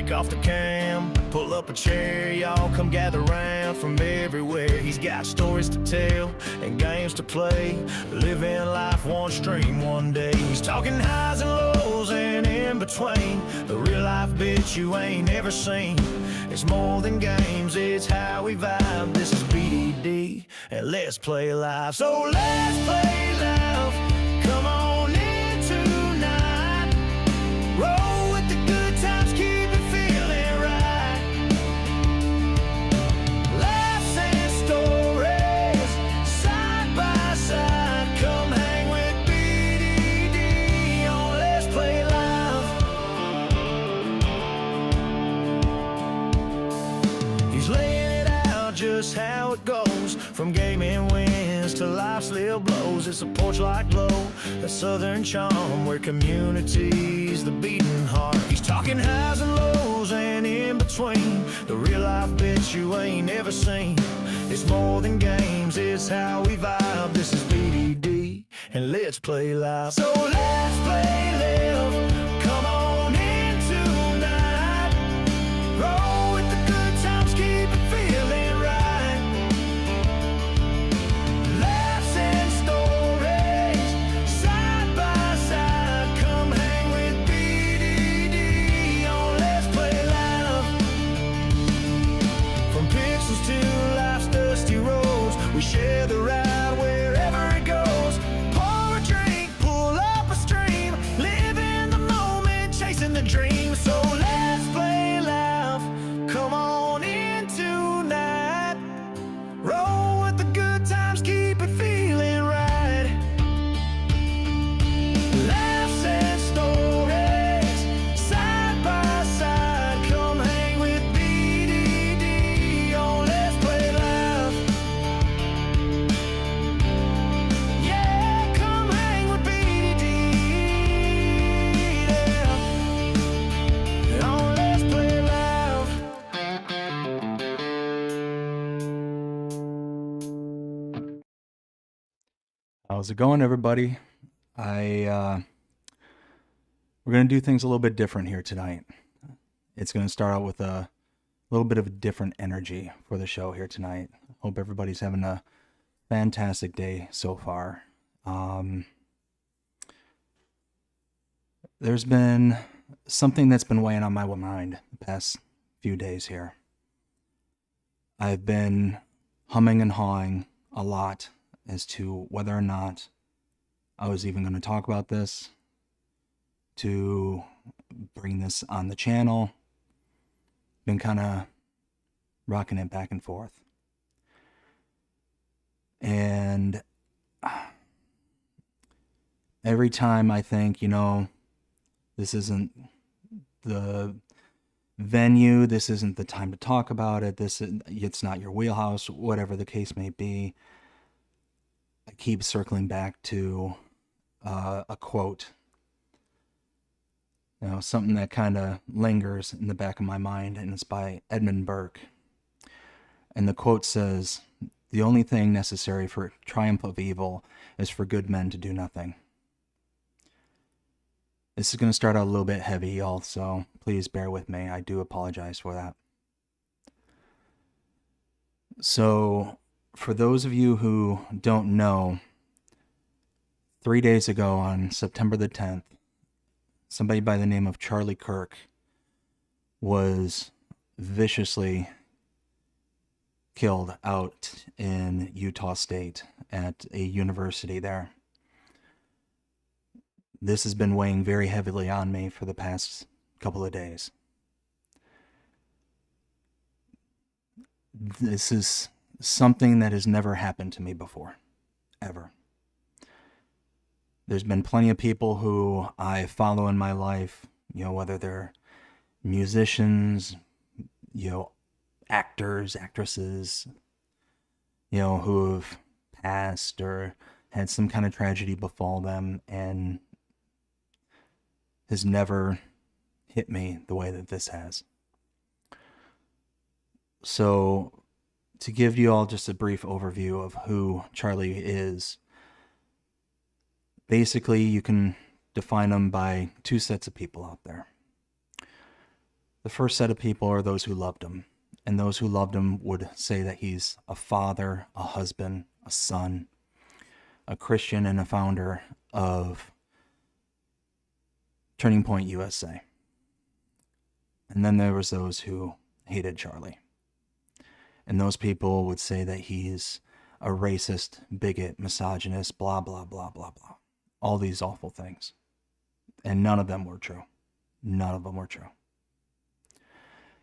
kick off the cam, pull up a chair, y'all come gather round from everywhere. He's got stories to tell and games to play, living life one stream one day. He's talking highs and lows and in between, the real life bitch you ain't ever seen. It's more than games, it's how we vibe. This is BDD and let's play live. So let's play live, come on in tonight. Roll with the good times, keep it feeling right. Laughs and stories, side by side. Come hang with BDD on Let's Play Live. He's laying it out just how it goes, from gaming wins to life's little blows. It's a porch like glow, a southern charm where community's the beating heart. He's talking highs and lows and in between, the real life bitch you ain't ever seen. It's more than games, it's how we vibe. This is BDD and let's play live. So let's play live, come on in tonight. Roll with the good times, keep it feeling right. Laughs and stories, side by side. Come hang with BDD on Let's Play Live. From pixels to life's dusty roads, we share the ride wherever it goes. Pour a drink, pull up a stream, live in the moment, chasing the dream. So let's play live, come on in tonight. Roll with the good times, keep it feeling right. Laughs and stories, side by side. Come hang with BDD on Let's Play Live. Yeah, come hang with BDD, yeah, on Let's Play Live. How's it going, everybody? We're going to do things a little bit different here tonight. It's going to start out with a little bit of a different energy for the show here tonight. Hope everybody's having a fantastic day so far. There's been something that's been weighing on my mind the past few days here. I've been humming and hawing a lot as to whether or not I was even going to talk about this, to bring this on the channel. Been kind of rocking it back and forth. And every time I think, this isn't the venue, this isn't the time to talk about it, it's not your wheelhouse, whatever the case may be, I keep circling back to a quote, something that kind of lingers in the back of my mind, and it's by Edmund Burke. And the quote says, "The only thing necessary for triumph of evil is for good men to do nothing." This is going to start out a little bit heavy, y'all, so please bear with me. I do apologize for that. So, for those of you who don't know, 3 days ago on September the 10th, somebody by the name of Charlie Kirk was viciously killed out in Utah State at a university there. This has been weighing very heavily on me for the past couple of days. This is something that has never happened to me before, ever. There's been plenty of people who I follow in my life, whether they're musicians, actors, actresses, who have passed or had some kind of tragedy befall them, and has never hit me the way that this has. So, to give you all just a brief overview of who Charlie is, basically you can define him by two sets of people out there. The first set of people are those who loved him. And those who loved him would say that he's a father, a husband, a son, a Christian, and a founder of Turning Point USA. And then there was those who hated Charlie. And those people would say that he's a racist, bigot, misogynist, blah, blah, blah, blah, blah. All these awful things. And none of them were true. None of them were true.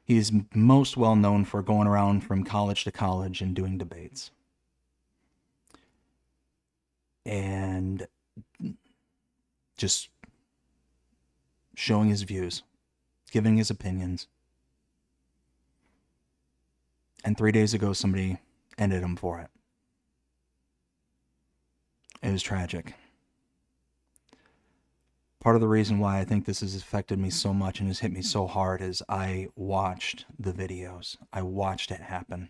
He's most well known for going around from college to college and doing debates. And just showing his views, giving his opinions. And 3 days ago, somebody ended him for it. It was tragic. Part of the reason why I think this has affected me so much and has hit me so hard is I watched the videos. I watched it happen.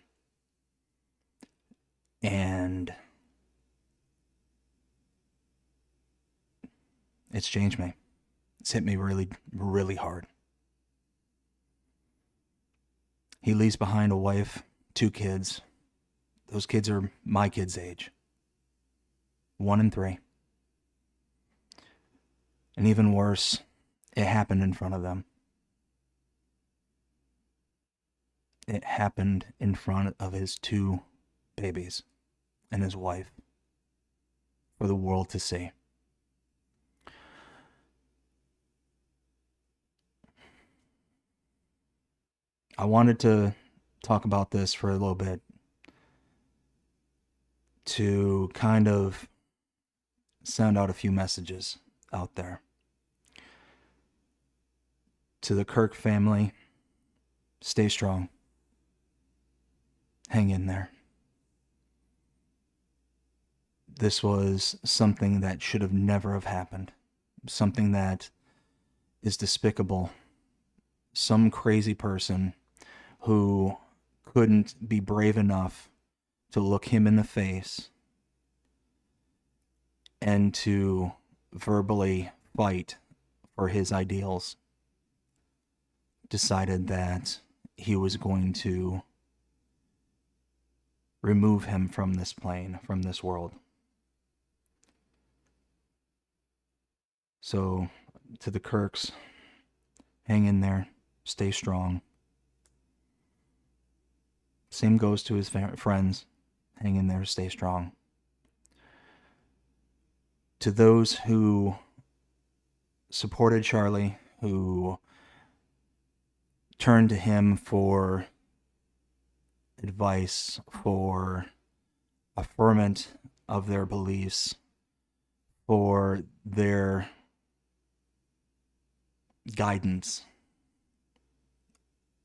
And it's changed me. It's hit me really, really hard. He leaves behind a wife, 2 kids. Those kids are my kids' age. 1 and 3. And even worse, it happened in front of them. It happened in front of his 2 babies and his wife for the world to see. I wanted to talk about this for a little bit to kind of send out a few messages out there. To the Kirk family, stay strong. Hang in there. This was something that should have never have happened. Something that is despicable. Some crazy person who couldn't be brave enough to look him in the face and to verbally fight for his ideals, decided that he was going to remove him from this plane, from this world. So, to the Kirks, hang in there, stay strong. Same goes to his friends, hang in there, stay strong. To those who supported Charlie, who turned to him for advice, for affirmation of their beliefs, for their guidance.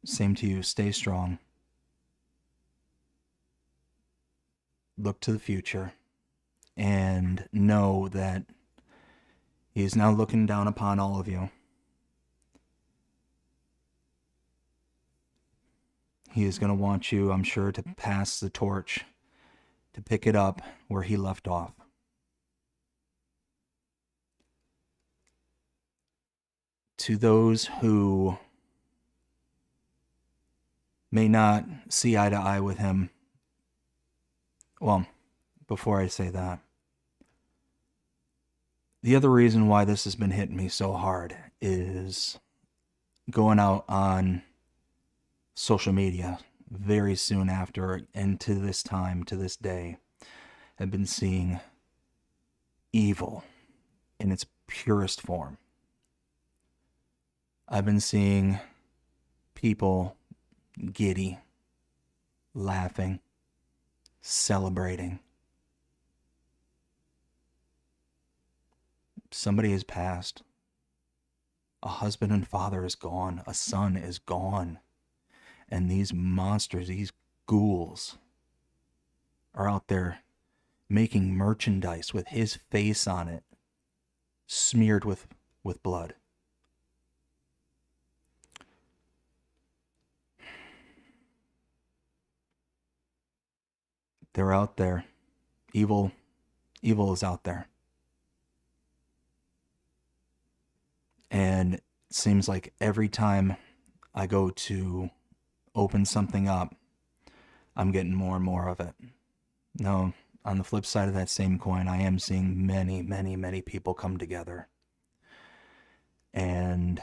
Same to you, stay strong. Look to the future and know that he is now looking down upon all of you. He is going to want you, I'm sure, to pass the torch, to pick it up where he left off. To those who may not see eye to eye with him, well, before I say that, the other reason why this has been hitting me so hard is going out on social media very soon after, and to this time, to this day, have been seeing evil in its purest form. I've been seeing people giddy, laughing, celebrating. Somebody has passed. A husband and father is gone. A son is gone. And these monsters, these ghouls, are out there making merchandise with his face on it, smeared with blood. They're out there. Evil is out there. And it seems like every time I go to open something up, I'm getting more and more of it. No, on the flip side of that same coin, I am seeing many, many, many people come together. And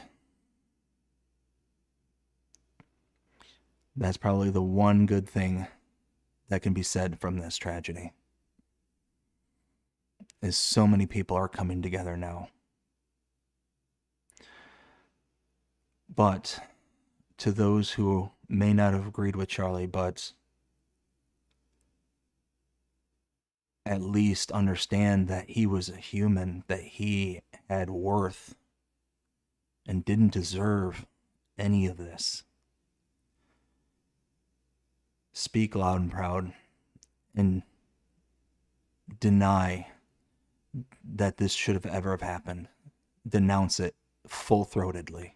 that's probably the one good thing that can be said from this tragedy, is so many people are coming together now. But to those who may not have agreed with Charlie, but at least understand that he was a human, that he had worth and didn't deserve any of this, speak loud and proud and deny that this should have ever have happened. Denounce it full-throatedly.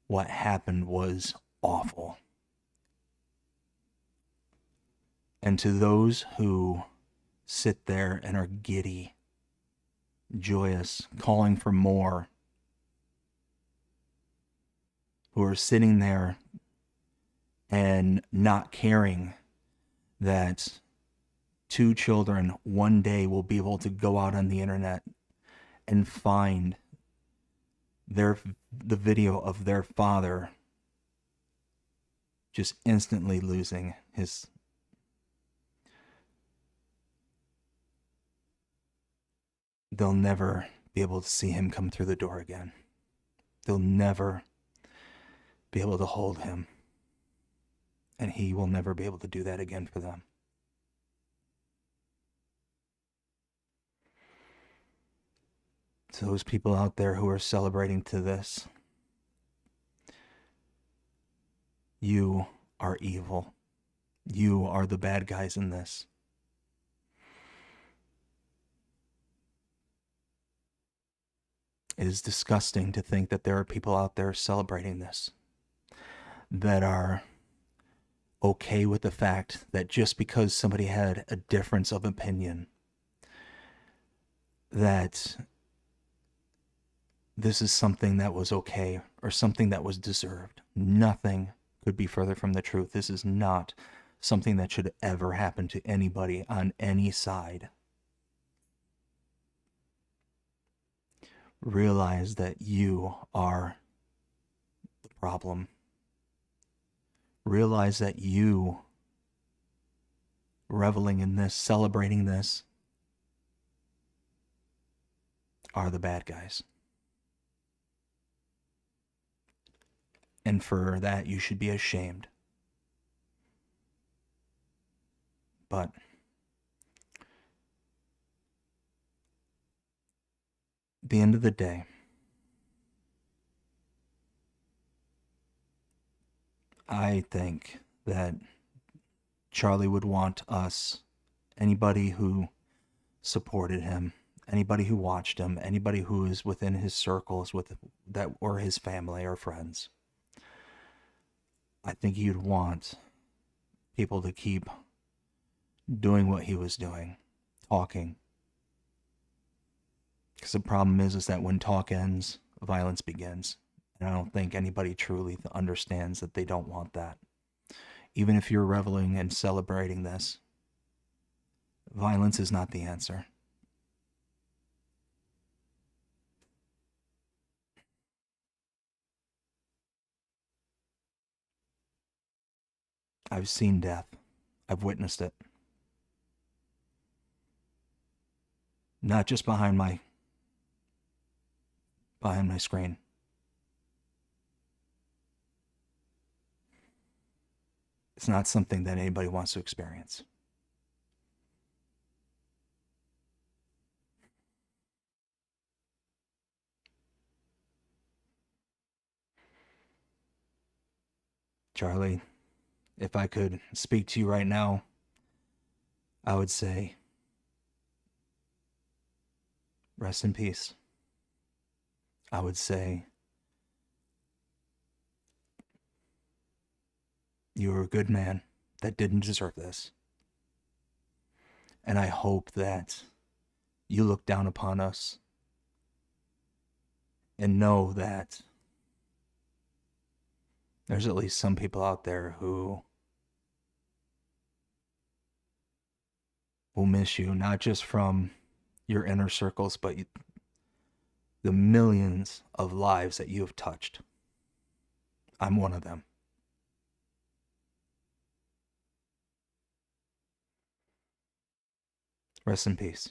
What happened was awful. And to those who sit there and are giddy, joyous, calling for more, who are sitting there and not caring that 2 children one day will be able to go out on the internet and find the video of their father just instantly losing his. They'll never be able to see him come through the door again. They'll never be able to hold him. And he will never be able to do that again for them. To those people out there who are celebrating to this, you are evil. You are the bad guys in this. It is disgusting to think that there are people out there celebrating this, that are okay with the fact that just because somebody had a difference of opinion, that this is something that was okay or something that was deserved. Nothing could be further from the truth. This is not something that should ever happen to anybody on any side. Realize that you are the problem. Realize that you, reveling in this, celebrating this, are the bad guys. And for that, you should be ashamed. But at the end of the day, I think that Charlie would want us, anybody who supported him, anybody who watched him, anybody who is within his circles with that, or his family or friends, I think he'd want people to keep doing what he was doing, talking. Because the problem is that when talk ends, violence begins. And I don't think anybody truly understands that they don't want that. Even if you're reveling and celebrating this, violence is not the answer. I've seen death. I've witnessed it. Not just behind my screen. It's not something that anybody wants to experience. Charlie, if I could speak to you right now, I would say, rest in peace. I would say, you were a good man that didn't deserve this. And I hope that you look down upon us and know that there's at least some people out there who will miss you, not just from your inner circles, but the millions of lives that you have touched. I'm one of them. Rest in peace.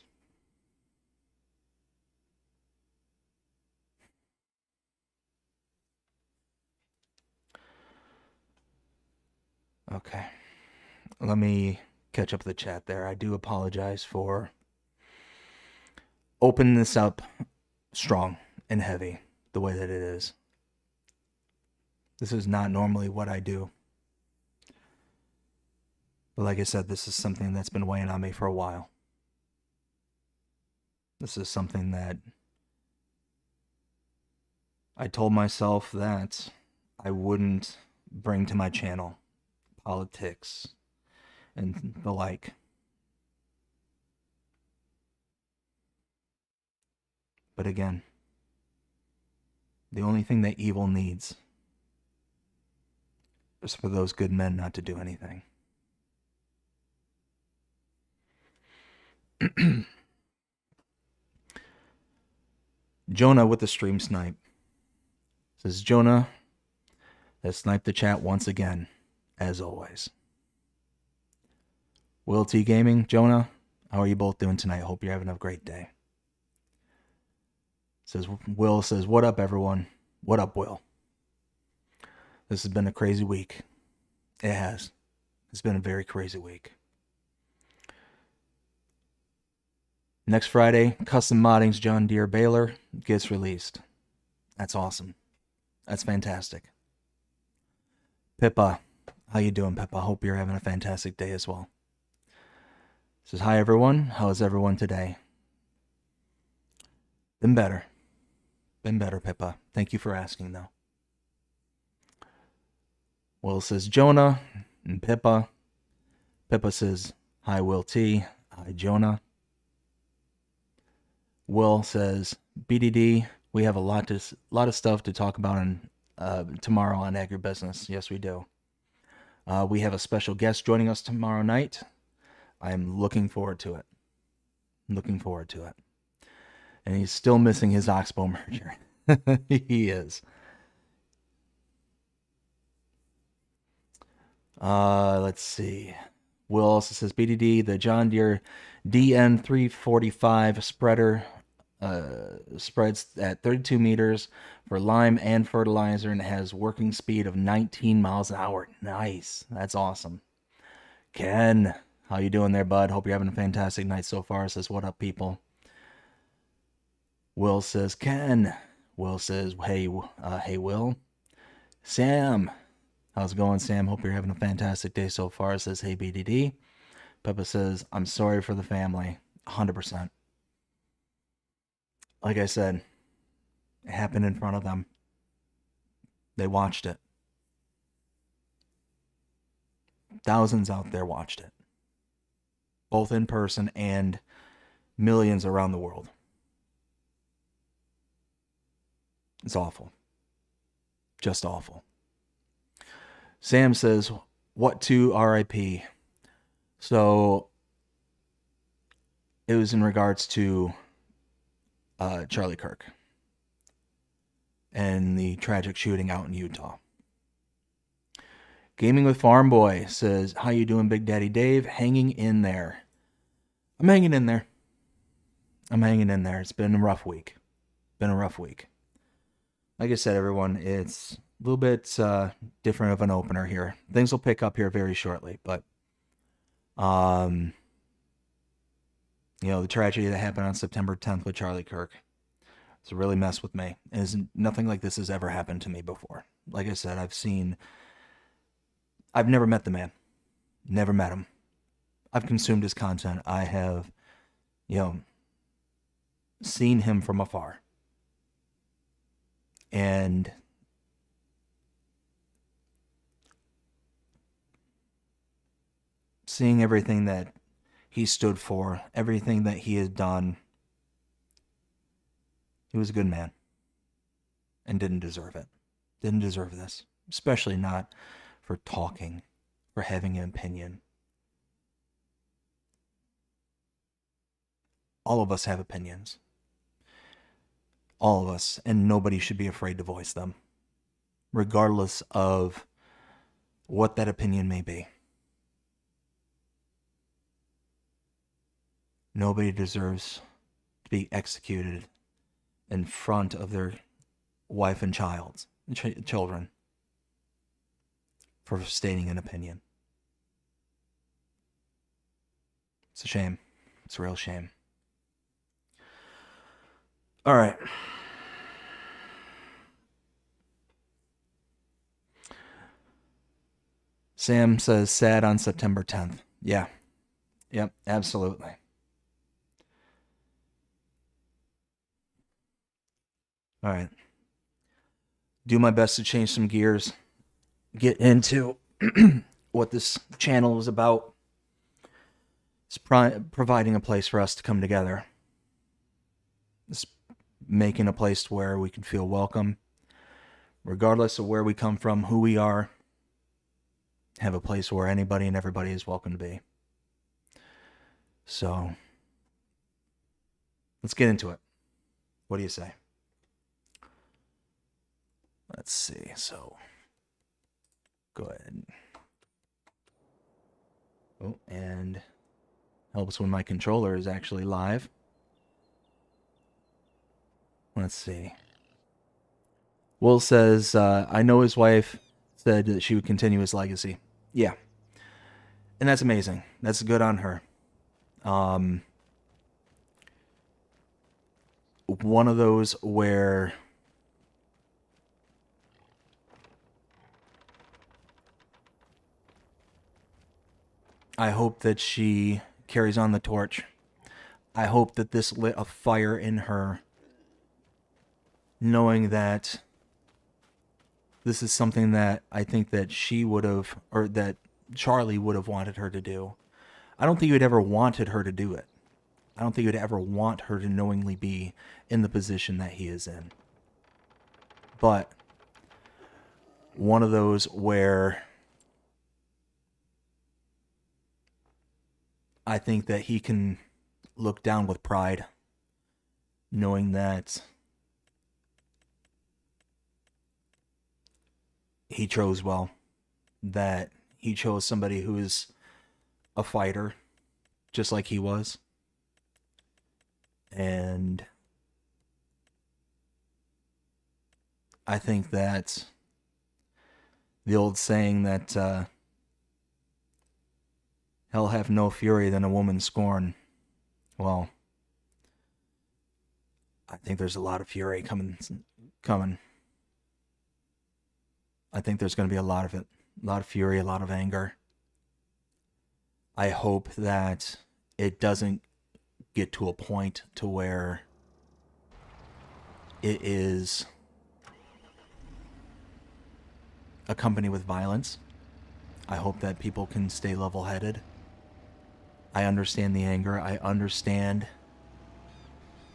Okay. Let me catch up the chat there. I do apologize for opening this up strong and heavy the way that it is. This is not normally what I do. But like I said, this is something that's been weighing on me for a while. This is something that I told myself that I wouldn't bring to my channel. Politics and the like. But again, the only thing that evil needs is for those good men not to do anything. Jonah with the stream snipe says, Jonah has sniped the chat once again, as always. Will T Gaming, Jonah, how are you both doing tonight? Hope you're having a great day. Will says, what up, everyone? What up, Will? This has been a crazy week. It has. It's been a very crazy week. Next Friday, Custom Modding's John Deere baler gets released. That's awesome. That's fantastic. Pippa, how you doing, Pippa? Hope you're having a fantastic day as well. Says, hi, everyone. How is everyone today? Been better. Been better, Pippa. Thank you for asking, though. Will says, Jonah and Pippa. Pippa says, hi, Will T. Hi, Jonah. Will says, BDD, we have a lot of stuff to talk about tomorrow on Agribusiness. Yes, we do. We have a special guest joining us tomorrow night. I'm looking forward to it. Looking forward to it. And he's still missing his Oxbow merger. He is. Let's see. Will also says, BDD, the John Deere DN345 spreader spreads at 32 meters for lime and fertilizer and has working speed of 19 miles an hour. Nice. That's awesome. Ken, how you doing there, bud? Hope you're having a fantastic night so far. Says, what up, people? Will says, Ken. Will says, hey, Will. Sam. How's it going, Sam? Hope you're having a fantastic day so far. Says, hey, BDD. Peppa says, I'm sorry for the family. 100%. Like I said, it happened in front of them. They watched it. Thousands out there watched it. Both in person and millions around the world. It's awful. Just awful. Sam says, what to RIP? So, it was in regards to Charlie Kirk and the tragic shooting out in Utah. Gaming with Farm Boy says, how you doing, Big Daddy Dave? Hanging in there. I'm hanging in there. I'm hanging in there. It's been a rough week. Been a rough week. Like I said, everyone, it's a little bit different of an opener here. Things will pick up here very shortly, but you know, the tragedy that happened on September 10th with Charlie Kirk, it's really messed with me. Nothing like this has ever happened to me before. Like I said, I've never met the man. Never met him. I've consumed his content. I have, you know, seen him from afar. And seeing everything that he stood for, everything that he has done, he was a good man and didn't deserve it. Didn't deserve this. especially not for talking, for having an opinion. All of us have opinions. All of us, and nobody should be afraid to voice them, regardless of what that opinion may be. Nobody deserves to be executed in front of their wife and children for stating an opinion. It's a shame. It's a real shame. All right. Sam says sad on September 10th. Yeah. Yep, absolutely. All right. Do my best to change some gears. Get into what this channel is about. It's providing a place for us to come together. It's making a place where we can feel welcome, regardless of where we come from, who we are. Have a place where anybody and everybody is welcome to be. So, let's get into it. What do you say? Let's see. So, go ahead. Oh, and helps when my controller is actually live. Let's see. Will says, I know his wife said that she would continue his legacy. Yeah. And that's amazing. That's good on her. One of those where I hope that she carries on the torch. I hope that this lit a fire in her, knowing that this is something that I think that she would have, or that Charlie would have wanted her to do. I don't think he would ever wanted her to do it. I don't think he would ever want her to knowingly be in the position that he is in. But one of those where I think that he can look down with pride, knowing that he chose well, that he chose somebody who is a fighter, just like he was. And I think that the old saying that hell have no fury than a woman scorn. Well, I think there's a lot of fury coming. I think there's going to be a lot of it. A lot of fury, a lot of anger. I hope that it doesn't get to a point to where it is accompanied with violence. I hope that people can stay level-headed. I understand the anger. I understand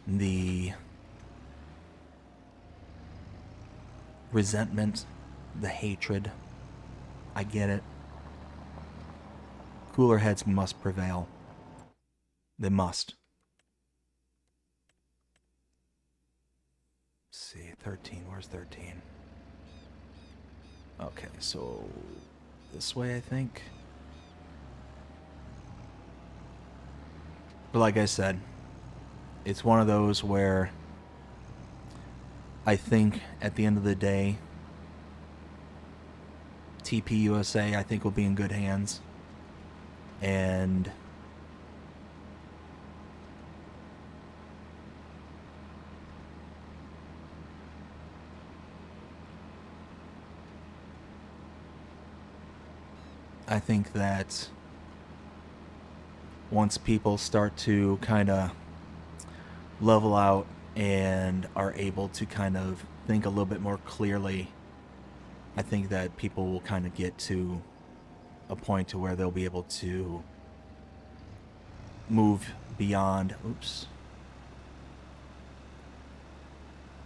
the resentment, the hatred. I get it. Cooler heads must prevail. They must. Let's see, 13. Where's 13? Okay, so this way, I think. But like I said, it's one of those where I think at the end of the day, TP USA, I think, will be in good hands. And I think that once people start to kind of level out and are able to kind of think a little bit more clearly, I think that people will kind of get to a point to where they'll be able to move beyond. Oops.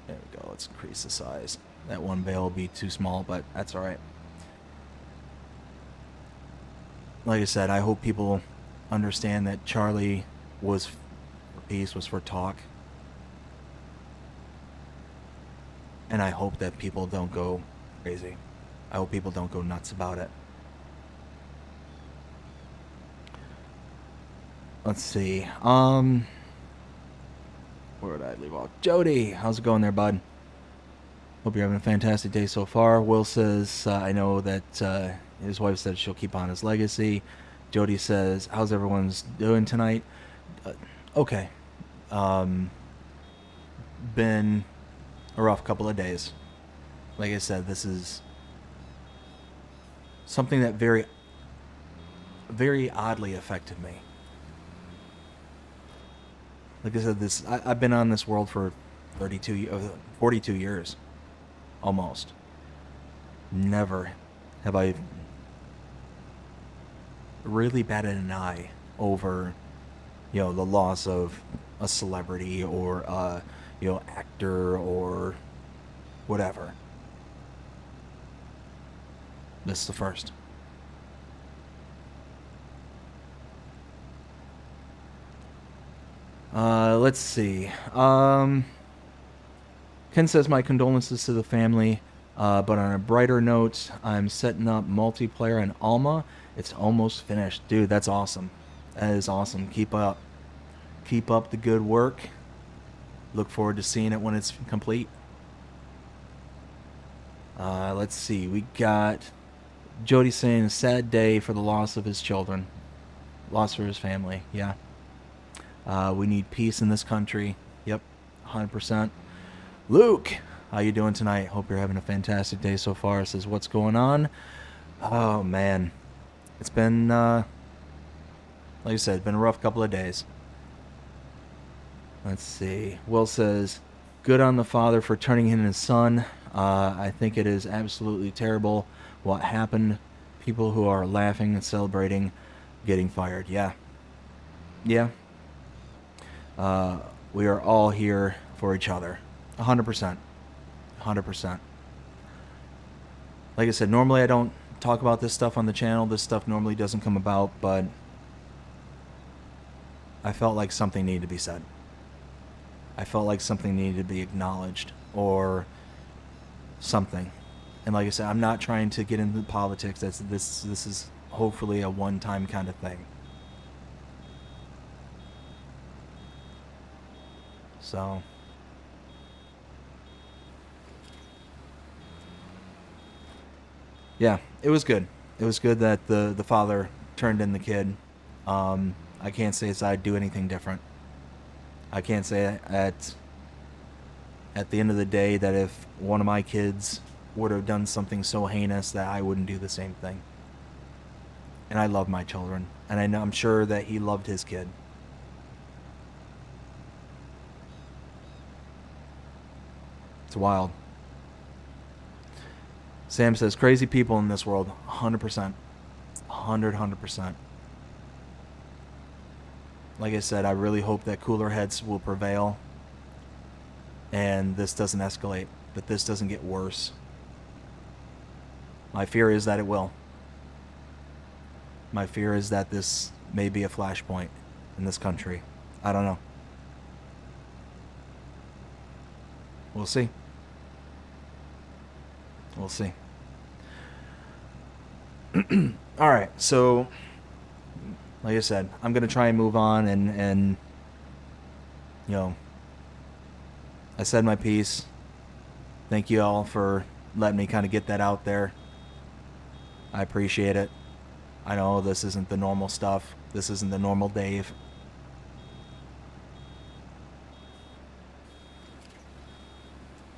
There we go. Let's increase the size. That one bale will be too small, but that's alright. Like I said, I hope people understand that Charlie was for peace, was for talk. And I hope that people don't go crazy. I hope people don't go nuts about it. Let's see. Where did I leave off? Jody, how's it going there, bud? Hope you're having a fantastic day so far. Will says, I know that his wife said she'll keep on his legacy. Jody says, how's everyone's doing tonight? Okay. Been a rough couple of days. Like I said, this is something that very, very oddly affected me. Like I said, I've been on this world for 42 years. Almost. Never have I really batted an eye over, the loss of a celebrity or a, actor or whatever. This is the first. Let's see. Ken says, my condolences to the family, but on a brighter note, I'm setting up multiplayer in Alma. It's almost finished. Dude, that's awesome. That is awesome. Keep up. Keep up the good work. Look forward to seeing it when it's complete. Let's see. We got Jody saying, a sad day for the loss of his children. Loss for his family. Yeah. We need peace in this country. Yep. 100%. Luke, how you doing tonight? Hope you're having a fantastic day so far. Says, what's going on? Oh, man. It's been, like I said, it's been a rough couple of days. Let's see. Will says, good on the father for turning in his son. I think it is absolutely terrible what happened. People who are laughing and celebrating getting fired. Yeah. Yeah. We are all here for each other. 100%. 100%. Like I said, normally I don't talk about this stuff on the channel. This stuff normally doesn't come about, but I felt like something needed to be said. I felt like something needed to be acknowledged or something. And like I said, I'm not trying to get into politics. This is hopefully a one-time kind of thing. So yeah, it was good. It was good that the father turned in the kid. I can't say I'd do anything different. I can't say at the end of the day that if one of my kids would have done something so heinous that I wouldn't do the same thing. And I love my children, and I'm sure that he loved his kid. It's wild. Sam says, crazy people in this world. 100%. 100%. Like I said, I really hope that cooler heads will prevail and this doesn't escalate, that this doesn't get worse. My fear is that it will. My fear is that this may be a flashpoint in this country. I don't know. We'll see. We'll see. Alright, so like I said, I'm gonna try and move on and I said my piece. Thank you all for letting me kind of get that out there. I appreciate it. I know this isn't the normal stuff. This isn't the normal Dave.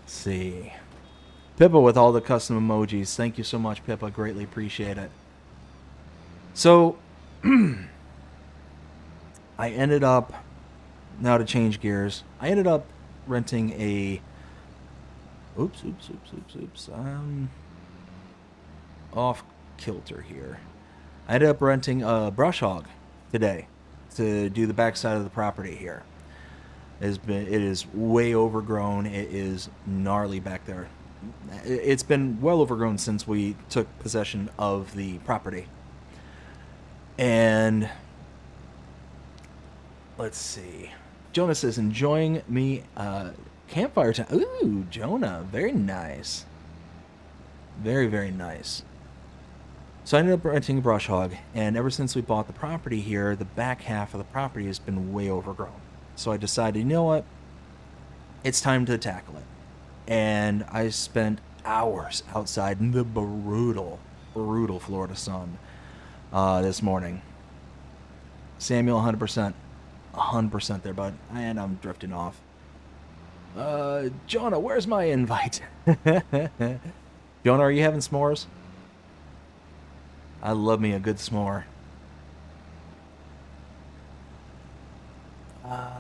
Let's see. Pippa with all the custom emojis. Thank you so much, Pippa. Greatly appreciate it. So, I ended up, now to change gears, I ended up renting a, oops, off kilter here. I ended up renting a brush hog today to do the backside of the property here. It is way overgrown. It is gnarly back there. It's been well overgrown since we took possession of the property. And let's see. Jonah says, enjoying me campfire time. Ooh, Jonah, very nice. Very, very nice. So I ended up renting a brush hog, and ever since we bought the property here, the back half of the property has been way overgrown. So I decided, you know what? It's time to tackle it. And I spent hours outside in the brutal, brutal Florida sun this morning. Samuel, 100%. 100% there, bud. And I'm drifting off. Jonah, where's my invite? Jonah, are you having s'mores? I love me a good s'more.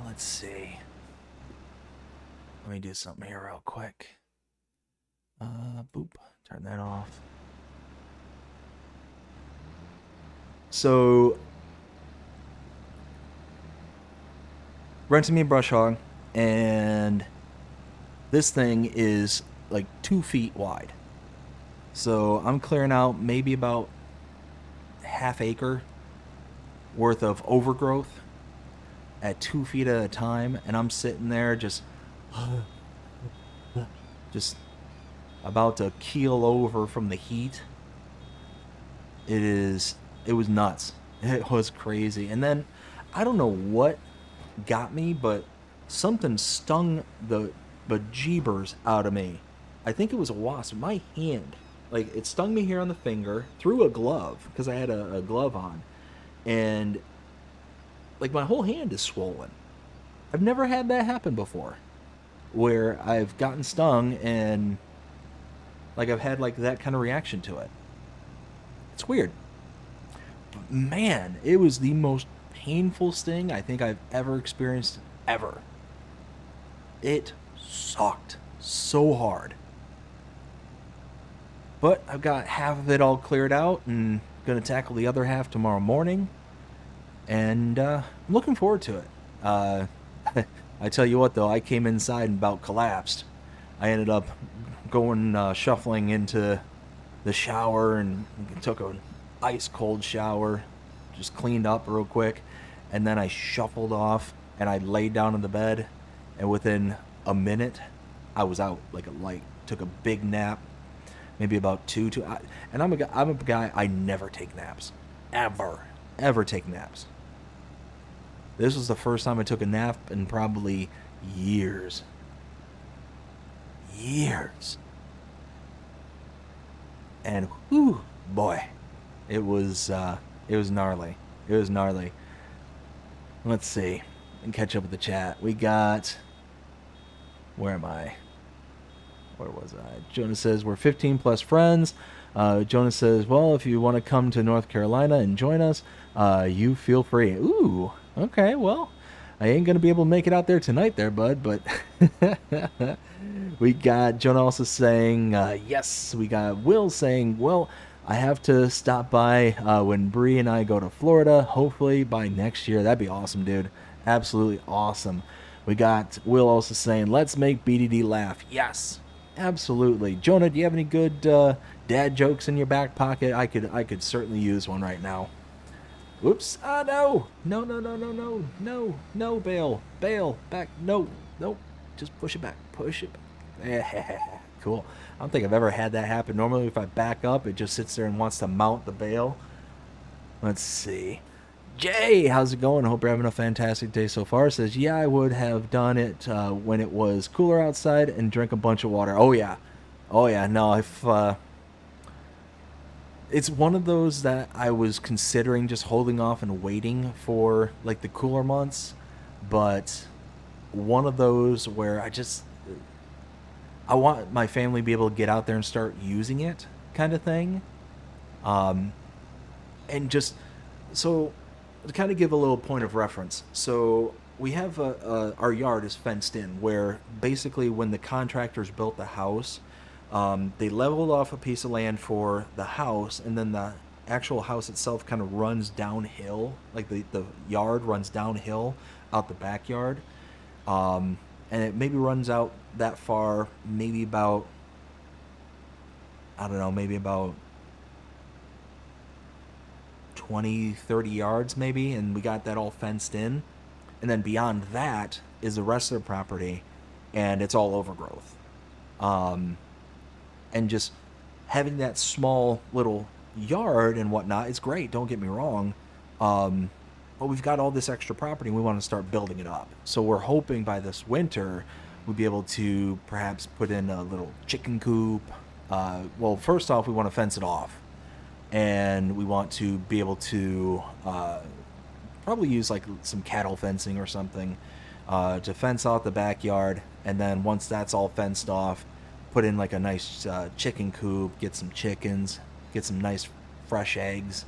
Let's see. Let me do something here real quick. Boop. Turn that off. So, renting me a brush hog, and this thing is like 2 feet wide. So I'm clearing out maybe about half acre worth of overgrowth at 2 feet at a time, and I'm sitting there just about to keel over from the heat. It was nuts. It was crazy. And then I don't know what got me, but something stung the bejeebers out of me. I think it was a wasp. My hand, like, it stung me here on the finger through a glove, because I had a glove on, and like my whole hand is swollen. I've never had that happen before, where I've gotten stung and like I've had like that kind of reaction to it. It's weird. But man, it was the most painful sting I think I've ever experienced ever. It sucked so hard. But I've got half of it all cleared out and going to tackle the other half tomorrow morning. And I'm looking forward to it. I tell you what, though, I came inside and about collapsed. I ended up going shuffling into the shower and took an ice cold shower, just cleaned up real quick, and then I shuffled off and I laid down in the bed, and within a minute I was out like a light. Took a big nap, maybe about two. And I'm a guy, I never take naps, ever take naps. This was the first time I took a nap in probably years. And whew, boy, it was gnarly. It was gnarly. Let's see, and catch up with the chat. We got, where am I? Where was I? Jonah says we're 15 plus friends. Jonah says, well, if you want to come to North Carolina and join us, you feel free. Ooh, okay, well, I ain't going to be able to make it out there tonight there, bud, but we got Jonah also saying, yes. We got Will saying, well, I have to stop by when Bree and I go to Florida, hopefully by next year. That'd be awesome, dude. Absolutely awesome. We got Will also saying, let's make BDD laugh. Yes, absolutely. Jonah, do you have any good dad jokes in your back pocket? I could certainly use one right now. Whoops. No, bail back. No, just push it back. Cool. I don't think I've ever had that happen. Normally if I back up, it just sits there and wants to mount the bail. Let's see. Jay, how's it going? I hope you're having a fantastic day so far. Says, yeah, I would have done it when it was cooler outside and drink a bunch of water. Oh yeah. No, if it's one of those that I was considering just holding off and waiting for like the cooler months, but one of those where I want my family to be able to get out there and start using it, kind of thing. And just so to kind of give a little point of reference. So we have our yard is fenced in, where basically when the contractors built the house, they leveled off a piece of land for the house, and then the actual house itself kind of runs downhill, like the yard runs downhill out the backyard. And it maybe runs out that far, maybe about I don't know, maybe about 20, 30 yards maybe, and we got that all fenced in. And then beyond that is the rest of the property, and it's all overgrowth. And just having that small little yard and whatnot is great, don't get me wrong. But we've got all this extra property and we want to start building it up. So we're hoping by this winter we'll be able to perhaps put in a little chicken coop. Well, first off, we want to fence it off. And we want to be able to probably use like some cattle fencing or something to fence out the backyard. And then once that's all fenced off, put in like a nice chicken coop, get some chickens, get some nice fresh eggs.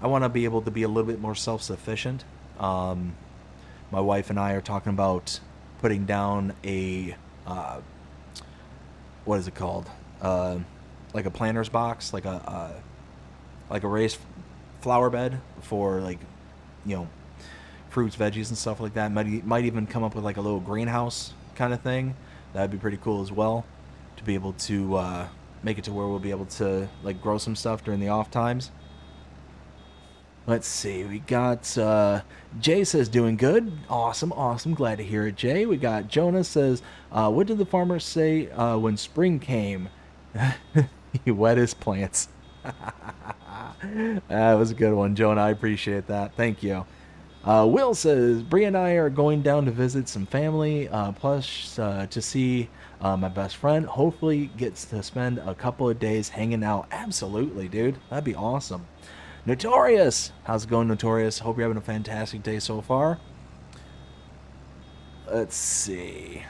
I want to be able to be a little bit more self-sufficient. My wife and I are talking about putting down a what is it called? Like a planter's box, like a raised flower bed for like, fruits, veggies, and stuff like that. Might even come up with like a little greenhouse kind of thing. That'd be pretty cool as well, to be able to make it to where we'll be able to like grow some stuff during the off times. Let's see, we got Jay says doing good. Awesome. Glad to hear it, Jay. We got Jonah says, what did the farmer say when spring came? He wet his plants. That was a good one, Jonah. I appreciate that. Thank you. Will says, Bree and I are going down to visit some family, plus to see my best friend. Hopefully gets to spend a couple of days hanging out. Absolutely, dude. That'd be awesome. Notorious! How's it going, Notorious? Hope you're having a fantastic day so far. Let's see.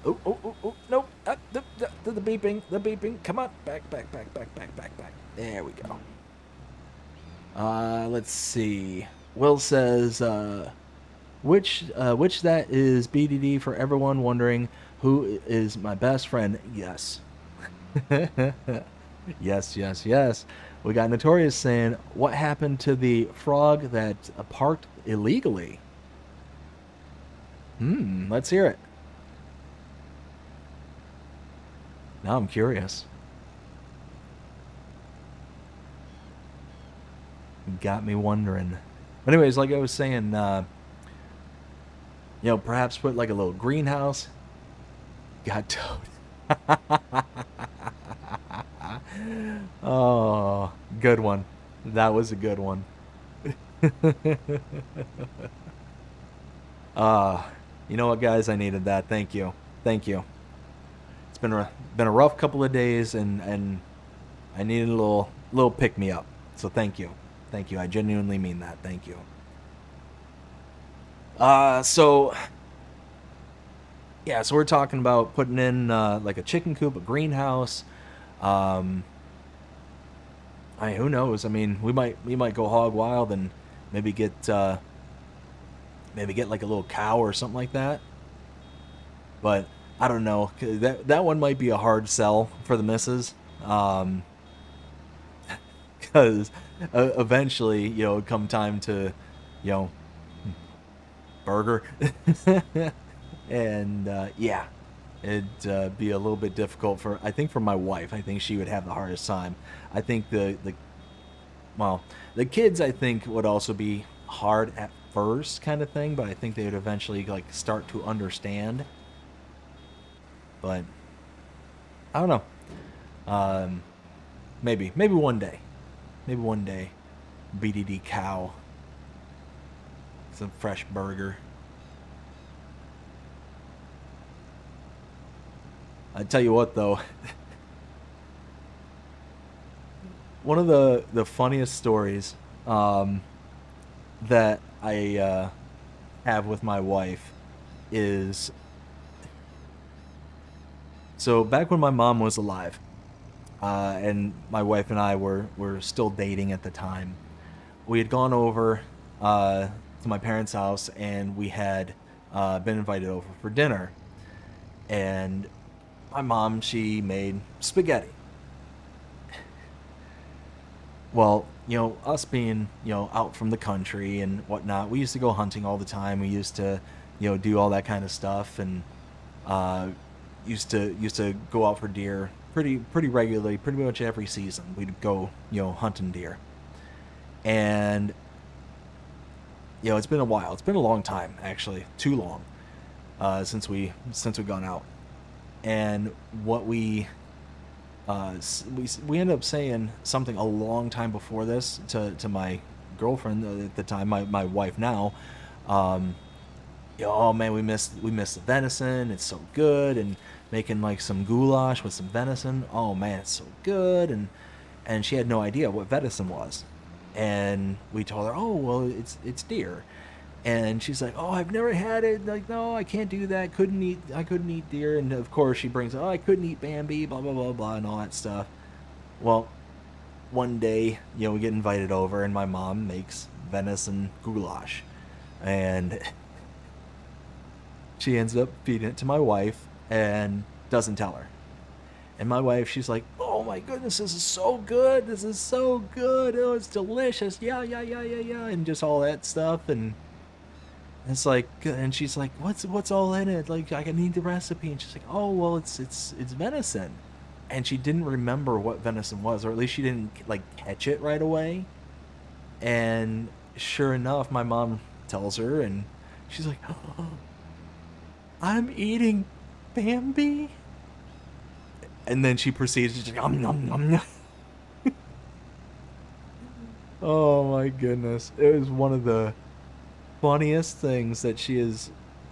Oh, nope. The beeping. Come on. Back. There we go. Let's see. Will says, which that is BDD for everyone wondering who is my best friend. Yes. Yes. We got Notorious saying, what happened to the frog that parked illegally? Let's hear it. Now I'm curious. Got me wondering. Anyways, like I was saying, perhaps put like a little greenhouse. Got towed. Oh, good one. That was a good one. You know what, guys? I needed that. Thank you. It's been a rough couple of days, and I needed a little pick me up. So thank you. I genuinely mean that. Thank you. So we're talking about putting in like a chicken coop, a greenhouse. Who knows? I mean, we might go hog wild and maybe get like a little cow or something like that. But I don't know. That one might be a hard sell for the missus. Because eventually, it'd come time to, burger. And it'd be a little bit difficult for my wife. I think she would have the hardest time. I think the kids, I think, would also be hard at first kind of thing, but I think they would eventually like start to understand. But I don't know. Maybe one day. BDD cow. Some fresh burger. I tell you what, though. One of the funniest stories that I have with my wife is, so back when my mom was alive, and my wife and I were still dating at the time, we had gone over to my parents' house, and we had been invited over for dinner. And my mom, she made spaghetti. Well, us being, out from the country and whatnot, we used to go hunting all the time. We used to, do all that kind of stuff. And, used to go out for deer pretty regularly, pretty much every season. We'd go, hunting deer. And it's been a while. It's been a long time, actually, too long, since we've gone out. And what we ended up saying something a long time before this to my girlfriend at the time, my wife now. Oh man, we miss the venison. It's so good, and making like some goulash with some venison. Oh man, it's so good. And she had no idea what venison was, and we told her, oh well, it's deer. And she's like, oh, I've never had it. Like, no, I can't do that. I couldn't eat deer. And of course she brings, oh, I couldn't eat Bambi, blah blah blah blah, and all that stuff. Well, one day, we get invited over, and my mom makes venison goulash, and she ends up feeding it to my wife and doesn't tell her. And my wife, she's like, oh my goodness, this is so good. This is so good. Oh, it's delicious. Yeah, yeah, yeah, yeah, yeah. And just all that stuff. And it's like, and she's like, what's all in it? Like, I need the recipe. And she's like, oh, well, it's venison. And she didn't remember what venison was, or at least she didn't like catch it right away. And sure enough, my mom tells her, and she's like, oh, I'm eating Bambi. And then she proceeds to just nom nom nom nom. Oh my goodness. It was one of the funniest things that she has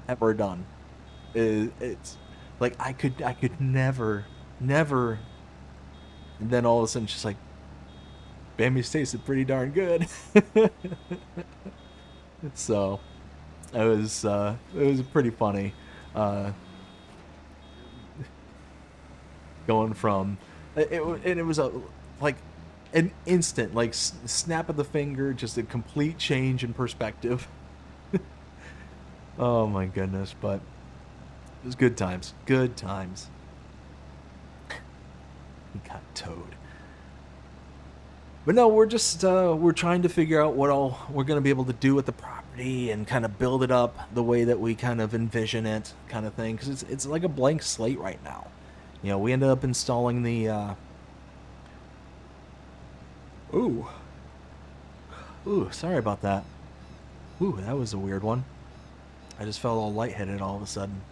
ever done. It's like I could never. And then all of a sudden she's like, Bambi's tasted pretty darn good. So it was pretty funny. Going from it was a like an instant, like snap of the finger, just a complete change in perspective. Oh my goodness, but it was good times. He got towed. But no, we're just we're trying to figure out what all we're going to be able to do with the property and kind of build it up the way that we kind of envision it, kind of thing, because it's like a blank slate right now. We ended up installing the ooh, sorry about that. Ooh, that was a weird one. I just felt all lightheaded all of a sudden.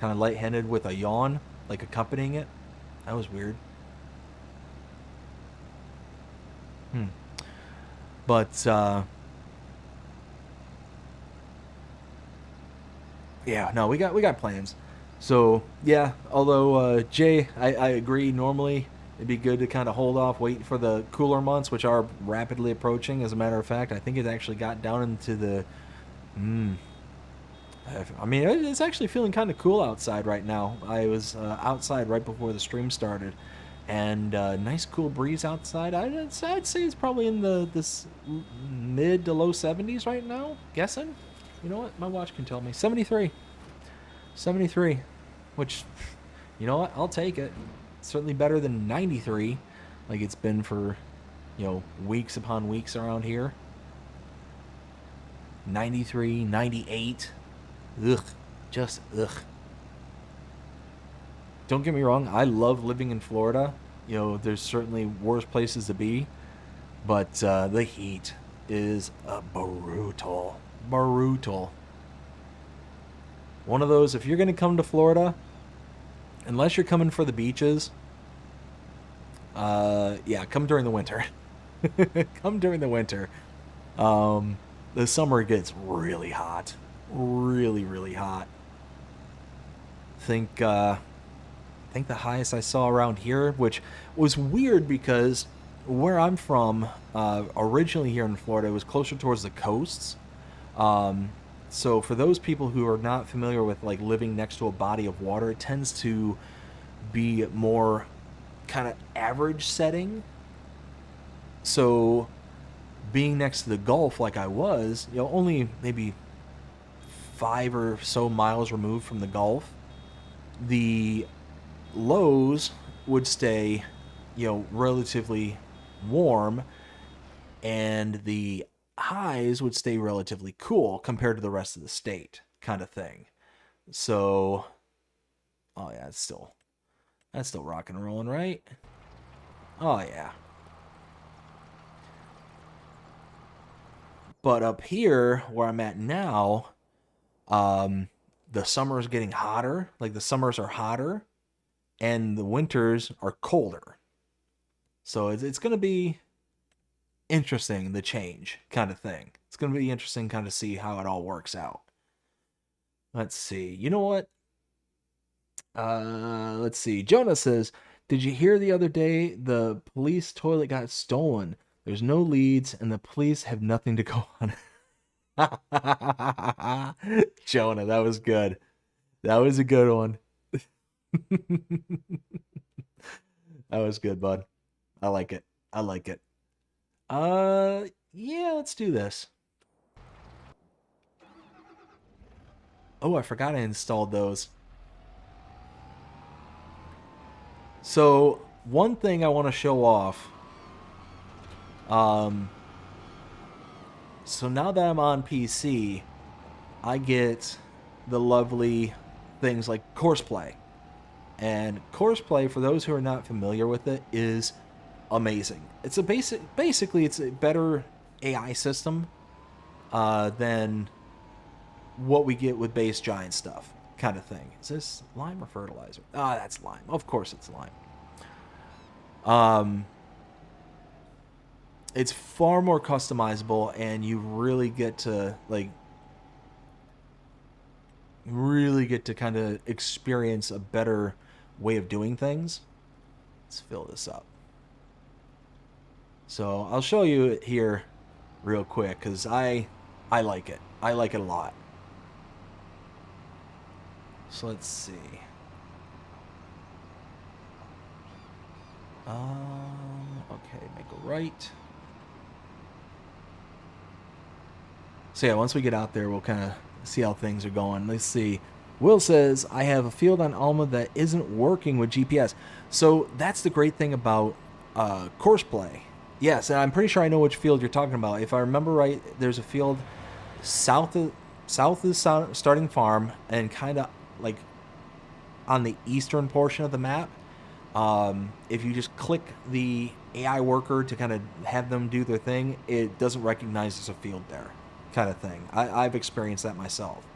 Kind of lightheaded with a yawn, like accompanying it. That was weird. But yeah, no, we got plans. So yeah, although Jay, I agree. Normally it'd be good to kind of hold off, wait for the cooler months, which are rapidly approaching. As a matter of fact, I think it actually got down into the. I mean, it's actually feeling kind of cool outside right now. I was outside right before the stream started, and nice cool breeze outside. I'd say it's probably in this mid to low 70s right now. Guessing. You know what? My watch can tell me. 73. 73, which, you know what? I'll take it. Certainly better than 93, like it's been for, weeks upon weeks around here. 93, 98. Ugh. Just ugh. Don't get me wrong. I love living in Florida. There's certainly worse places to be. But the heat is brutal. Brutal. One of those, if you're going to come to Florida, unless you're coming for the beaches, yeah, come during the winter. Come during the winter. The summer gets really hot. Really, really hot. I think the highest I saw around here, which was weird because where I'm from, originally here in Florida, it was closer towards the coasts. So for those people who are not familiar with like living next to a body of water, it tends to be more kind of average setting. So being next to the Gulf like I was, only maybe 5 or so miles removed from the Gulf, the lows would stay, relatively warm, and the highs would stay relatively cool compared to the rest of the state, kind of thing. So Oh yeah, that's still rock and rolling, right? Oh yeah. But up here where I'm at now, the summer is getting hotter. Like the summers are hotter, and the winters are colder. So it's going to be interesting, the change kind of thing. It's going to be interesting kind of see how it all works out. Let's see. You know what? Let's see. Jonah says, did you hear the other day the police toilet got stolen? There's no leads and the police have nothing to go on. Jonah, that was good. That was a good one. That was good, bud. I like it. I like it. Yeah, let's do this. Oh, I forgot I installed those. So, one thing I want to show off. So now that I'm on PC, I get the lovely things like Courseplay. And Courseplay, for those who are not familiar with it, is amazing. It's a basically it's a better AI system than what we get with base giant stuff, kind of thing. Is this lime or fertilizer? Ah, that's lime. Of course it's lime. It's far more customizable, and you really get to kind of experience a better way of doing things. Let's fill this up. So I'll show you it here real quick because I like it. I like it a lot. So let's see. Okay, make a right. So yeah, once we get out there, we'll kind of see how things are going. Let's see. Will says, I have a field on Alma that isn't working with GPS. So that's the great thing about Courseplay. Yes, and I'm pretty sure I know which field you're talking about. If I remember right, there's a field south of starting farm and kind of like on the eastern portion of the map. If you just click the AI worker to kind of have them do their thing, it doesn't recognize there's a field there, kind of thing. I've experienced that myself.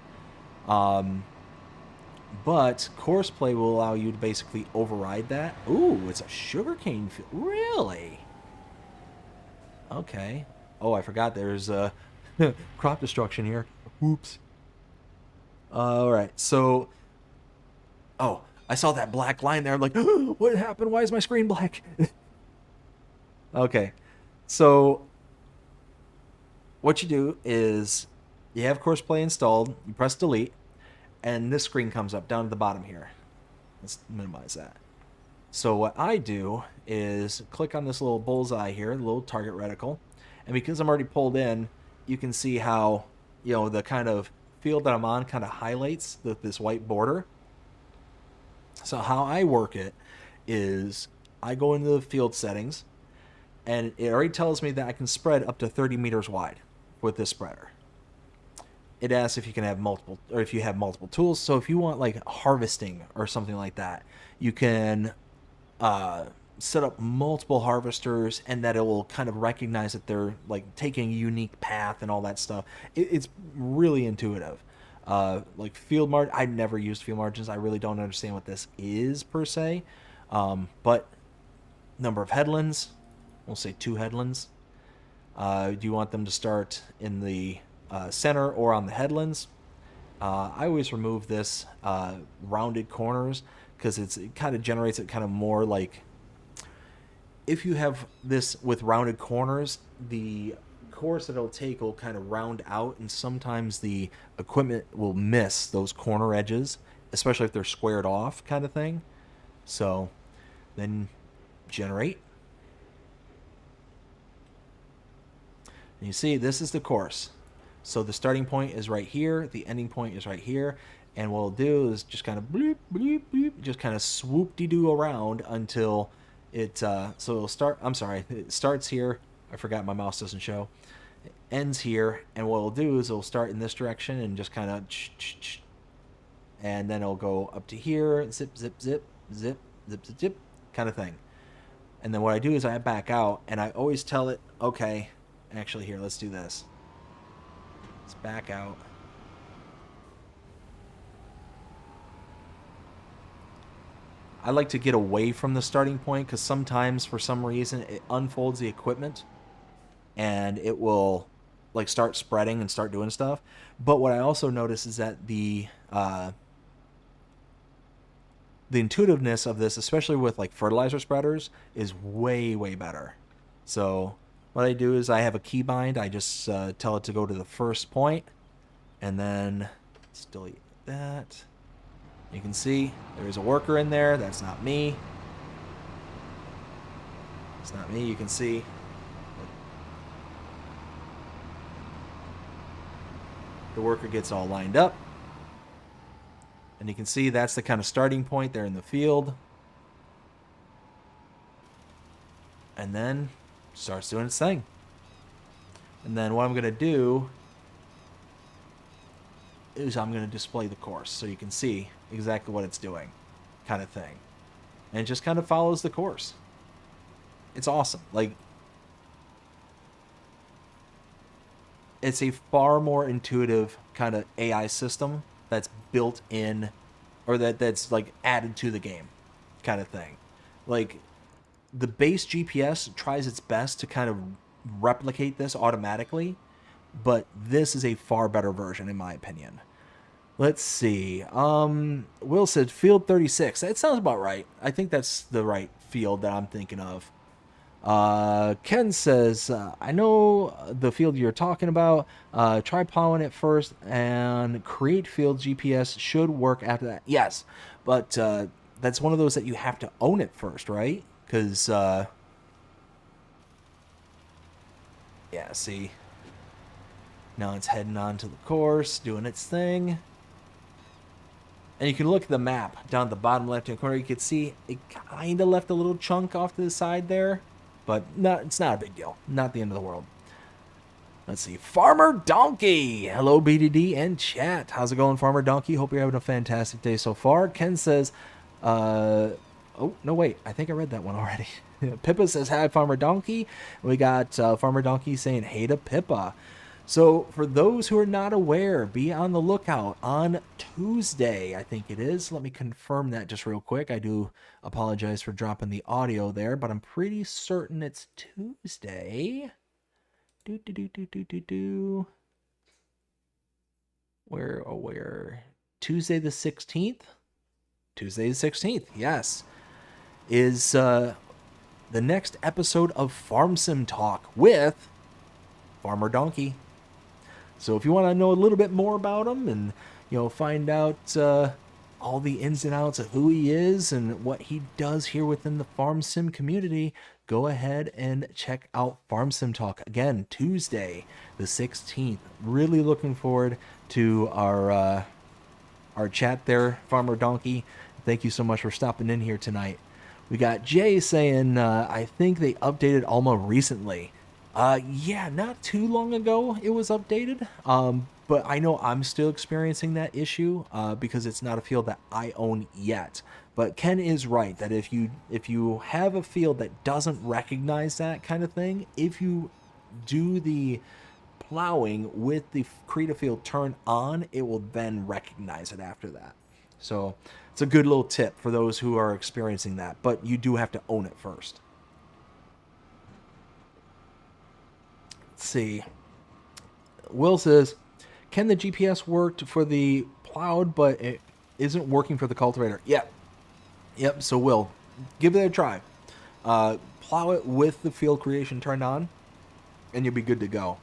But Courseplay will allow you to basically override that. Ooh, it's a sugarcane field. Really? Okay. Oh, I forgot there's crop destruction here. Oops. All right. So, oh, I saw that black line there. I'm like, oh, what happened? Why is my screen black? Okay. So, what you do is you have Courseplay installed. You press delete. And this screen comes up down at the bottom here. Let's minimize that. So what I do is click on this little bullseye here, the little target reticle. And because I'm already pulled in, you can see how, you know, the kind of field that I'm on kind of highlights this white border. So how I work it is I go into the field settings, and it already tells me that I can spread up to 30 meters wide with this spreader. It asks if you can have multiple, or if you have multiple tools. So if you want like harvesting or something like that, you can set up multiple harvesters, and that it will kind of recognize that they're like taking a unique path and all that stuff. It's really intuitive. Like field margin, I never used field margins. I really don't understand what this is per se. But number of headlands, we'll say 2 headlands. Do you want them to start in the center or on the headlands? I always remove this rounded corners because it kind of generates it kind of more like, if you have this with rounded corners, the course that it'll take will kind of round out, and sometimes the equipment will miss those corner edges, especially if they're squared off kind of thing. So then generate. And you see, this is the course. So the starting point is right here, the ending point is right here, and what we'll do is just kind of bloop, bloop, bloop, just kind of swoop-de-doo around until it, so it'll start, I'm sorry, it starts here, I forgot my mouse doesn't show, it ends here, and what it'll do is it'll start in this direction and just kind of, and then it'll go up to here, zip, zip, zip, zip, zip, zip, zip, kind of thing. And then what I do is I back out, and I always tell it, okay, actually here, let's do this. Let's back out. I like to get away from the starting point because sometimes for some reason it unfolds the equipment and it will like start spreading and start doing stuff. But what I also notice is that the intuitiveness of this, especially with like fertilizer spreaders, is way, way better. So what I do is I have a keybind. I just tell it to go to the first point, and then let's delete that. You can see there's a worker in there. That's not me. It's not me. You can see. The worker gets all lined up. And you can see that's the kind of starting point there in the field. And then starts doing its thing. And then what I'm going to do is I'm going to display the course so you can see exactly what it's doing, kind of thing. And it just kind of follows the course. It's awesome. Like, it's a far more intuitive kind of AI system that's built in, or that's like added to the game, kind of thing. Like, the base GPS tries its best to kind of replicate this automatically, but this is a far better version in my opinion. Let's see. Will said field 36. That sounds about right. I think that's the right field that I'm thinking of. Ken says, I know the field you're talking about. Try plowing it first, and create field GPS should work after that. Yes, but that's one of those that you have to own it first, right? Because, yeah, see. Now it's heading on to the course, doing its thing. And you can look at the map down at the bottom left-hand corner. You can see it kind of left a little chunk off to the side there. But it's not a big deal. Not the end of the world. Let's see. Farmer Donkey. Hello, BDD and chat. How's it going, Farmer Donkey? Hope you're having a fantastic day so far. Ken says, oh, no, wait. I think I read that one already. Pippa says, hi, Farmer Donkey. We got Farmer Donkey saying, hey to Pippa. So for those who are not aware, be on the lookout on Tuesday, I think it is. Let me confirm that just real quick. I do apologize for dropping the audio there, but I'm pretty certain it's Tuesday. Where? Tuesday the 16th? Tuesday the 16th, yes. Is the next episode of Farm Sim Talk with Farmer Donkey. So if you want to know a little bit more about him and, you know, find out all the ins and outs of who he is and what he does here within the Farm Sim community, go ahead and check out Farm Sim Talk. Again, Tuesday the 16th. Really looking forward to our chat there, Farmer Donkey. Thank you so much for stopping in here tonight. We got Jay saying, I think they updated Alma recently. Yeah, not too long ago it was updated. But I know I'm still experiencing that issue because it's not a field that I own yet. But Ken is right that if you have a field that doesn't recognize that kind of thing, if you do the plowing with the Creta field turned on, it will then recognize it after that. So it's a good little tip for those who are experiencing that, but you do have to own it first. See, Will says, can the GPS work for the plowed, but it isn't working for the cultivator? Yep. So Will, give it a try. Plow it with the field creation turned on, and you'll be good to go.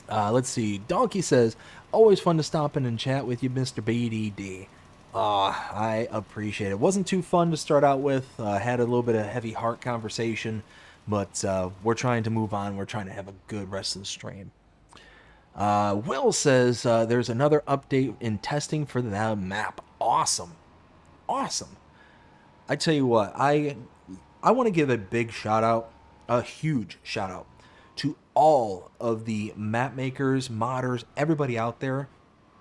Let's see. Donkey says, always fun to stop in and chat with you, Mr. BDD. I appreciate it. It wasn't too fun to start out with. Had a little bit of heavy heart conversation. But we're trying to move on. We're trying to have a good rest of the stream. Will says there's another update in testing for the map. Awesome. I tell you what, I want to give a big shout out, a huge shout out to all of the map makers, modders, everybody out there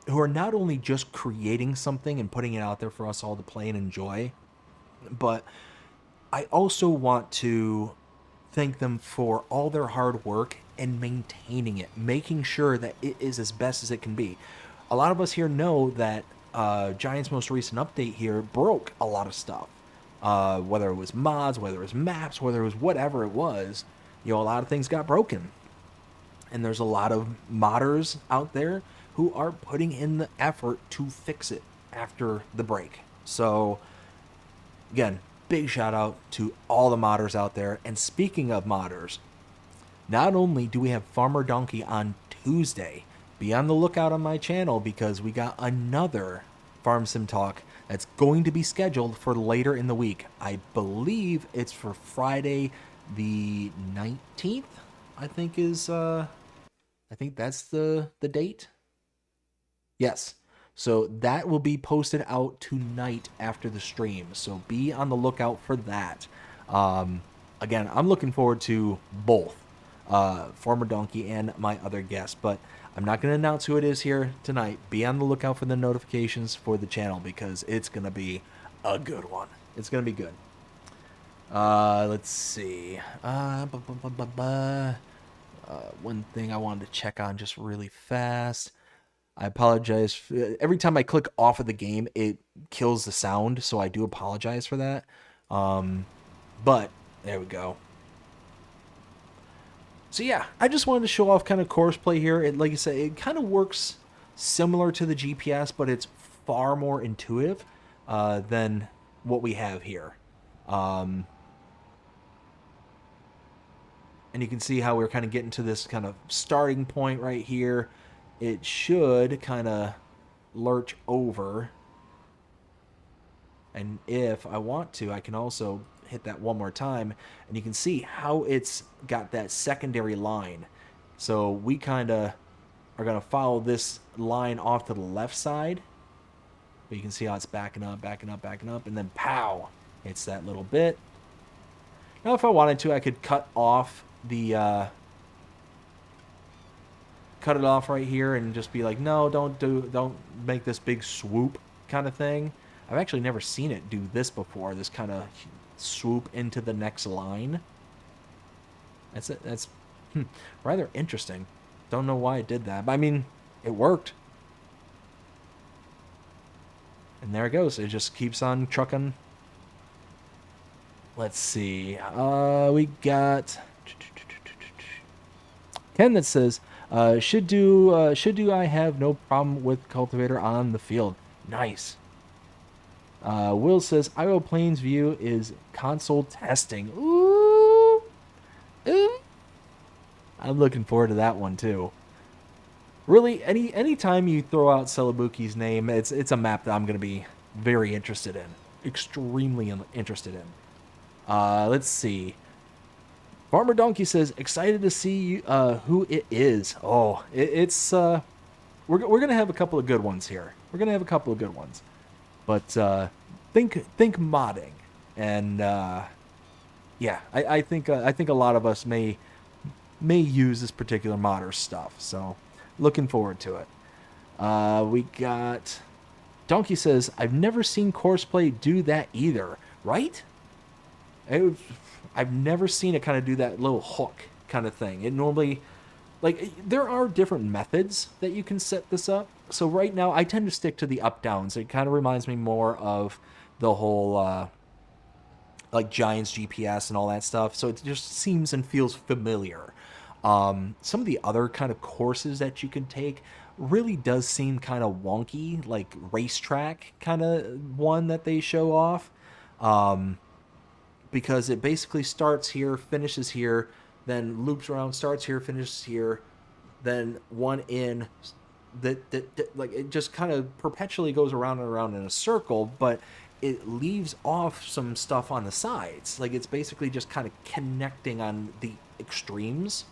who are not only just creating something and putting it out there for us all to play and enjoy, but I also want to thank them for all their hard work and maintaining it, making sure that it is as best as it can be. A lot of us here know that Giant's most recent update here broke a lot of stuff. Whether it was mods, whether it was maps, whether it was whatever it was, a lot of things got broken. And there's a lot of modders out there who are putting in the effort to fix it after the break. So, again, big shout out to all the modders out there. And speaking of modders, not only do we have Farmer Donkey on Tuesday, be on the lookout on my channel because we got another Farm Sim Talk that's going to be scheduled for later in the week. I believe it's for Friday the 19th, I think that's the date. Yes. So that will be posted out tonight after the stream. So be on the lookout for that. Again, I'm looking forward to both Farmer Donkey and my other guest, but I'm not going to announce who it is here tonight. Be on the lookout for the notifications for the channel because it's going to be a good one. It's going to be good. Let's see. One thing I wanted to check on just really fast. I apologize. Every time I click off of the game, it kills the sound, so I do apologize for that. But there we go. So yeah, I just wanted to show off kind of courseplay here. Like I said, it kind of works similar to the GPS, but it's far more intuitive than what we have here. And you can see how we're kind of getting to this kind of starting point right here. It should kind of lurch over. And if I want to, I can also hit that one more time. And you can see how it's got that secondary line. So we kind of are going to follow this line off to the left side. But you can see how it's backing up, backing up, backing up. And then pow, hits that little bit. Now if I wanted to, I could cut off the... cut it off right here and just be like, no, don't make this big swoop kind of thing. I've actually never seen it do this before, this kind of swoop into the next line. That's rather interesting. Don't know why it did that, but I mean, it worked. And there it goes. It just keeps on trucking. Let's see. We got Ken that says, should do I have no problem with cultivator on the field? Nice. Will says Iowa Plains View is console testing. Ooh. Ooh. I'm looking forward to that one too. Really, any time you throw out Celebuki's name, it's a map that I'm going to be very interested in. Extremely interested in. Let's see. Farmer Donkey says, excited to see who it is. Oh, it's we're gonna have a couple of good ones here. We're gonna have a couple of good ones, but think modding, and yeah, I think a lot of us may use this particular modder stuff. So looking forward to it. We got Donkey says, I've never seen Courseplay do that either. Right? I've never seen it kind of do that little hook kind of thing. It normally, like, there are different methods that you can set this up. So right now, I tend to stick to the up-downs. It kind of reminds me more of the whole, like, Giants GPS and all that stuff. So it just seems and feels familiar. Some of the other kind of courses that you can take really does seem kind of wonky, like racetrack kind of one that they show off. Because it basically starts here, finishes here, then loops around, starts here, finishes here, then one in, that like it just kind of perpetually goes around and around in a circle, but it leaves off some stuff on the sides. Like it's basically just kind of connecting on the extremes.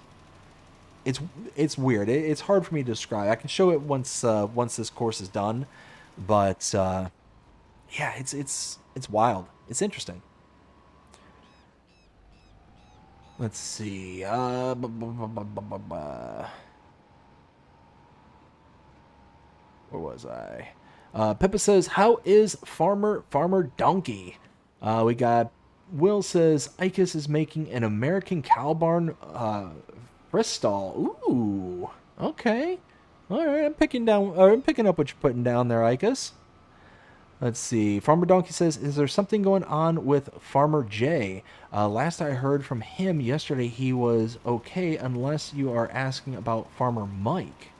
It's weird. It's hard for me to describe. I can show it once this course is done, but yeah, it's wild. It's interesting. Let's see. Where was I? Pippa says, how is Farmer Donkey? We got Will says, Icus is making an American cow barn Bristol. Ooh, okay. All right, I'm picking up what you're putting down there, Icus. Let's see. Farmer Donkey says, is there something going on with Farmer J? Last I heard from him yesterday, he was okay, unless you are asking about Farmer Mike.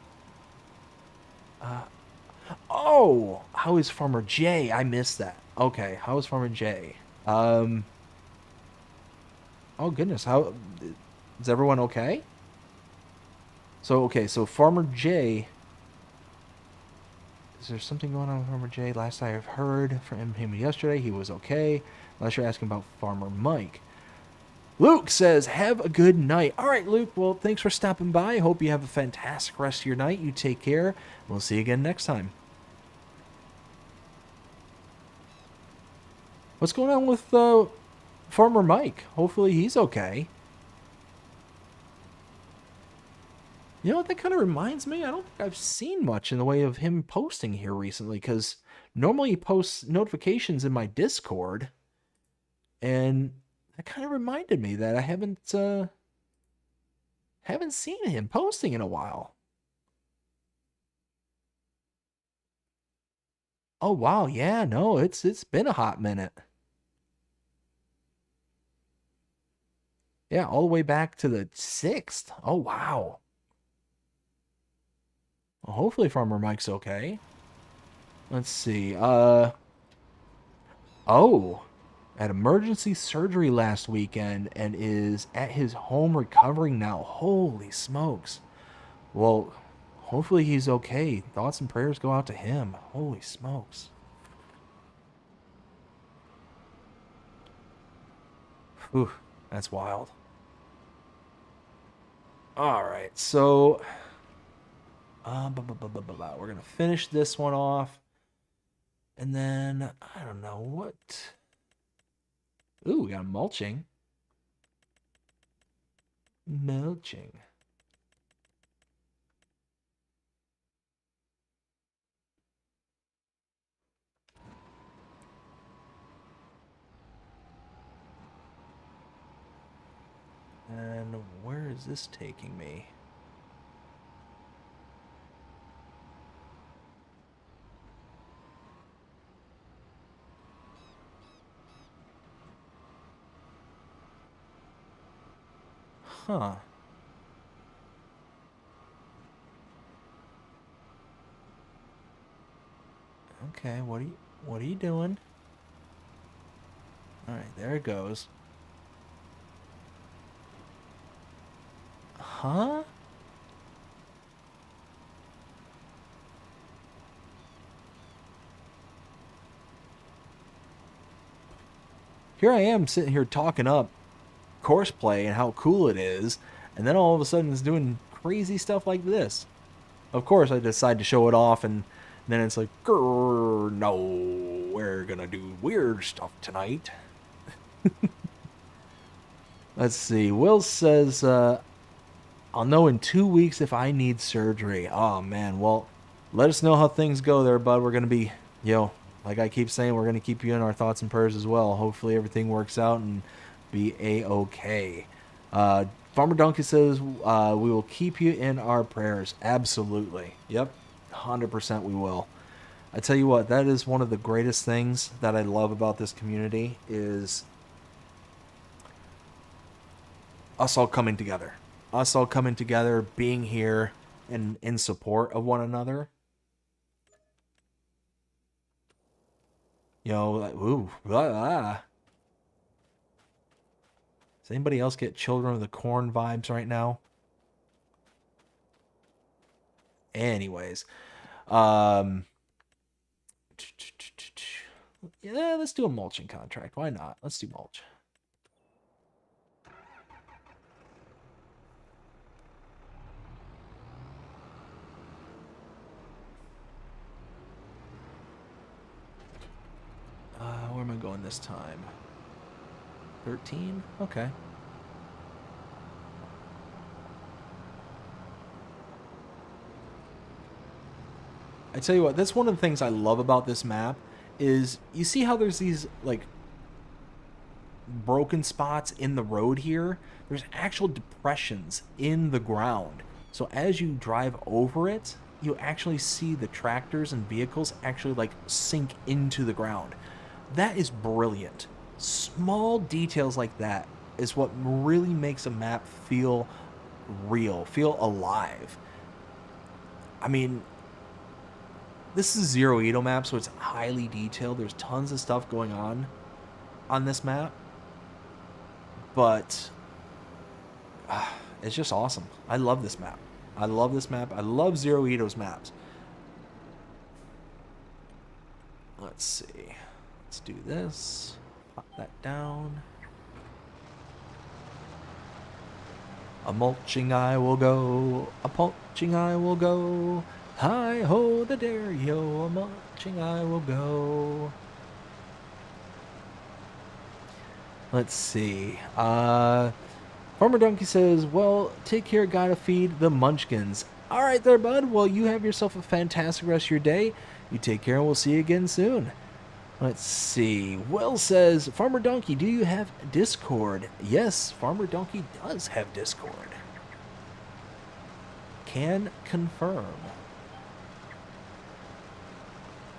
Oh, how is Farmer J? I missed that. Okay, how is Farmer J? Oh goodness, how is everyone okay? So Farmer J. Is there something going on with Farmer J? Last I have heard from him yesterday, he was okay. Unless you're asking about Farmer Mike. Luke says, have a good night. All right, Luke. Well, thanks for stopping by. I hope you have a fantastic rest of your night. You take care. We'll see you again next time. What's going on with Farmer Mike? Hopefully he's okay. You know what that kind of reminds me? I don't think I've seen much in the way of him posting here recently, because normally he posts notifications in my Discord, and that kind of reminded me that I haven't seen him posting in a while. Oh wow, yeah, no, it's been a hot minute. Yeah, all the way back to the 6th. Oh wow. Well, hopefully Farmer Mike's okay. Let's see. Oh, had emergency surgery last weekend and is at his home recovering now. Holy smokes. Well, hopefully he's okay. Thoughts and prayers go out to him. Holy smokes. Whew, that's wild. All right, so we're gonna finish this one off, and then I don't know what. Ooh, we got mulching. Mulching. And where is this taking me? Huh. Okay, what are you doing? All right, there it goes. Huh? Here I am sitting here talking up Courseplay and how cool it is, and then all of a sudden it's doing crazy stuff like this. Of course, I decide to show it off, and then it's like, no, we're gonna do weird stuff tonight. Let's see. Will says, I'll know in 2 weeks if I need surgery. Oh, man. Well, let us know how things go there, bud. We're going to be, like I keep saying, we're going to keep you in our thoughts and prayers as well. Hopefully everything works out and be A-okay. Farmer Donkey says, we will keep you in our prayers. Absolutely. Yep. 100% we will. I tell you what, that is one of the greatest things that I love about this community is us all coming together. Us all coming together, being here, and in support of one another. Like, ooh, blah, blah. Does anybody else get Children of the Corn vibes right now? Anyways. Yeah, let's do a mulching contract. Why not? Let's do mulch. Where am I going this time? 13? Okay. I tell you what, that's one of the things I love about this map is you see how there's these like broken spots in the road here. There's actual depressions in the ground. So as you drive over it, you actually see the tractors and vehicles actually like sink into the ground. That is brilliant. Small details like that is what really makes a map feel real, feel alive. I mean, this is Zero Edo map, so it's highly detailed. There's tons of stuff going on this map. But it's just awesome. I love this map. I love this map. I love Zero Edo's maps. Let's see. Let's do this. Pop that down. A mulching I will go. A mulching I will go. Hi ho the dare yo. A mulching I will go. Let's see. Farmer Donkey says, well, take care, gotta feed the munchkins. All right there, bud. Well, you have yourself a fantastic rest of your day. You take care, and we'll see you again soon. Let's see. Will says, Farmer Donkey, do you have Discord? Yes, Farmer Donkey does have Discord. Can confirm.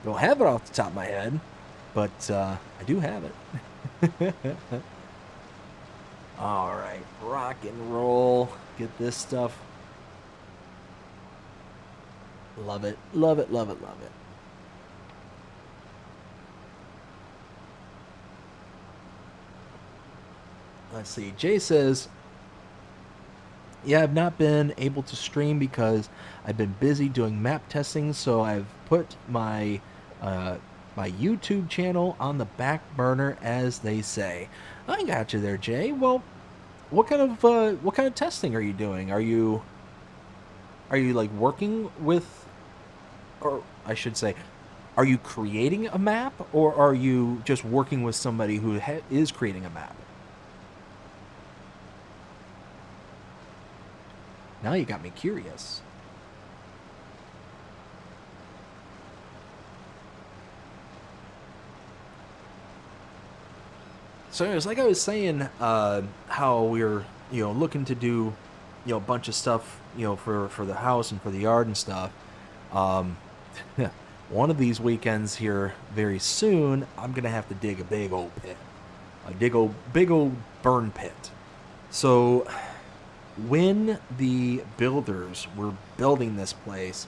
Don't have it off the top of my head, but I do have it. All right, rock and roll. Get this stuff. Love it, love it, love it, love it. Let's see. Jay says, yeah, I've not been able to stream because I've been busy doing map testing, so I've put my my YouTube channel on the back burner, as they say. I got you there, Jay. Well, what kind of testing are you doing? Are you like working with, or I should say, are you creating a map, or are you just working with somebody who is creating a map? Now you got me curious. So anyways, like I was saying, how we're, looking to do, a bunch of stuff, for the house and for the yard and stuff. One of these weekends here very soon, I'm going to have to dig a big old pit. Big old burn pit. So when the builders were building this place,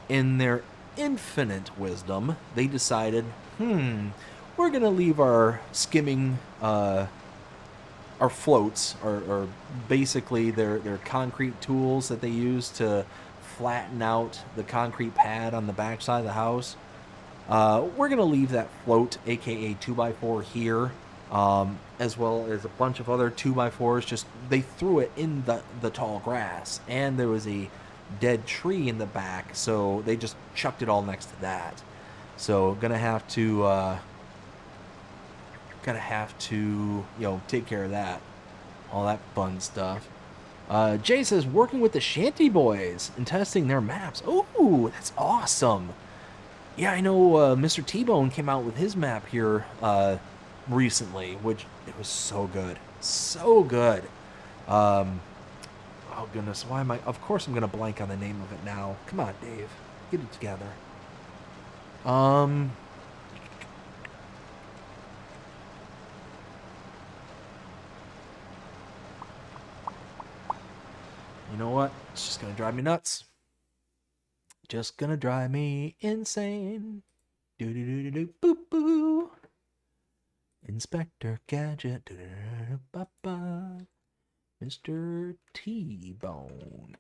in their infinite wisdom, they decided, we're going to leave our skimming, our floats, or basically their concrete tools that they use to flatten out the concrete pad on the backside of the house. We're going to leave that float, aka 2x4, here, as well as a bunch of other 2x4s. Just they threw it in the tall grass, and there was a dead tree in the back, so they just chucked it all next to that. So gonna have to take care of that, all that fun stuff. Jay says, working with the Shanty Boys and testing their maps. Ooh, that's awesome. Yeah, I know Mr. T-Bone came out with his map here recently, which it was so good. So good. Oh, goodness. Why am I... Of course I'm going to blank on the name of it now. Come on, Dave. Get it together. You know what? It's just going to drive me nuts. Just going to drive me insane. Do-do-do-do-do, boop-boo. Inspector Gadget. Do-do-do-do-ba-ba. Mr. T-Bone.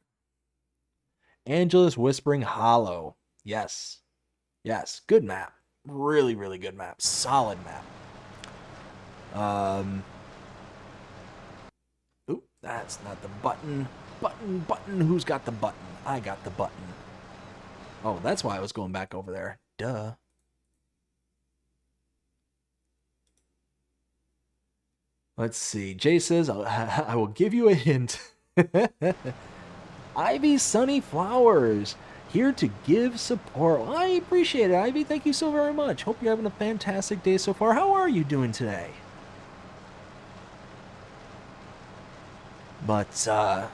Angelus Whispering Hollow. Yes. Yes. Good map. Really, really good map. Solid map. Oop, that's not the button. Button. Who's got the button? I got the button. Oh, that's why I was going back over there. Duh. Let's see. Jay says, I will give you a hint. Ivy Sunny Flowers. here to give support. I appreciate it, Ivy. Thank you so very much. Hope you're having a fantastic day so far. How are you doing today? But I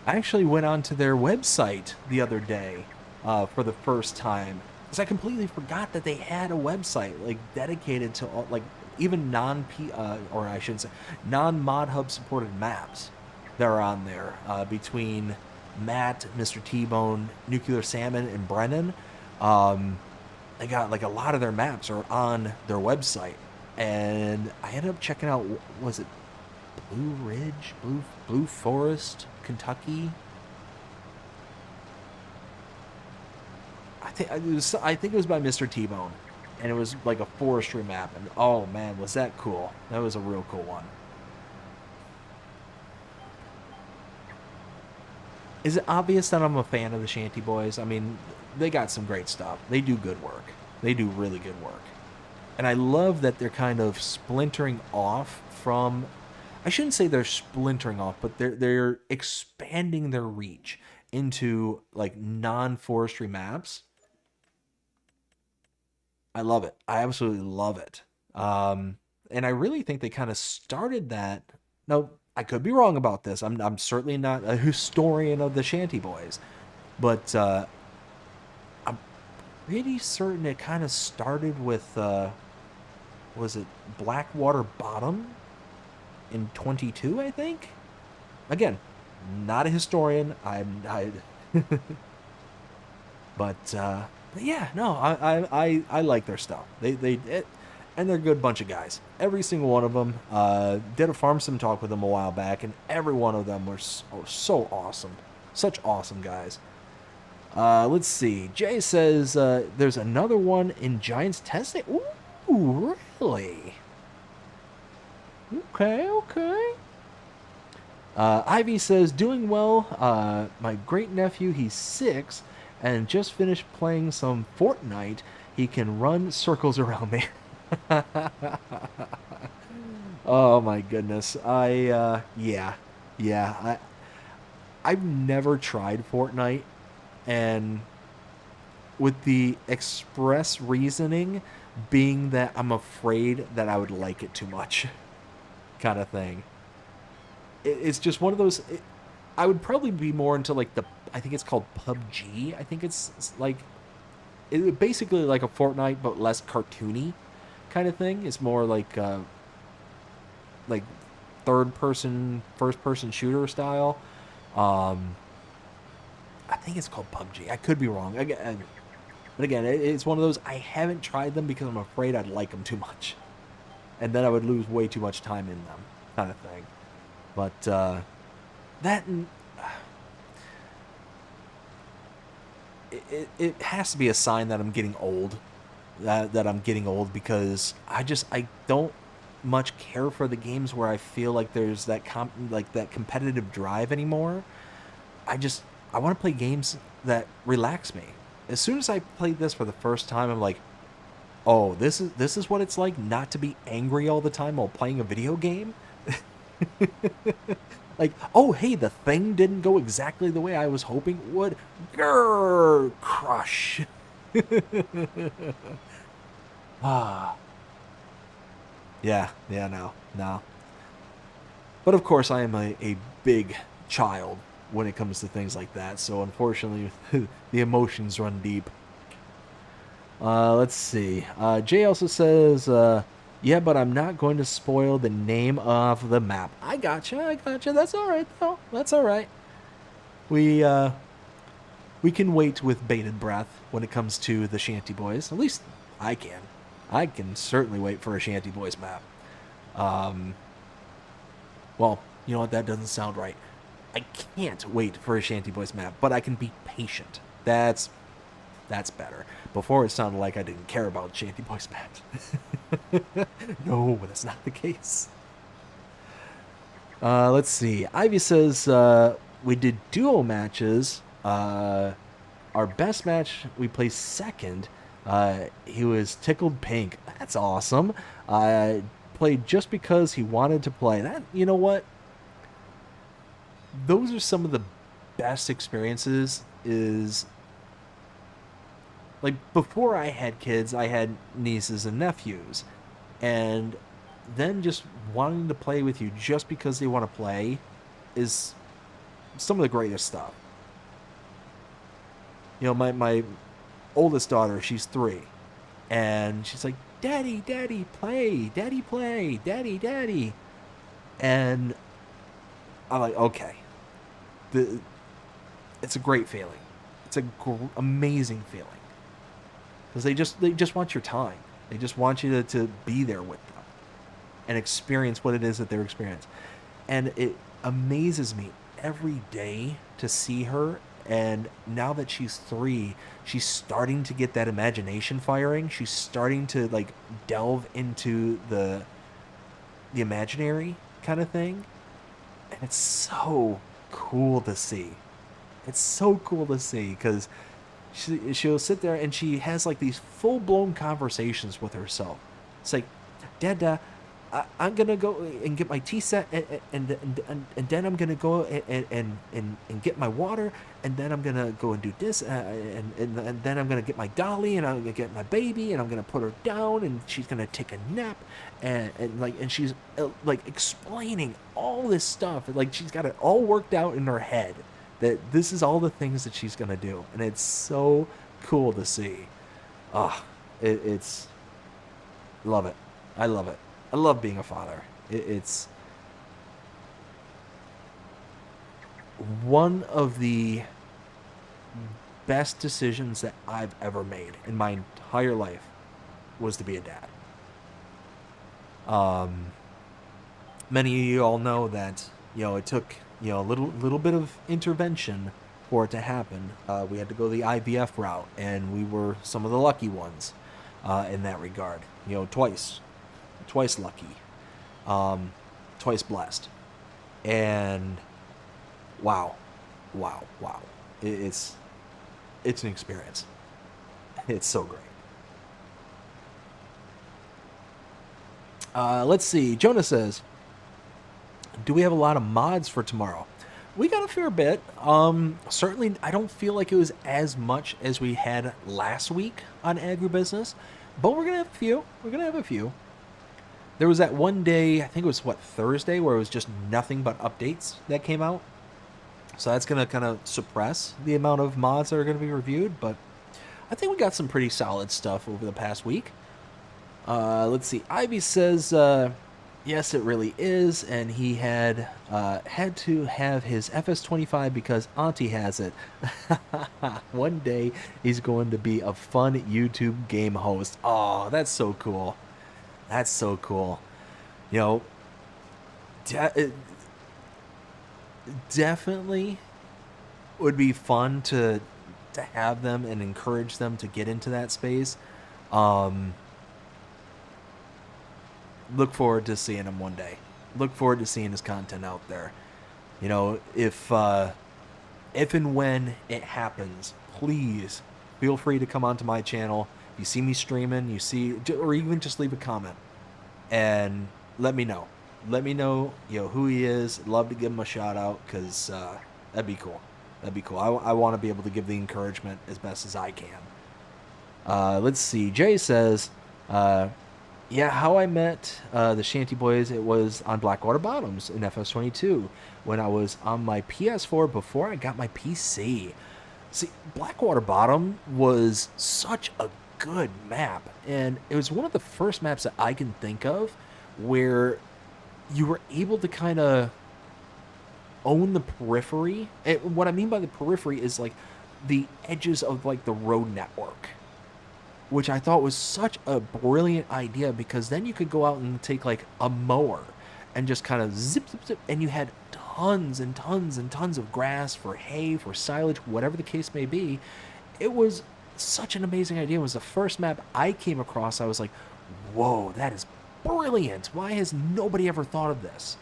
actually went onto their website the other day for the first time, because I completely forgot that they had a website like dedicated to all, like even or I shouldn't say non-Mod Hub supported maps that are on there between Matt, Mr. T-Bone, Nuclear Salmon, and Brennan. They got like a lot of their maps are on their website, and I ended up checking out, was it Blue Ridge, Blue Forest, Kentucky? I think it was by Mr. T-Bone, and it was like a forestry map, and oh man, was that cool. That was a real cool one. Is it obvious that I'm a fan of the Shanty Boys? I mean, they got some great stuff. They do good work. They do really good work. And I love that they're kind of splintering off from... I shouldn't say they're splintering off, but they're expanding their reach into like non-forestry maps. I love it. I absolutely love it. And I really think they kind of started that. No, I could be wrong about this. I'm certainly not a historian of the Shanty Boys, but I'm pretty certain it kind of started with was it Blackwater Bottom in 22, I think. Again, not a historian. But yeah, no, I like their stuff. And they're a good bunch of guys. Every single one of them. Did a farm sim talk with them a while back, and every one of them were so awesome. Such awesome guys. Let's see. Jay says there's another one in Giants testing. Ooh, really? Okay. Ivy says, doing well. My great nephew, he's 6, and just finished playing some Fortnite. He can run circles around me. Oh my goodness. I've never tried Fortnite, and with the express reasoning being that I'm afraid that I would like it too much, kind of thing. It's just one of those. I would probably be more into like I think it's called PUBG. I think it's like basically like a Fortnite but less cartoony kind of thing. It's more like third person, first person shooter style. I think it's called PUBG. I could be wrong. But again, it's one of those, I haven't tried them because I'm afraid I'd like them too much, and then I would lose way too much time in them, kind of thing. But it has to be a sign that I'm getting old. That I'm getting old, because I don't much care for the games where I feel like there's that that competitive drive anymore. I want to play games that relax me. As soon as I played this for the first time, I'm like, oh, this is what it's like not to be angry all the time while playing a video game. Like, oh, hey, the thing didn't go exactly the way I was hoping it would. Grrr, crush. Yeah, no. But of course, I am a big child when it comes to things like that, so unfortunately, the emotions run deep. Let's see. Jay also says, yeah, but I'm not going to spoil the name of the map. I gotcha. That's all right, though. That's all right. We can wait with bated breath when it comes to the Shanty Boys. At least I can. I can certainly wait for a Shanty Boys map. Well, you know what? That doesn't sound right. I can't wait for a Shanty Boys map, but I can be patient. That's better. Before it sounded like I didn't care about Shanty Boys maps. No, that's not the case. Let's see. Ivy says we did duo matches. Our best match, we placed second. He was Tickled Pink. That's awesome. Played just because he wanted to play. That, you know what? Those are some of the best experiences is, like, before I had kids, I had nieces and nephews, and then just wanting to play with you just because they want to play is some of the greatest stuff. You know, my oldest daughter, she's 3, and she's like, Daddy, Daddy, play, Daddy, play, Daddy, Daddy. And I'm like, okay. It's a great feeling. It's a amazing feeling. Because they just want your time. They just want you to be there with them and experience what it is that they're experiencing. And it amazes me every day to see her. And now that she's 3, she's starting to get that imagination firing. She's starting to, like, delve into the imaginary kind of thing. And it's so cool to see. It's so cool to see because she'll sit there and she has, like, these full-blown conversations with herself. It's like, Dada, I'm gonna go and get my tea set, and then I'm gonna go and get my water, and then I'm gonna go and do this, and then I'm gonna get my dolly, and I'm gonna get my baby, and I'm gonna put her down, and she's gonna take a nap, and she's like explaining all this stuff, like she's got it all worked out in her head that this is all the things that she's gonna do, and it's so cool to see. It's love it. I love it. I love being a father. It's one of the best decisions that I've ever made in my entire life was to be a dad. Many of you all know that, you know, it took, you know, a little bit of intervention for it to happen. We had to go the IVF route, and we were some of the lucky ones in that regard. You know, twice lucky, twice blessed, and wow, it's an experience. It's so great. Let's see. Jonah says, do we have a lot of mods for tomorrow? We got a fair bit. Certainly, I don't feel like it was as much as we had last week on Agribusiness, but we're gonna have a few. There was that one day, I think it was, Thursday, where it was just nothing but updates that came out. So that's going to kind of suppress the amount of mods that are going to be reviewed. But I think we got some pretty solid stuff over the past week. Let's see. Ivy says, yes, it really is. And he had to have his FS25 because Auntie has it. One day, he's going to be a fun YouTube game host. Oh, that's so cool. That's so cool. You know, definitely would be fun to have them and encourage them to get into that space. Look forward to seeing him one day. Look forward to seeing his content out there. You know, if and when it happens, please feel free to come onto my channel. You see me streaming, or even just leave a comment and let me know. Let me know, you know, who he is. I'd love to give him a shout out because that'd be cool. That'd be cool. I want to be able to give the encouragement as best as I can. Let's see. Jay says, yeah, how I met the Shanty Boys, it was on Blackwater Bottoms in FS22 when I was on my PS4 before I got my PC. See, Blackwater Bottom was such a good map, and it was one of the first maps that I can think of where you were able to kind of own the periphery. And what I mean by the periphery is like the edges of like the road network, which I thought was such a brilliant idea because then you could go out and take like a mower and just kind of zip, and you had tons and tons and tons of grass for hay, for silage, whatever the case may be. It was such an amazing idea. It was the first map I came across. I was like, whoa, that is brilliant. Why has nobody ever thought of this?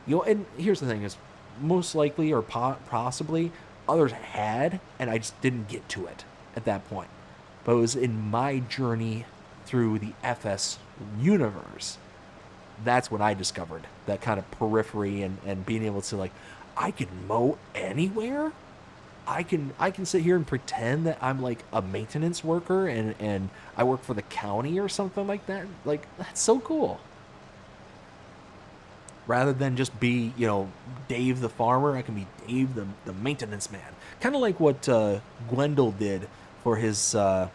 You know, and here's the thing is, most likely or possibly others had, and I just didn't get to it at that point. But it was in my journey through the FS universe. That's when I discovered that kind of periphery and being able to like, I can mow anywhere. I can sit here and pretend that I'm like a maintenance worker and I work for the county or something like that. Like, that's so cool. Rather than just be, Dave the farmer, I can be Dave the maintenance man. Kind of like what Gwendol did for his one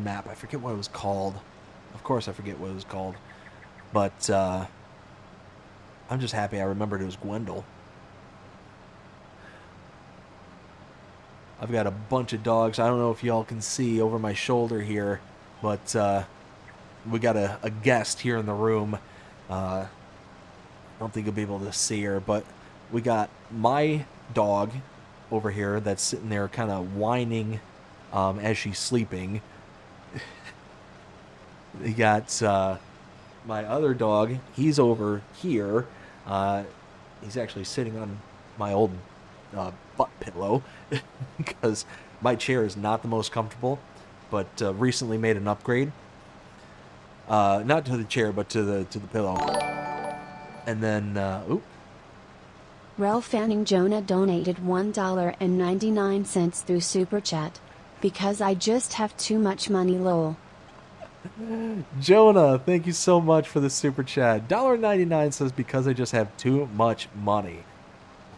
map. I forget what it was called. Of course I forget what it was called. But I'm just happy I remembered it was Gwendol. I've got a bunch of dogs. I don't know if y'all can see over my shoulder here, but we got a guest here in the room. I don't think you'll be able to see her, but we got my dog over here that's sitting there kind of whining as she's sleeping. We got my other dog. He's over here. He's actually sitting on my old butt pillow because my chair is not the most comfortable, but recently made an upgrade. Not to the chair, but to the pillow. And then, Ralph Fanning Jonah donated $1.99 through Super Chat. Because I just have too much money, lol. Jonah, thank you so much for the super chat. $1.99 says because I just have too much money.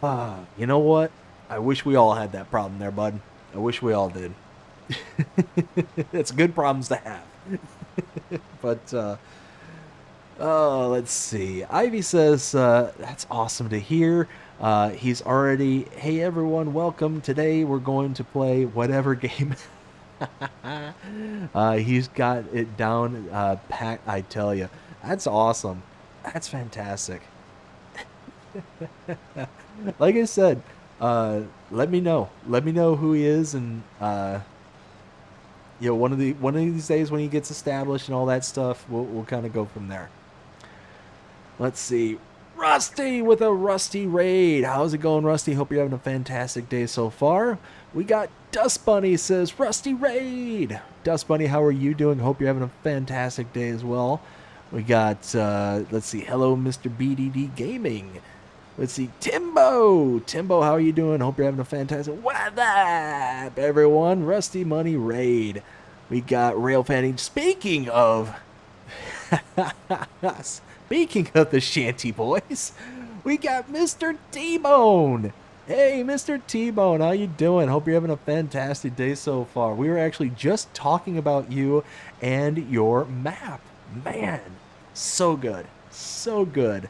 You know what? I wish we all had that problem there, bud. I wish we all did. It's good problems to have. But, let's see. Ivy says, that's awesome to hear. He's already, hey everyone, welcome. Today we're going to play whatever game. He's got it down, pat, I tell you. That's awesome. That's fantastic. Like I said, let me know. Let me know who he is, and one of these days when he gets established and all that stuff, we'll kind of go from there. Let's see. Rusty with a Rusty raid. How's it going, Rusty? Hope you're having a fantastic day so far. We got Dust Bunny says, Rusty raid. Dust Bunny, how are you doing? Hope you're having a fantastic day as well. We got, let's see, hello, Mr. BDD Gaming. Let's see, Timbo. Timbo, how are you doing? Hope you're having a fantastic... What up, everyone? Rusty Money raid. We got Rail Fanning. Speaking of... Speaking of the Shanty Boys, we got Mr. T-Bone. Hey, Mr. T-Bone, how you doing? Hope you're having a fantastic day so far. We were actually just talking about you and your map. Man, so good. So good.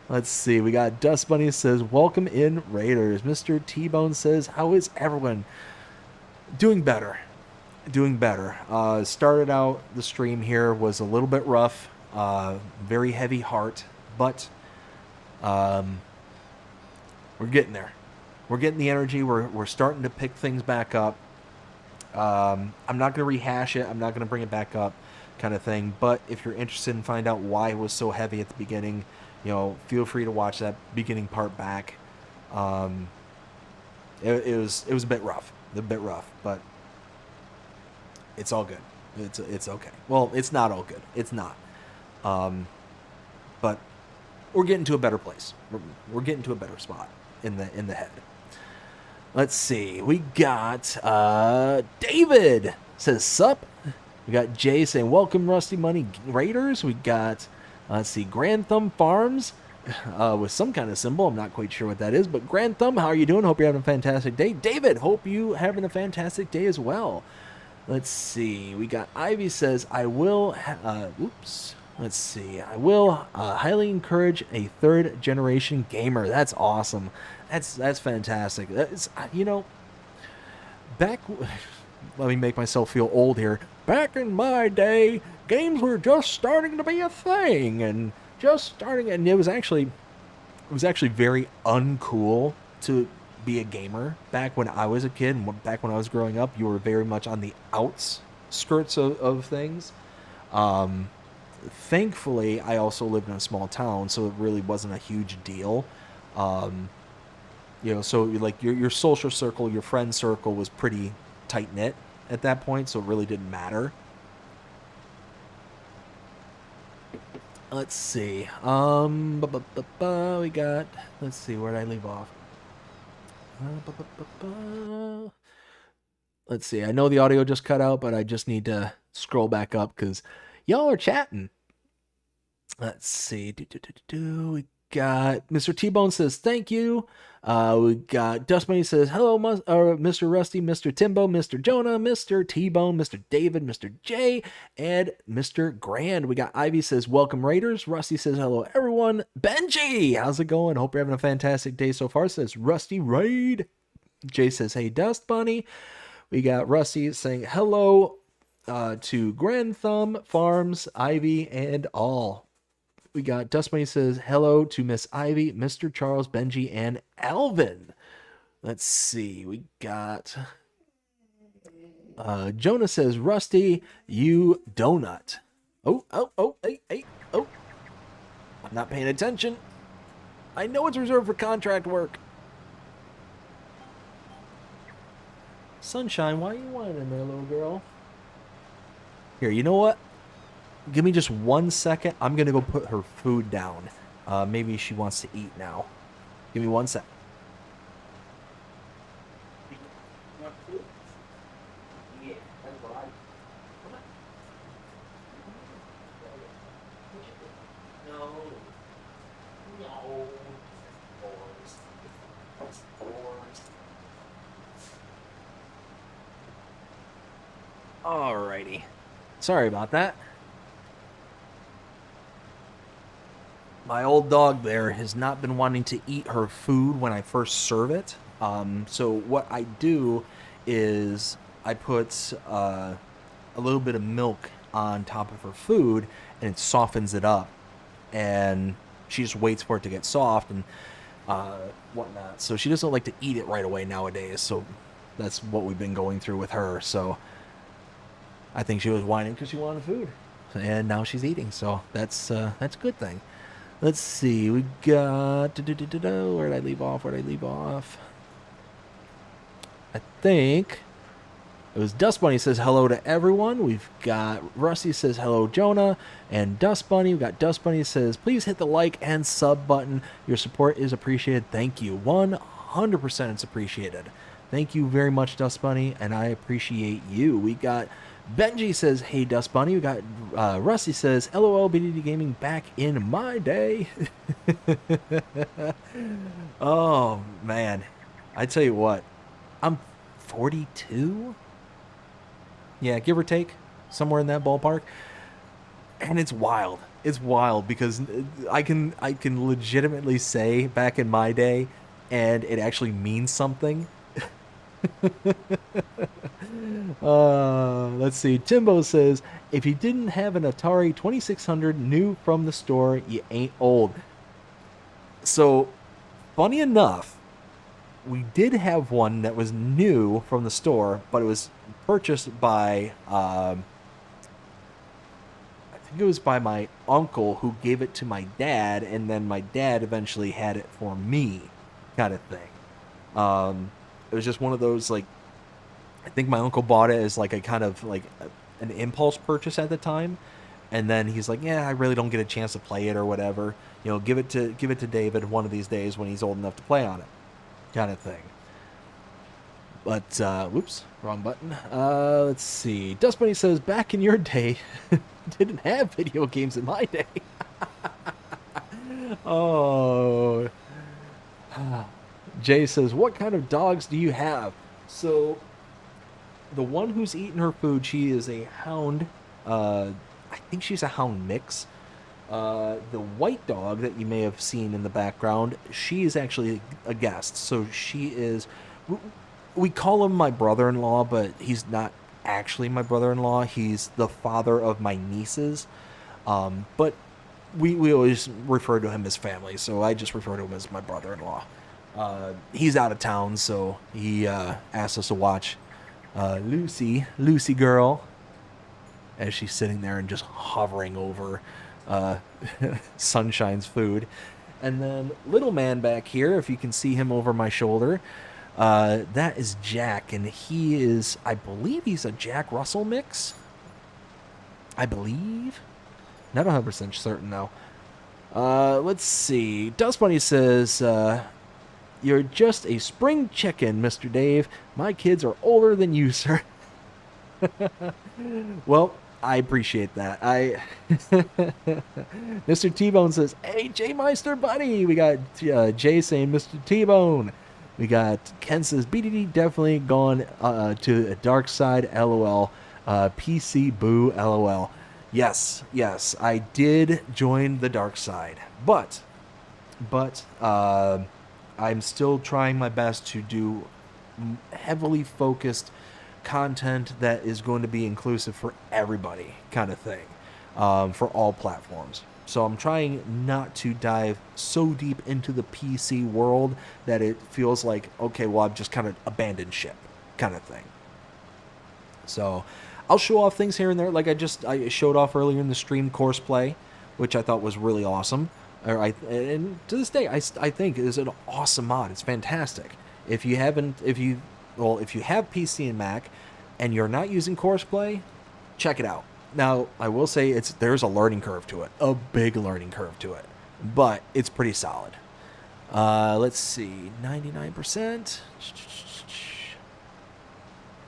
Let's see. We got Dust Bunny says, welcome in, Raiders. Mr. T-Bone says, how is everyone? Doing better. Doing better. Started out the stream here, was a little bit rough. Very heavy heart, but we're getting there. We're getting the energy. We're starting to pick things back up. I'm not going to rehash it. I'm not going to bring it back up, kind of thing. But if you're interested in find out why it was so heavy at the beginning, feel free to watch that beginning part back. It was a bit rough, but it's all good. It's okay. Well, it's not all good. It's not. But we're getting to a better place. We're getting to a better spot in the head. Let's see. We got David says sup. We got Jay saying welcome, Rusty Money Raiders. We got let's see, Grand Thumb Farms with some kind of symbol. I'm not quite sure what that is, but Grand Thumb, how are you doing? Hope you're having a fantastic day. David, hope you having a fantastic day as well. Let's see. We got Ivy says I will. Let's see. I will highly encourage a third generation gamer. That's awesome. That's fantastic. That's back. Let me make myself feel old here. Back in my day, games were just starting to be a thing, and it was actually very uncool to be a gamer back when I was a kid and back when I was growing up. You were very much on the outskirts of things. Thankfully, I also lived in a small town, so it really wasn't a huge deal. So like your social circle, your friend circle was pretty tight knit at that point, so it really didn't matter. Let's see. We got. Let's see. Where did I leave off? Let's see. I know the audio just cut out, but I just need to scroll back up because y'all are chatting. Let's see. We got Mr. T-Bone says thank you. We got Dust Bunny says hello, Mr. Rusty, Mr. Timbo, Mr. Jonah, Mr. T-Bone, Mr. David, Mr. J, and Mr. Grand. We got Ivy says welcome Raiders. Rusty says hello everyone. Benji, how's it going? Hope you're having a fantastic day so far. Says Rusty Raid. Jay says hey Dust Bunny. We got Rusty saying hello to Grand Thumb, Farms, Ivy, and all. We got Dust Bunny says hello to Miss Ivy, Mr. Charles, Benji, and Alvin. Let's see. We got Jonah says Rusty, you donut. Hey, oh. I'm not paying attention. I know it's reserved for contract work. Sunshine, why are you whining there, little girl? Here, you know what? Give me just 1 second. I'm going to go put her food down. Maybe she wants to eat now. Give me 1 sec. Alrighty. Sorry about that. My old dog there has not been wanting to eat her food when I first serve it. So what I do is I put a little bit of milk on top of her food and it softens it up. And she just waits for it to get soft and whatnot. So she doesn't like to eat it right away nowadays. So that's what we've been going through with her. So I think she was whining because she wanted food. And now she's eating. So that's a good thing. Let's see, we got... Where did I leave off? I think it was Dust Bunny says hello to everyone. We've got Rusty says hello, Jonah. And Dust Bunny, we've got Dust Bunny says, please hit the like and sub button. Your support is appreciated. Thank you. 100% it's appreciated. Thank you very much, Dust Bunny, and I appreciate you. We got... Benji says, hey, Dust Bunny. We got Rusty says, LOL, BDD Gaming back in my day. Oh, man. I tell you what. I'm 42? Yeah, give or take. Somewhere in that ballpark. And it's wild. It's wild because I can legitimately say back in my day, and it actually means something. Let's see. Timbo says, if you didn't have an Atari 2600 new from the store, you ain't old. So, funny enough, we did have one that was new from the store, but it was purchased by, I think it was by my uncle who gave it to my dad, and then my dad eventually had it for me, kind of thing. It was just one of those, like, I think my uncle bought it as like a kind of like an impulse purchase at the time, and then he's like, yeah, I really don't get a chance to play it or whatever. You know, give it to David one of these days when he's old enough to play on it, kind of thing. But whoops, wrong button. Let's see. Dust Bunny says, back in your day, didn't have video games in my day. Oh. Jay says, what kind of dogs do you have? So, the one who's eating her food, she is a hound. I think she's a hound mix. The white dog that you may have seen in the background, she is actually a guest. So she is... We call him my brother-in-law, but he's not actually my brother-in-law. He's the father of my nieces. But we always refer to him as family, so I just refer to him as my brother-in-law. He's out of town, so he asked us to watch Lucy girl, as she's sitting there and just hovering over Sunshine's food. And then little man back here, if you can see him over my shoulder, that is Jack, and he is, I believe he's a Jack Russell mix. I believe. Not 100% certain, though. Let's see. Dust Bunny says, you're just a spring chicken, Mr. Dave. My kids are older than you, sir. Well, I appreciate that. Mr. T-Bone says, hey, J Meister buddy. We got Jay saying Mr. T-Bone. We got Ken says, BDD definitely gone to a dark side, LOL. PC boo, LOL. Yes, I did join the dark side. But I'm still trying my best to do heavily focused content that is going to be inclusive for everybody, kind of thing, for all platforms. So I'm trying not to dive so deep into the PC world that it feels like, okay, well, I've just kind of abandoned ship, kind of thing. So I'll show off things here and there. Like I showed off earlier in the stream Courseplay, which I thought was really awesome. And to this day, I think is an awesome mod. It's fantastic. If you have PC and Mac, and you're not using Courseplay, check it out. Now, I will say there's a learning curve to it, a big learning curve to it, but it's pretty solid. Let's see, 99%.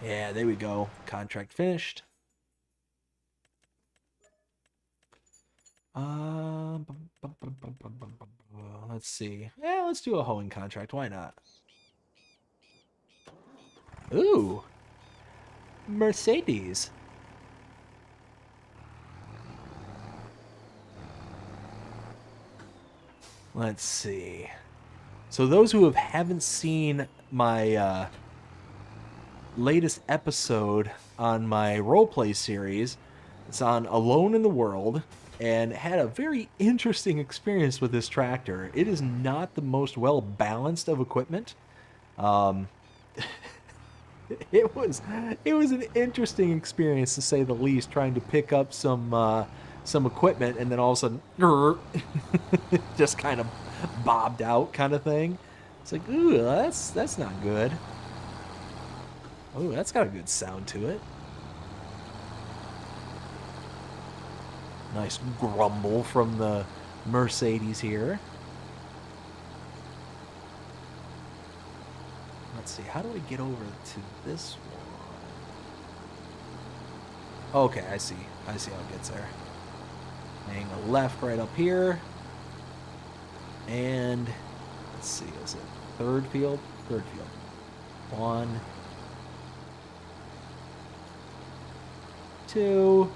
Yeah, there we go. Contract finished. Let's see. Yeah, let's do a hoeing contract. Why not? Ooh. Mercedes. Let's see. So those who haven't seen my latest episode on my roleplay series, it's on Alone in the World, and had a very interesting experience with this tractor. It is not the most well balanced of equipment. It was an interesting experience, to say the least, trying to pick up some equipment, and then all of a sudden just kind of bobbed out, kind of thing. It's like, ooh, that's not good. Ooh, that's got a good sound to it. Nice grumble from the Mercedes here. Let's see, how do I get over to this one? Okay, I see how it gets there. Hang a left right up here. And let's see, is it third field? Third field. 1, 2,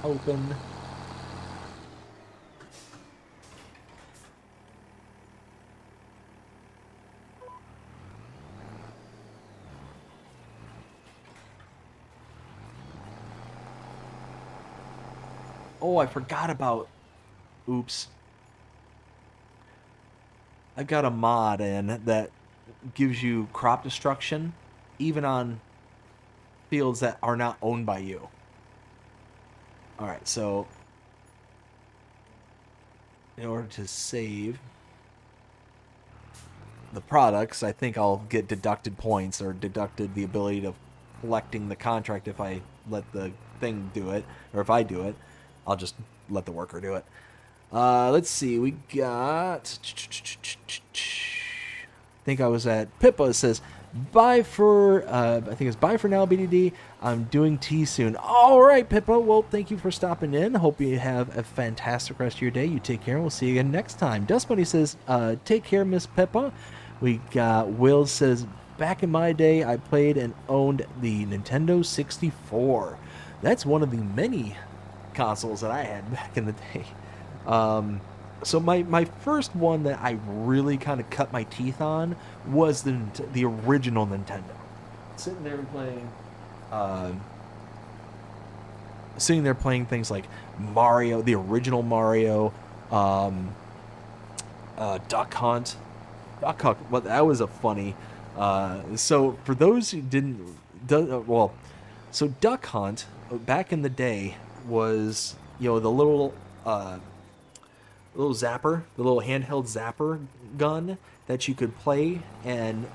open. Oh, I forgot about... Oops. I've got a mod in that gives you crop destruction, even on fields that are not owned by you. Alright, so... in order to save the products, I think I'll get deducted points, or deducted the ability of collecting the contract if I let the thing do it, or if I do it. I'll just let the worker do it. Let's see. We got... I think I was at... Pippa says, bye for... I think it's bye for now, BDD. I'm doing tea soon. All right, Pippa. Well, thank you for stopping in. Hope you have a fantastic rest of your day. You take care, and we'll see you again next time. Dust Bunny says, take care, Miss Pippa. We got... Will says, back in my day, I played and owned the Nintendo 64. That's one of the many consoles that I had back in the day. So my first one that I really kind of cut my teeth on was the original Nintendo. Sitting there playing things like Mario, the original Mario, Duck Hunt. Well, that was a funny. So for those who so Duck Hunt back in the day was, the little zapper, the little handheld zapper gun that you could play and,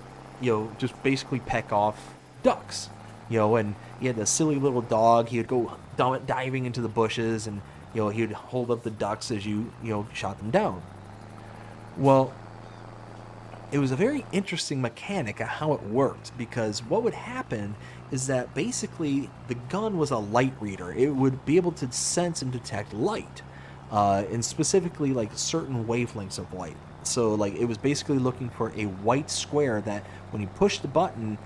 just basically peck off ducks. And you had a silly little dog. He would go diving into the bushes, and he would hold up the ducks as you shot them down. Well, it was a very interesting mechanic of how it worked, because what would happen is that basically the gun was a light reader. It would be able to sense and detect light, and specifically like certain wavelengths of light. So like it was basically looking for a white square that when you push the button,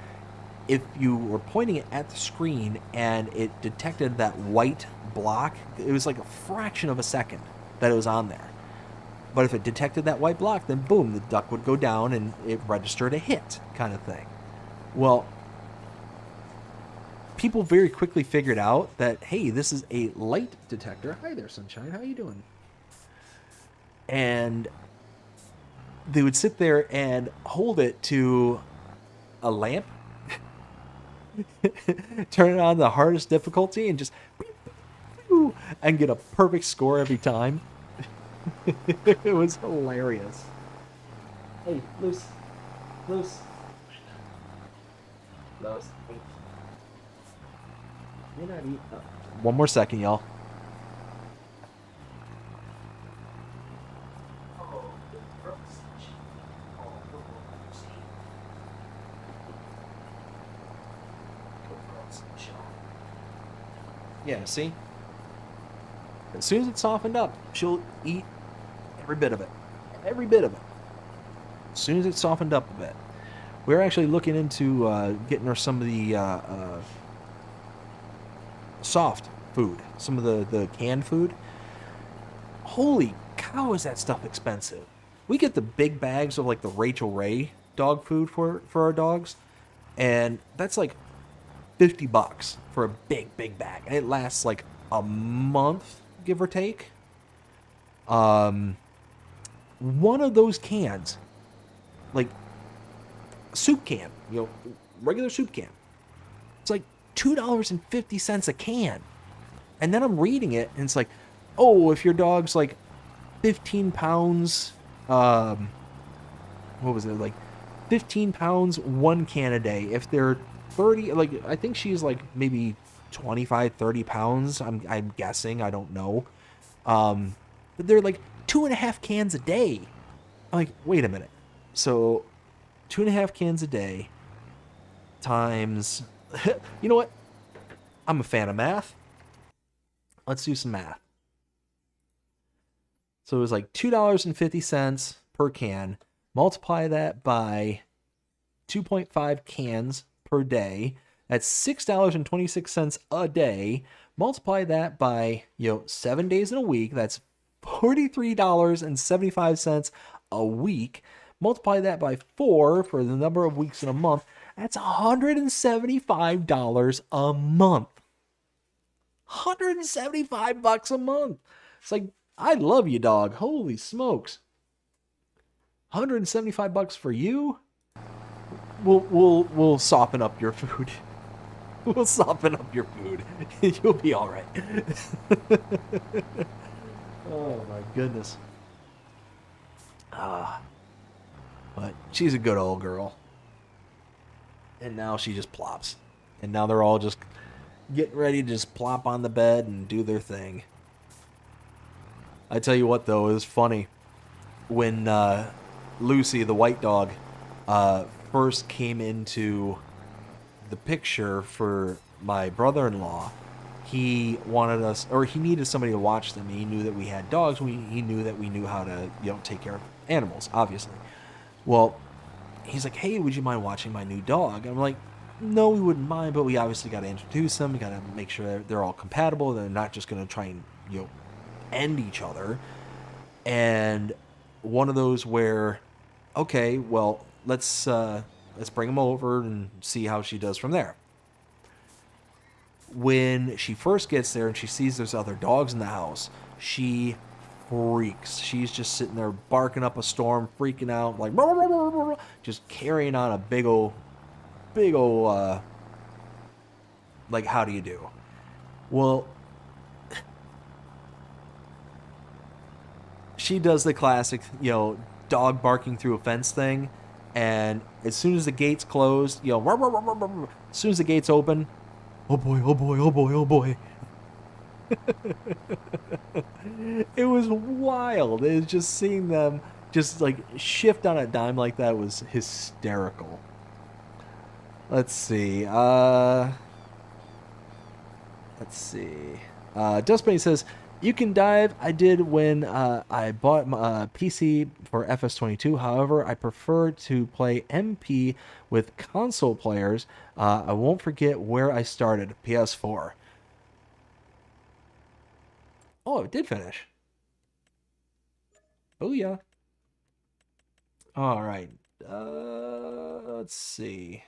if you were pointing it at the screen and it detected that white block, it was like a fraction of a second that it was on there. But if it detected that white block, then boom, the duck would go down and it registered a hit, kind of thing. Well, people very quickly figured out that, hey, this is a light detector. Hi there, Sunshine. How you doing? And they would sit there and hold it to a lamp, turn it on the hardest difficulty, and just and get a perfect score every time. It was hilarious. Hey, Luce. Luce. Luce. You're not eating. One more second, y'all. Yeah, see? As soon as it's softened up, she'll eat every bit of it. Every bit of it. As soon as it's softened up a bit. We're actually looking into getting her some of the soft food. Some of the canned food. Holy cow, is that stuff expensive. We get the big bags of like the Rachel Ray dog food for our dogs. And that's like $50 for a big bag. And it lasts like a month, give or take. One of those cans, like soup can, regular soup can, it's like $2.50 a can. And then I'm reading it and it's like, oh, if your dog's like 15 pounds, what was it, like 15 pounds, 1 can a day. If they're 30, like I think she's like maybe 25, 30 pounds, I'm guessing, I don't know. But they're like 2.5 cans a day. I'm like, wait a minute. So 2.5 cans a day times, you know what? I'm a fan of math. Let's do some math. So it was like $2.50 per can. Multiply that by 2.5 cans per day. That's $6.26 a day. Multiply that by 7 days in a week. That's $43.75 a week. Multiply that by 4 for the number of weeks in a month. That's $175 a month. $175 a month. It's like, I love you, dog. Holy smokes. $175 for you? We'll soften up your food. We'll soften up your food. You'll be all right. Oh my goodness. But she's a good old girl. And now she just plops. And now they're all just getting ready to just plop on the bed and do their thing. I tell you what, though, it was funny. When Lucy, the white dog, first came into the picture for my brother-in-law, he wanted us, or he needed somebody to watch them. He knew that we had dogs. He knew that we knew how to, take care of animals, obviously. Well, he's like, hey, would you mind watching my new dog? I'm like, no, we wouldn't mind, but we obviously got to introduce them. We got to make sure they're all compatible. They're not just going to try and, end each other. And one of those where, okay, well, let's bring them over and see how she does from there. When she first gets there and she sees there's other dogs in the house, she freaks. She's just sitting there barking up a storm, freaking out, like just carrying on a big old like, how do you do? Well, she does the classic, dog barking through a fence thing, and as soon as the gates closed, as soon as the gates open, oh boy, oh boy, oh boy, oh boy. It was wild. It was just seeing them just like shift on a dime like that was hysterical. Let's see. Let's see. Dustbane says, you can dive. I did when I bought my PC for FS22. However, I prefer to play MP with console players. I won't forget where I started. PS4. Oh, it did finish. Oh, yeah. All right. Let's see.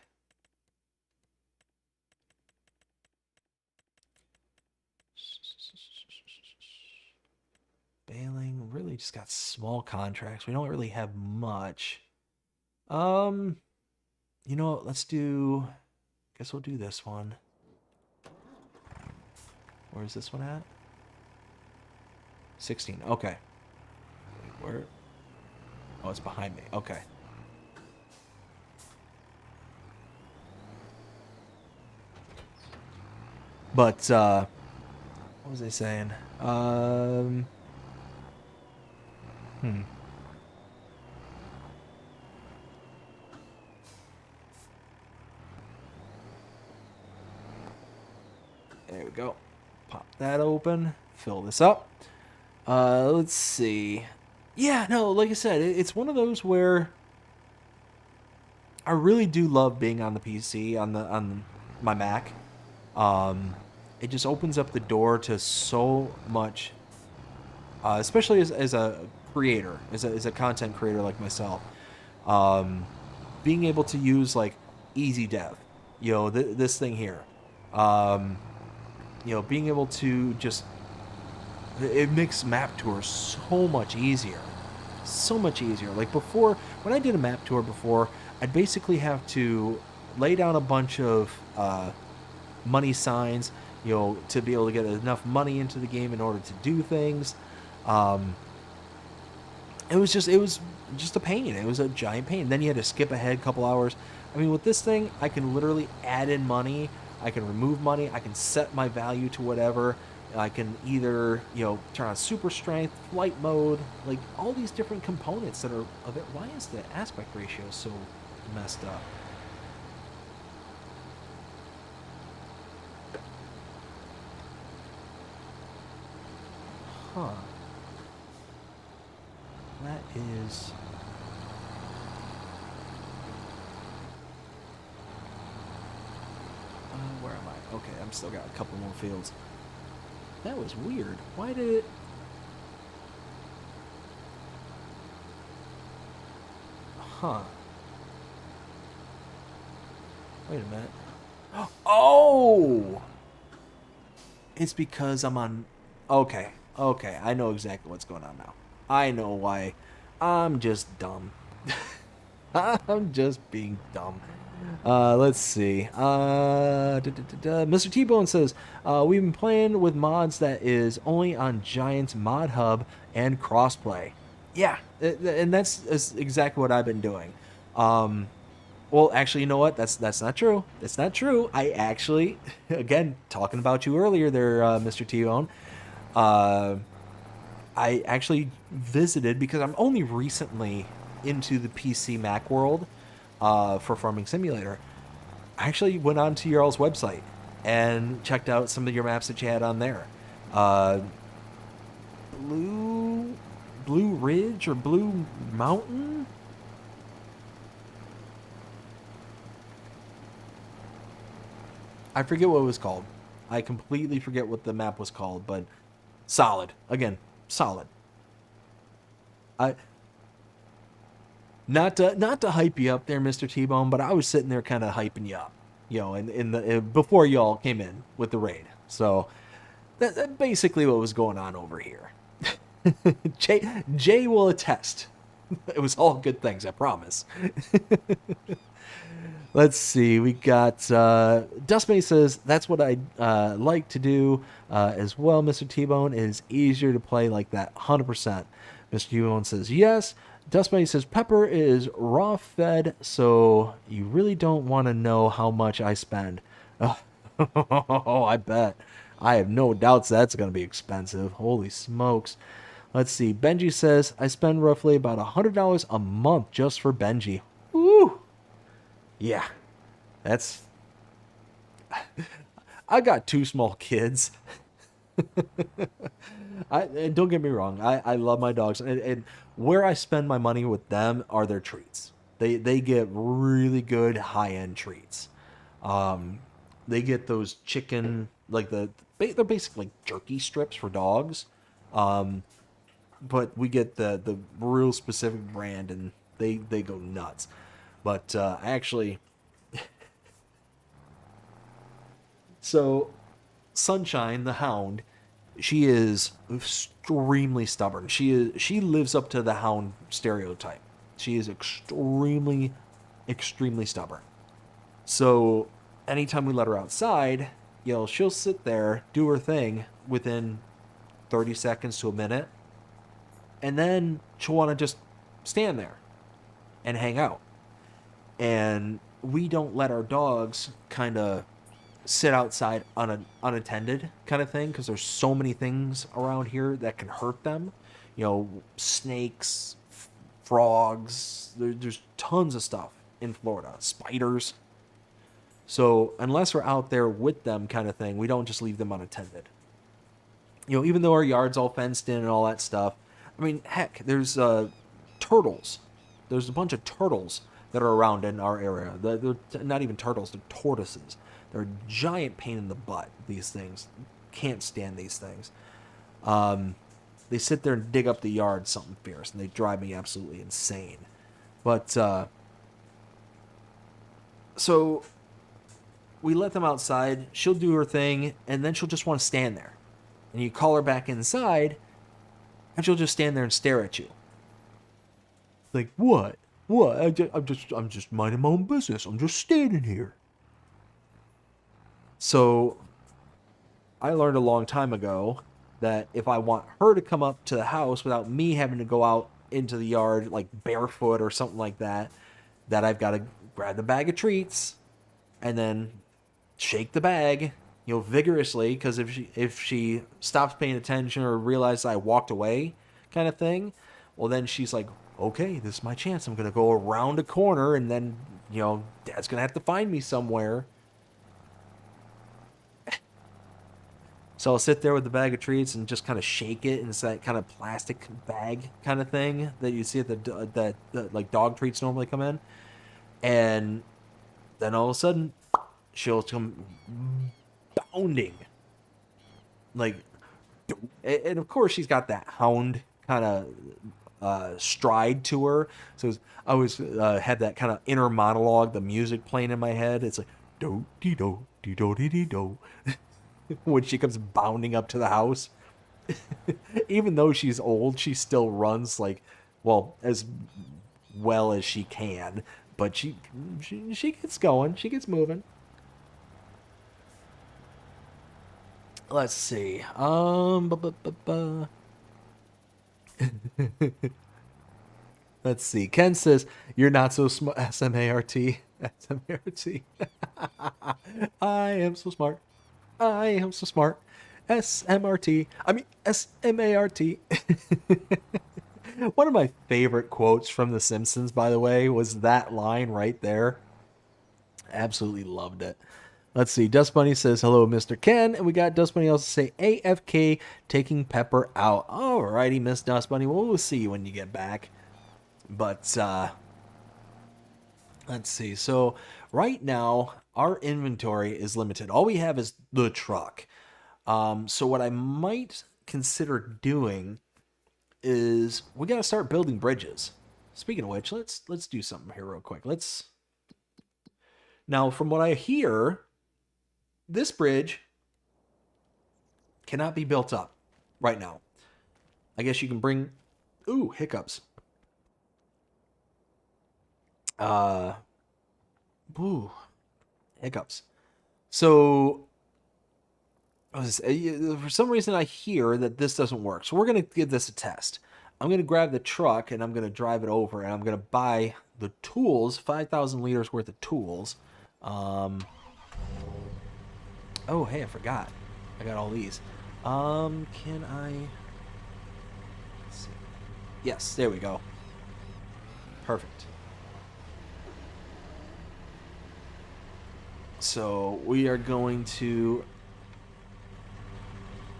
Bailing, really just got small contracts. We don't really have much. You know what? Let's do, guess we'll do this one. Where is this one at? 16. Okay. Wait, where? Oh, it's behind me. Okay. But what was I saying? There we go. Pop that open. Fill this up. Let's see. Yeah, no, like I said, it's one of those where I really do love being on the PC, on my Mac. It just opens up the door to so much, especially as a creator, as a content creator like myself. Being able to use like easy dev, this thing here. Being able to just, it makes map tours so much easier. So much easier. Like before, when I did a map tour before, I'd basically have to lay down a bunch of money signs, to be able to get enough money into the game in order to do things. It was just a pain. It was a giant pain. Then you had to skip ahead a couple hours. I mean, with this thing, I can literally add in money. I can remove money. I can set my value to whatever. I can either, turn on super strength, flight mode, like all these different components that are of it. Why is the aspect ratio so messed up? Huh. That is... where am I? Okay, I'm still got a couple more fields. That was weird. Why did it... Huh. Wait a minute. Oh! It's because I'm on... Okay. Okay, I know exactly what's going on now. I know why. I'm just dumb. I'm just being dumb. Let's see. Mr. T-Bone says, we've been playing with mods that is only on Giant's Mod Hub and crossplay. Yeah, and that's exactly what I've been doing. Well, actually, you know what? That's not true. That's not true. I actually, again, talking about you earlier there, Mr. T-Bone, I actually visited, because I'm only recently into the PC Mac world, for Farming Simulator. I actually went onto your all's website and checked out some of your maps that you had on there. Blue Ridge or Blue Mountain? I forget what it was called. I completely forget what the map was called, but solid. Again, solid. Not to hype you up there, Mr. T-Bone, but I was sitting there kind of hyping you up, before y'all came in with the raid. So that's basically what was going on over here. Jay will attest. It was all good things, I promise. Let's see. We got Dustbane says, that's what I like to do as well, Mr. T-Bone. It is easier to play like that, 100%. Mr. T-Bone says, yes. Dustbane says, Pepper is raw fed, so you really don't want to know how much I spend. Oh, I bet. I have no doubts that's going to be expensive. Holy smokes. Let's see. Benji says, I spend roughly about $100 a month just for Benji. Woo! Yeah. That's... I got 2 small kids. And don't get me wrong. I love my dogs. And where I spend my money with them are their treats. They get really good high-end treats. They get those chicken, like they're basically jerky strips for dogs. But we get the real specific brand, and they go nuts. But actually, so Sunshine, the hound, she is extremely stubborn. She lives up to the hound stereotype. She is extremely stubborn. So anytime we let her outside, she'll sit there, do her thing within 30 seconds to a minute, and then she'll want to just stand there and hang out. And we don't let our dogs kind of sit outside unattended kind of thing, because there's so many things around here that can hurt them. Snakes, frogs, there's tons of stuff in Florida, spiders. So unless we're out there with them kind of thing, we don't just leave them unattended. Even though our yard's all fenced in and all that stuff, I mean, heck, there's turtles. There's a bunch of turtles that are around in our area. They're not even turtles, they're tortoises. They're a giant pain in the butt, these things. Can't stand these things. They sit there and dig up the yard something fierce, and they drive me absolutely insane. But, so we let them outside. She'll do her thing, and then she'll just want to stand there. And you call her back inside, and she'll just stand there and stare at you. Like, what? What? I'm just minding my own business. I'm just standing here. So I learned a long time ago that if I want her to come up to the house without me having to go out into the yard like barefoot or something like that, that I've got to grab the bag of treats and then shake the bag, vigorously, because if she stops paying attention or realizes I walked away kind of thing, well, then she's like, okay, this is my chance. I'm going to go around a corner, and then, Dad's going to have to find me somewhere. So I'll sit there with the bag of treats and just kind of shake it, and it's that kind of plastic bag kind of thing that you see at the like dog treats normally come in. And then all of a sudden, she'll come bounding. Like, and of course she's got that hound kind of stride to her. So I always had that kind of inner monologue, the music playing in my head. It's like, do dee do dee do dee dee do. When she comes bounding up to the house. Even though she's old, she still runs as well as she can. But she gets going. She gets moving. Let's see. Let's see. Ken says, you're not so smart. S-M-A-R-T. S-M-A-R-T. I am so smart. I am so smart. S-M-R-T. I mean, S-M-A-R-T. One of my favorite quotes from The Simpsons, by the way, was that line right there. Absolutely loved it. Let's see. Dust Bunny says, hello, Mr. Ken. And we got Dust Bunny also say, AFK taking Pepper out. Alrighty, Miss Dust Bunny. Well, we'll see you when you get back. But, let's see. So, right now, our inventory is limited. All we have is the truck. So what I might consider doing is we got to start building bridges. Speaking of which, let's do something here real quick. Now, from what I hear, this bridge cannot be built up right now. I guess you can bring... Ooh, hiccups. Ooh, hiccups. So, for some reason I hear that this doesn't work. So we're going to give this a test. I'm going to grab the truck and I'm going to drive it over, and I'm going to buy the tools, 5,000 liters worth of tools. Oh, hey, I forgot. I got all these. Can I... Let's see. Yes, there we go. Perfect. So we are going to...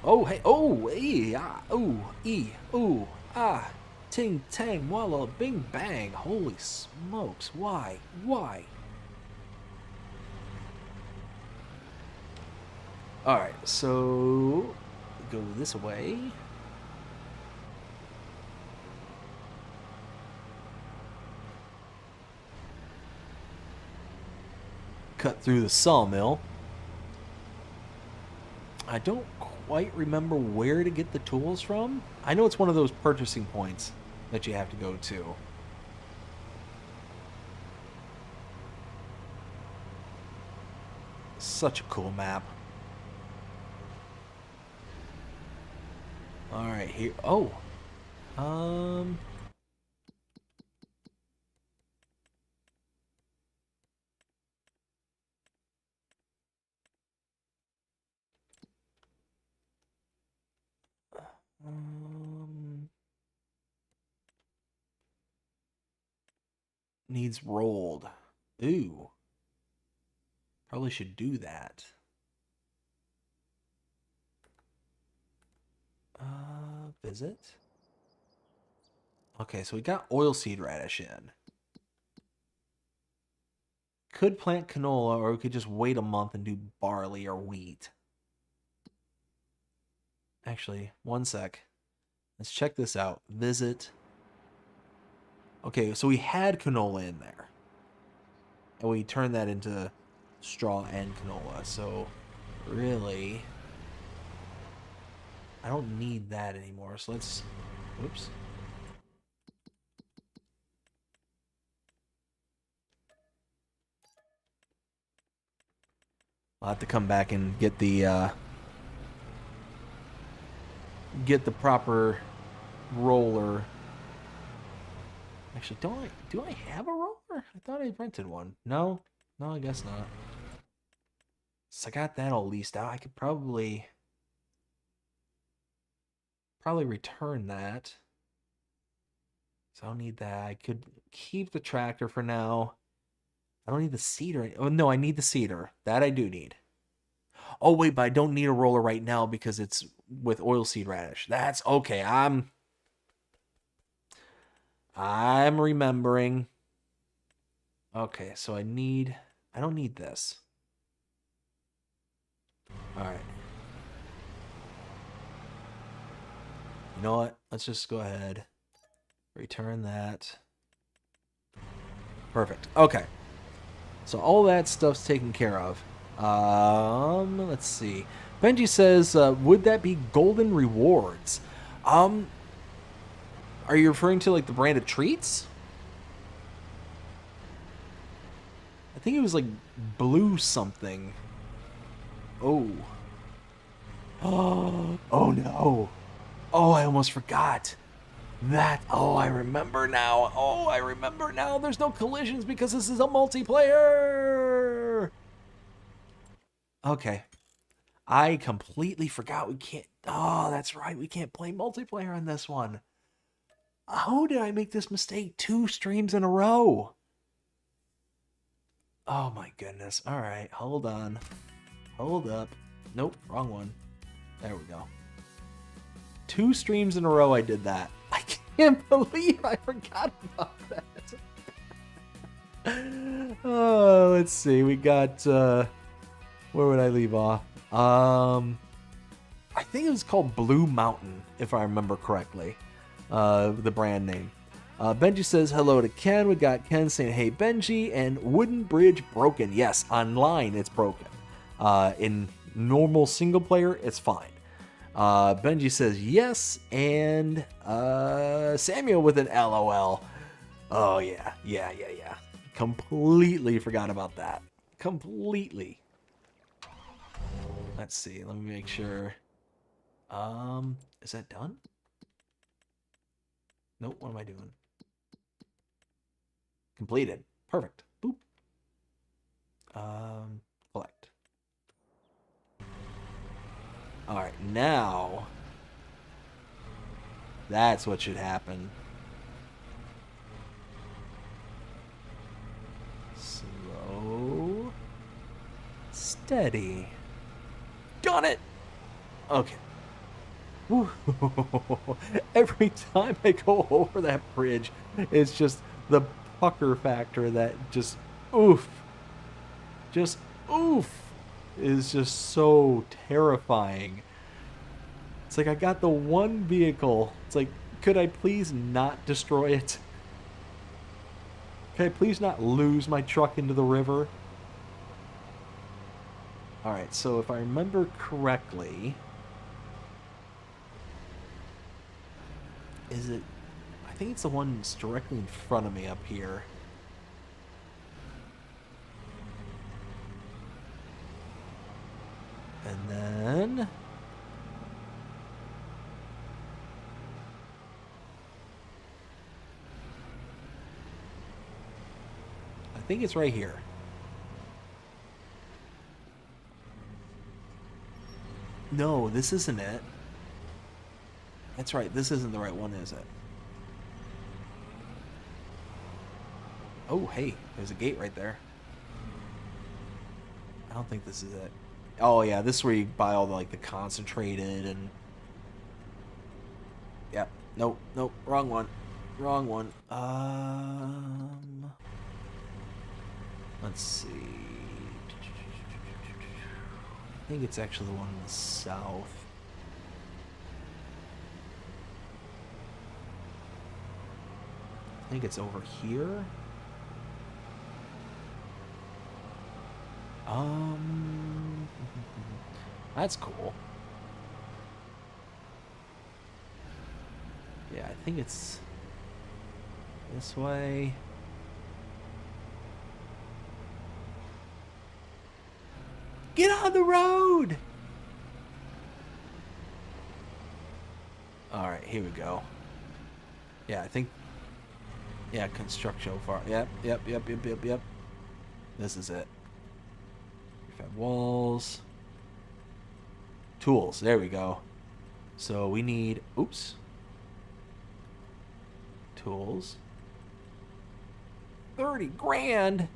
Oh, hey, oh, ee, ah, ooh, ee, ooh, ah, ting, tang, walla, bing, bang. Holy smokes, why? Why? Alright, so go this way. Cut through the sawmill. I don't quite remember where to get the tools from. I know it's one of those purchasing points that you have to go to. Such a cool map. Alright, here. Oh. Needs rolled. Ooh. Probably should do that. Visit. Okay, so we got oilseed radish in. Could plant canola, or we could just wait a month and do barley or wheat. Actually, one sec. Let's check this out. Visit. Okay, so we had canola in there. And we turned that into straw and canola. So, really, I don't need that anymore. So let's... Whoops. I'll have to come back and get the proper roller. Actually, do I have a roller? I thought I rented one. No, I guess not. So I got that all leased out. I could probably return that. So I don't need that. I could keep the tractor for now. I don't need the seeder. Oh no, I need the seeder. That I do need. Oh wait, but I don't need a roller right now because it's with oilseed radish. That's okay. I'm remembering. Okay, so I don't need this. All right. You know what? Let's just go ahead. Return that. Perfect. Okay. So all that stuff's taken care of. Let's see. Benji says, would that be golden rewards? Are you referring to like the brand of treats? I think it was like blue something. Oh. Oh no. Oh, I almost forgot. I remember now. Oh, I remember now. There's no collisions because this is a multiplayer. Okay. I completely forgot we can't. Oh, that's right. We can't play multiplayer on this one. How did I make this mistake 2 streams in a row? Oh my goodness. All right. Hold on. Hold up. Nope. Wrong one. There we go. 2 streams in a row I did that. I can't believe I forgot about that. Oh, let's see. We got, where would I leave off? I think it was called Blue Mountain, if I remember correctly. The brand name. Benji says hello to Ken. We got Ken saying, hey, Benji, and wooden bridge broken. Yes, online it's broken. In normal single player, it's fine. Benji says yes, and Samuel with an LOL. Oh, yeah. Completely forgot about that. Completely. Let's see. Let me make sure. Is that done? Nope. What am I doing? Completed. Perfect. Boop. Collect. Alright, now... That's what should happen. Slow. Steady. Got it! Okay. Whew. Every time I go over that bridge, it's just the pucker factor that just oof. Just oof is just so terrifying. It's like I got the one vehicle. It's like, could I please not destroy it? Can I please not lose my truck into the river? Alright, so if I remember correctly... Is it... I think it's the one that's directly in front of me up here. And then... I think it's right here. No, this isn't it. That's right, this isn't the right one, is it? Oh, hey, there's a gate right there. I don't think this is it. Oh, yeah, this is where you buy all the, like, the concentrated and... Yep, nope, nope, wrong one. Wrong one. Let's see. I think it's actually the one in the south. I think it's over here. That's cool. Yeah, I think it's this way. Get on the road! Alright, here we go. Yeah, I think... Yeah, construct so far. Yep. This is it. Prefab walls. Tools, there we go. So we need... Oops. Tools. 30 grand!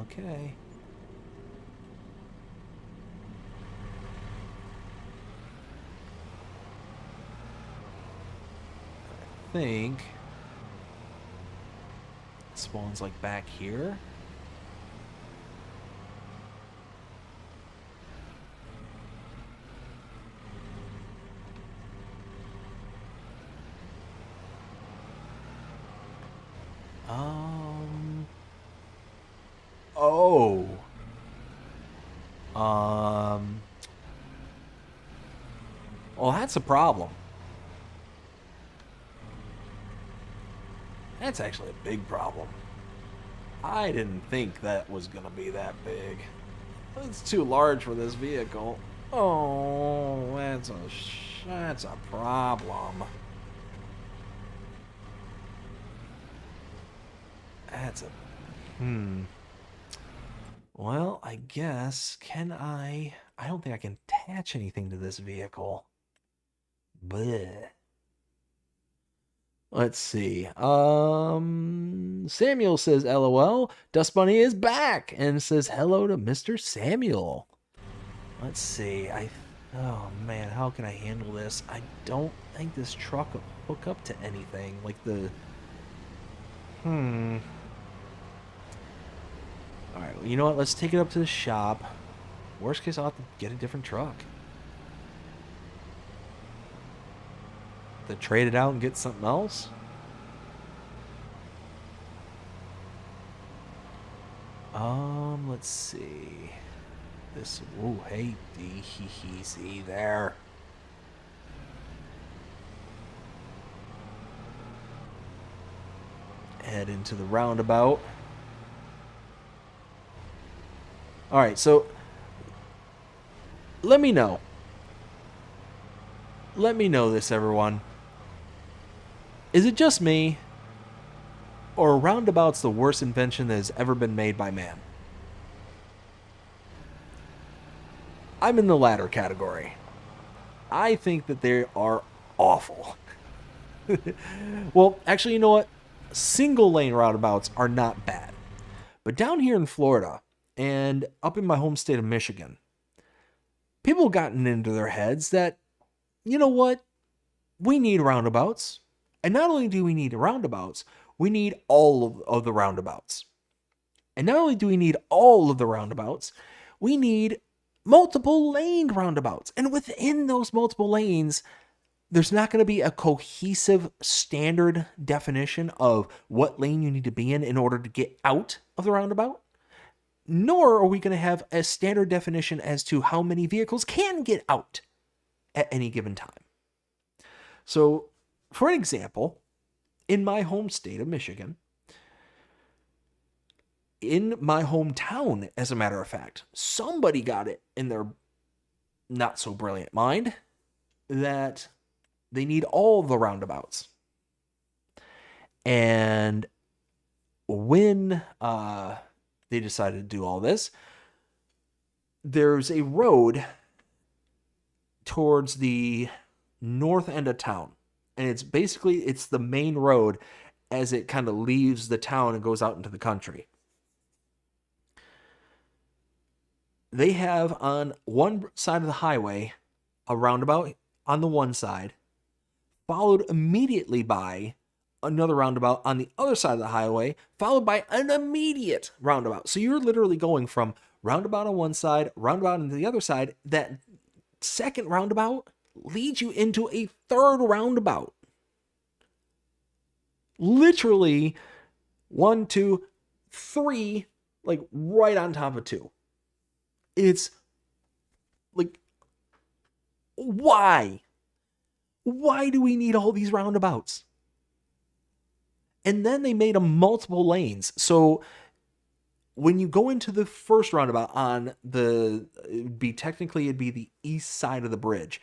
Okay. I think it spawns like back here. Oh. Well, that's a problem. That's actually a big problem. I didn't think that was going to be that big. It's too large for this vehicle. Oh, that's a problem. That's a... Well, I guess, can I... I don't think I can attach anything to this vehicle. Bleh. Let's see. Samuel says, LOL, Dust Bunny is back, and says hello to Mr. Samuel. Let's see. Oh, man, how can I handle this? I don't think this truck will hook up to anything. Like the... Alright, well, you know what? Let's take it up to the shop. Worst case, I'll have to get a different truck. To trade it out and get something else? Let's see. This, ooh, hey, see there. Head into the roundabout. Alright, so let me know. Let me know this, everyone. Is it just me, or are roundabouts the worst invention that has ever been made by man? I'm in the latter category. I think that they are awful. Well, actually, you know what? Single lane roundabouts are not bad. But down here in Florida and up in my home state of Michigan, people have gotten into their heads that, you know what? We need roundabouts. And not only do we need roundabouts, we need all of the roundabouts. And not only do we need all of the roundabouts, we need multiple laned roundabouts. And within those multiple lanes, there's not going to be a cohesive standard definition of what lane you need to be in order to get out of the roundabout. Nor are we going to have a standard definition as to how many vehicles can get out at any given time. So, for an example, in my home state of Michigan, in my hometown, as a matter of fact, somebody got it in their not so brilliant mind that they need all the roundabouts. And when they decided to do all this, there's a road towards the north end of town. And it's the main road as it kind of leaves the town and goes out into the country. They have on one side of the highway a roundabout on the one side, followed immediately by another roundabout on the other side of the highway, followed by an immediate roundabout. So you're literally going from roundabout on one side, roundabout on the other side. That second roundabout leads you into a third roundabout. Literally 1, 2, 3, like right on top of 2. It's like, why? Why do we need all these roundabouts? And then they made them multiple lanes. So when you go into the first roundabout on it'd be the east side of the bridge.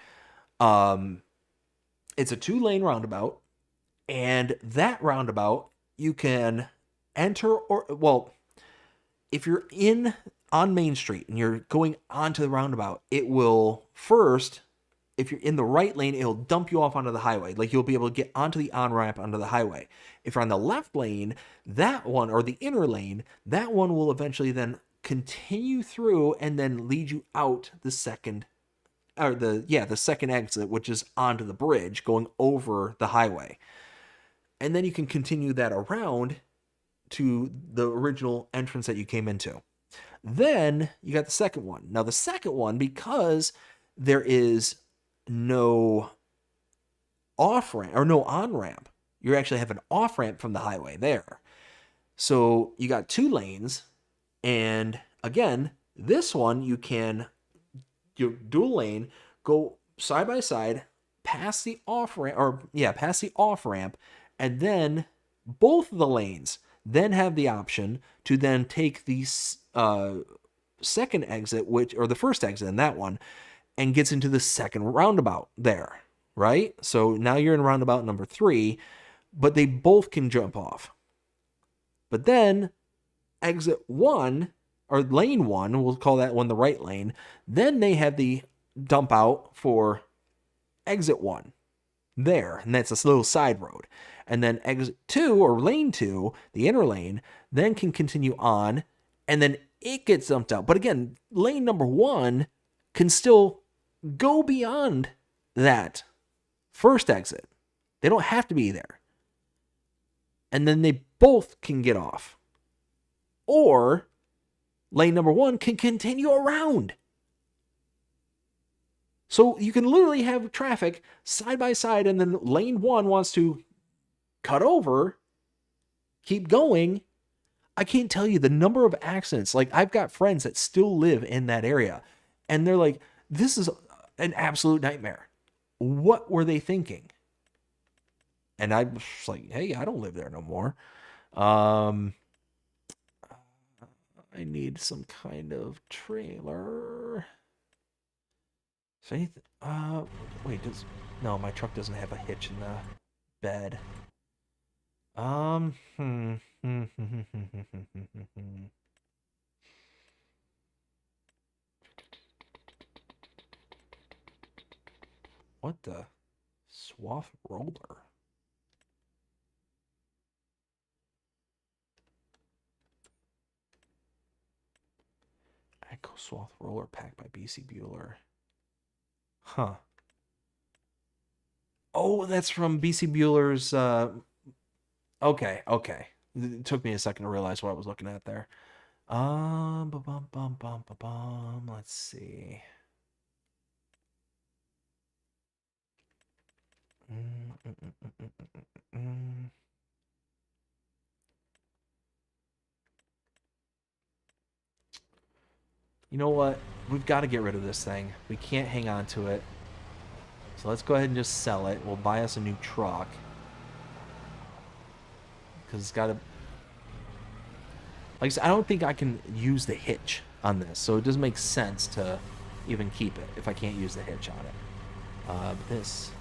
It's a 2-lane roundabout, and that roundabout you can enter if you're on Main Street and you're going onto the roundabout, it will first, if you're in the right lane, it'll dump you off onto the highway. Like you'll be able to get onto the on-ramp onto the highway. If you're on the left lane, that one, or the inner lane, that one will eventually then continue through and then lead you out the second exit, which is onto the bridge going over the highway. And then you can continue that around to the original entrance that you came into. Then you got the second one. Now the second one, because there is no off-ramp or no on-ramp, you actually have an off-ramp from the highway there. So you got 2 lanes, and again, this one you dual lane, go side by side, past the off-ramp, and then both of the lanes then have the option to then take the second exit, or the first exit in that one, and gets into the second roundabout there, right? So now you're in roundabout number 3, but they both can jump off. But then exit 1, or lane 1, we'll call that one the right lane, then they have the dump out for exit 1 there, and that's a little side road. And then exit 2, or lane 2, the inner lane, then can continue on, and then it gets dumped out. But again, lane number 1 can still go beyond that first exit. They don't have to be there. And then they both can get off. Or lane number 1 can continue around. So you can literally have traffic side by side, and then lane 1 wants to cut over, keep going. I can't tell you the number of accidents. Like, I've got friends that still live in that area, and they're like, this is an absolute nightmare. What were they thinking? And I was like, hey, I don't live there no more. I need some kind of trailer. So wait, no, my truck doesn't have a hitch in the bed. What the? Swath roller. Echo Swath roller pack by BC Bueller. Huh. Oh, that's from BC Bueller's. Okay. It took me a second to realize what I was looking at there. Let's see. You know what? We've got to get rid of this thing. We can't hang on to it. So let's go ahead and just sell it. We'll buy us a new truck. Because it's got to... Like I said, I don't think I can use the hitch on this. So it doesn't make sense to even keep it if I can't use the hitch on it. But this.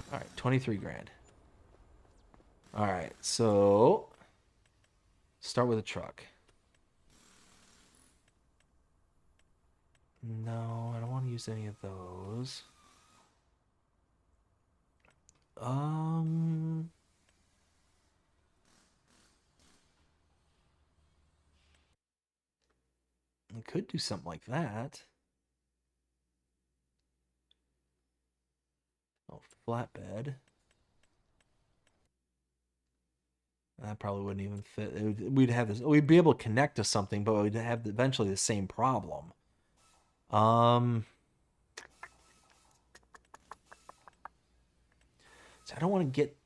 All right, 23 grand. All right, so start with a truck. No, I don't want to use any of those. I could do something like that. Oh, flatbed. That probably wouldn't even fit. We'd have this. We'd be able to connect to something, but we'd have eventually the same problem. So I don't want to get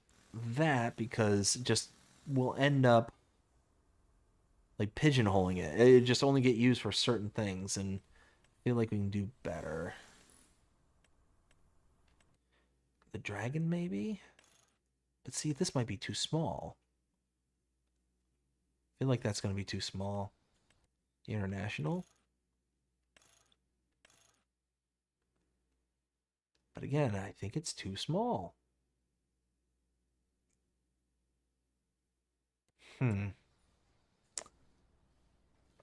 that because just we'll end up like pigeonholing it. It just only get used for certain things, and I feel like we can do better. The dragon, maybe? But see, this might be too small. I feel like that's going to be too small. International. But again, I think it's too small.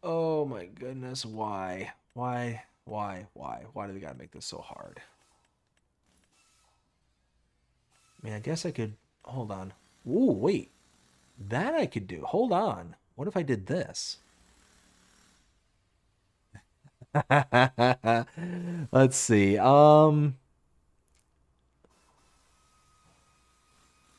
Oh my goodness, why? Why do they gotta make this so hard? I mean, I guess I could... Hold on. Ooh, wait. That I could do. Hold on. What if I did this? Let's see.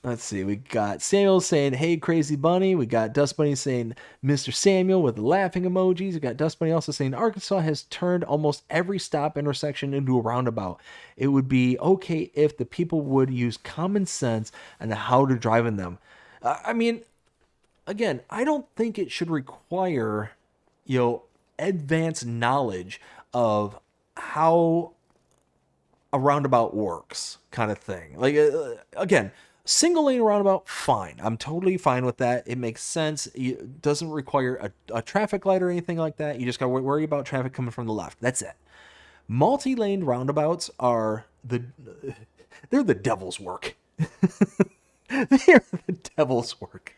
Let's see. We got Samuel saying, "Hey, Crazy Bunny." We got Dust Bunny saying, "Mr. Samuel," with the laughing emojis. We got Dust Bunny also saying, "Arkansas has turned almost every stop intersection into a roundabout. It would be okay if the people would use common sense on how to drive in them." I mean, again, I don't think it should require, advanced knowledge of how a roundabout works, kind of thing. Like, again, single lane roundabout, fine. I'm totally fine with that. It makes sense. It doesn't require a traffic light or anything like that. You just got to worry about traffic coming from the left. That's it. Multi-lane roundabouts they're the devil's work. They are the devil's work.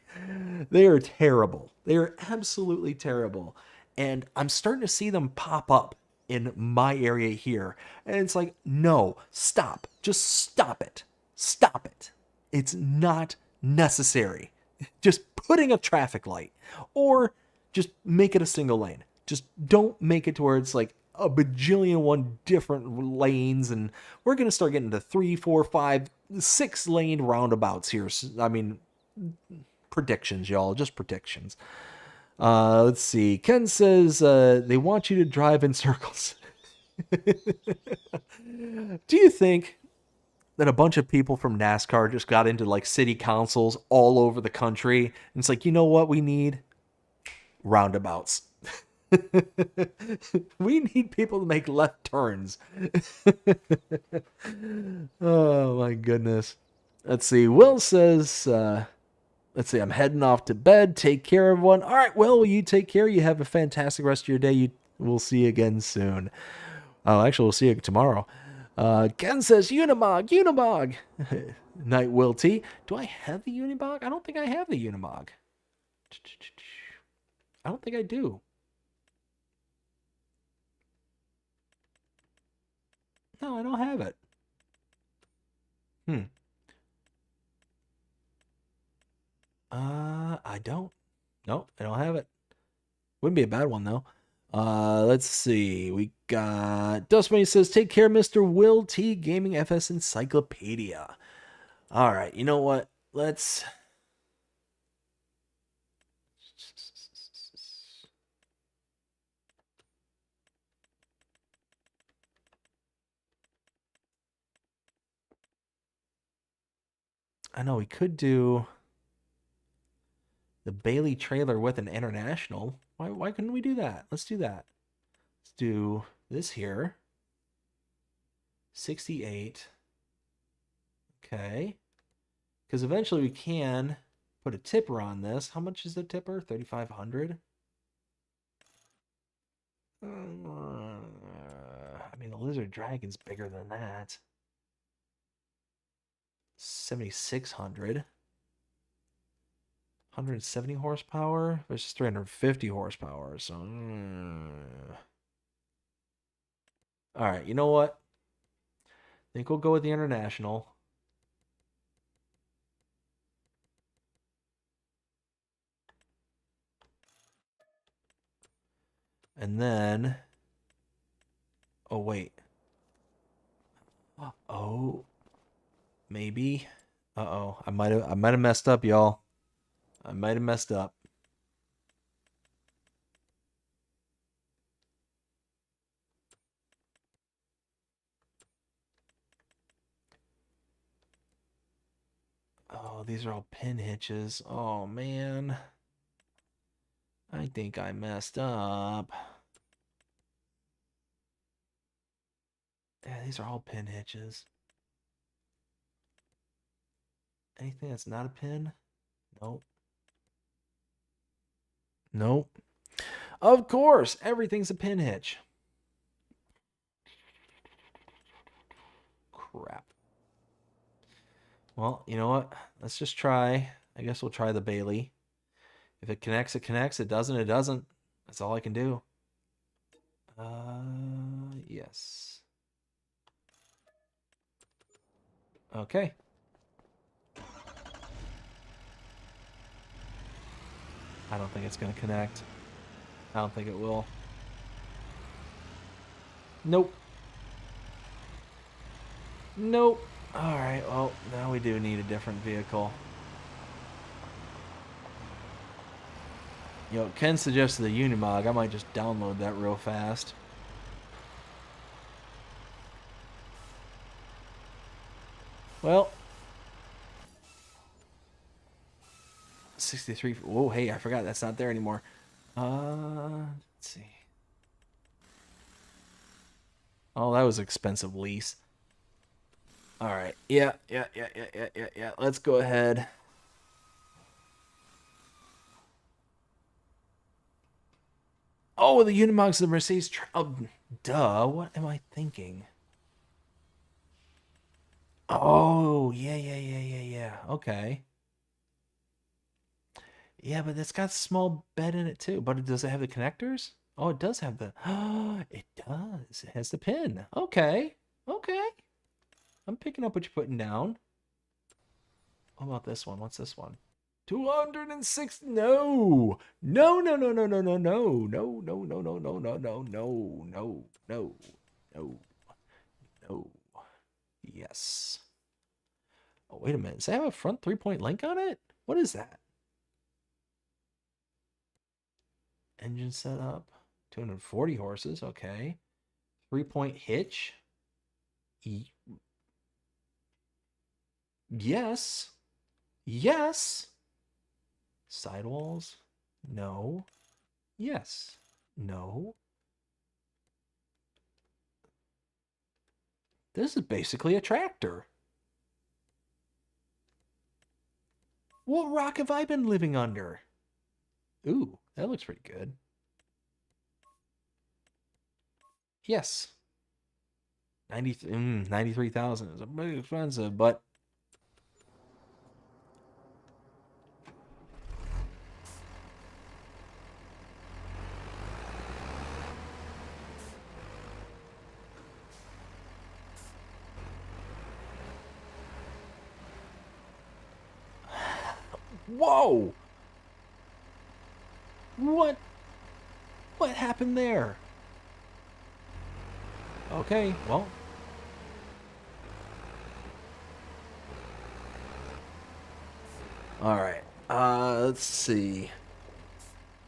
They are terrible. They are absolutely terrible. And I'm starting to see them pop up in my area here. And it's like, no, stop. Just stop it. Stop it. It's not necessary. Just putting a traffic light, or just make it a single lane. Just don't make it to where it's like a bajillion one different lanes, and we're going to start getting to 3, 4, 5, 6 lane roundabouts here. I mean, predictions, y'all, just predictions. Let's see. Ken says they want you to drive in circles. Do you think that a bunch of people from NASCAR just got into like city councils all over the country, and it's like, you know what we need? Roundabouts. We need people to make left turns. Oh my goodness. Let's see. Will says, let's see, I'm heading off to bed. Take care, everyone. All right, well, you take care. You have a fantastic rest of your day. We'll see you again soon. Oh, actually, we'll see you tomorrow. Ken says, Unimog. Night Will T. Do I have the Unimog? I don't think I have the Unimog. I don't think I do. No, I don't have it. I don't. Nope, I don't have it. Wouldn't be a bad one though. Let's see. We got Dustmoney says, "Take care, Mr. Will T. Gaming FS Encyclopedia." All right, you know what? Let's. I know we could do the Bailey trailer with an international. Why couldn't we do that? Let's do that. Let's do this here. 68. Okay. Because eventually we can put a tipper on this. How much is the tipper? 3,500. I mean, the Lizard Dragon's bigger than that. 7,600. 170 horsepower versus 350 horsepower. So, all right, you know what? I think we'll go with the international. And then, oh wait. Oh, maybe. Uh-oh, I might have messed up, y'all. I might have messed up. Oh, these are all pin hitches. Oh, man. I think I messed up. Yeah, these are all pin hitches. Anything that's not a pin? Nope. Nope. Of course, everything's a pin hitch. Crap. Well, you know what? Let's just try. I guess we'll try the Bailey. If it connects, it connects. It doesn't, it doesn't. That's all I can do. Yes. Okay. I don't think it's going to connect. I don't think it will. Nope. Nope. All right, well, now we do need a different vehicle. Yo, Ken suggested the Unimog. I might just download that real fast. Well, 63. Whoa, hey, I forgot that's not there anymore. Let's see. Oh, that was an expensive lease. All right. Yeah. Let's go ahead. Oh, the Unimog's the Mercedes. Oh, duh. What am I thinking? Oh, yeah. Okay. Yeah, but it's got a small bed in it too. But does it have the connectors? Oh, it does have the. It does. It has the pin. Okay. I'm picking up what you're putting down. What about this one? What's this one? 206. No. Yes. Oh, wait a minute. Does that have a front 3-point link on it? What is that? Engine setup. 240 horses. Okay. 3-point hitch. Yes. Sidewalls. No. Yes. No. This is basically a tractor. What rock have I been living under? Ooh, that looks pretty good. Yes. 93,000 is a bit expensive, but Whoa! What? What happened there? Okay, well. Alright, let's see.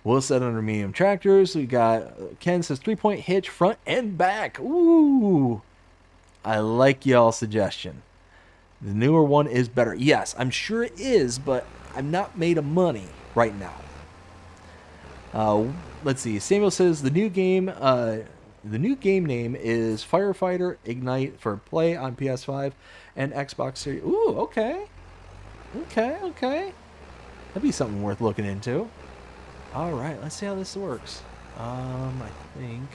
We'll set under medium tractors. We got, Ken says 3-point hitch, front and back. Ooh. I like y'all's suggestion. The newer one is better. Yes, I'm sure it is, but I'm not made of money right now. Let's see. Samuel says the new game name is Firefighter Ignite for play on PS5 and Xbox Series. Ooh, okay. Okay. That'd be something worth looking into. All right, let's see how this works. I think.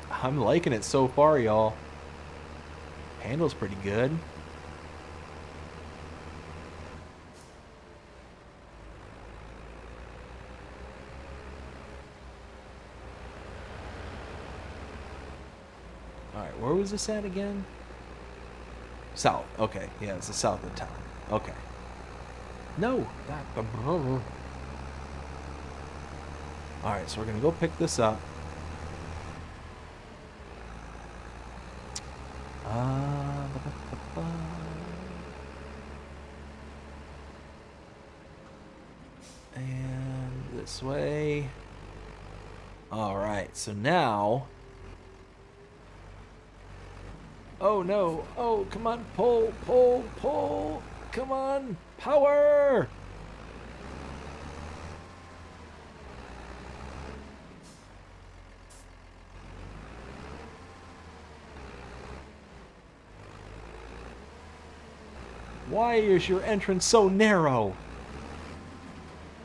I'm liking it so far, y'all. Handle's pretty good. Alright, where was this at again? South. Okay, yeah, it's the south of town. Okay. No! Alright, so we're gonna go pick this up. And this way. Alright, so now. Oh no. Oh, come on. Pull. Come on. Power. Why is your entrance so narrow?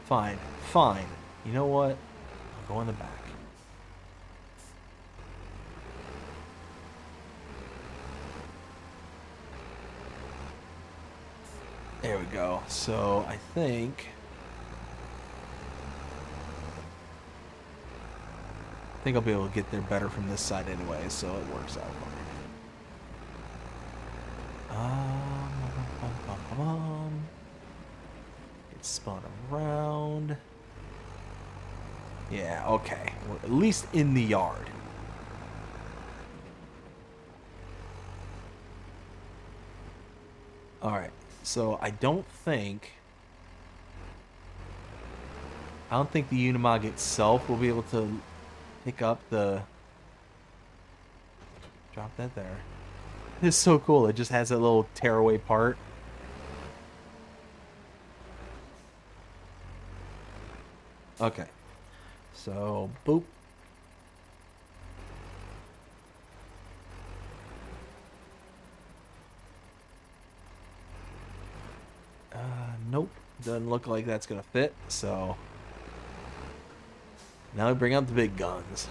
Fine. You know what? I'll go in the back. There we go. So I think I'll be able to get there better from this side anyway, so it works out for me. Get spun around. Yeah, okay. We're at least in the yard. Alright, so I don't think the Unimog itself will be able to pick up the... Drop that there. It's so cool. It just has that little tearaway part. Okay. So, boop. Nope. Doesn't look like that's going to fit, so... Now we bring out the big guns.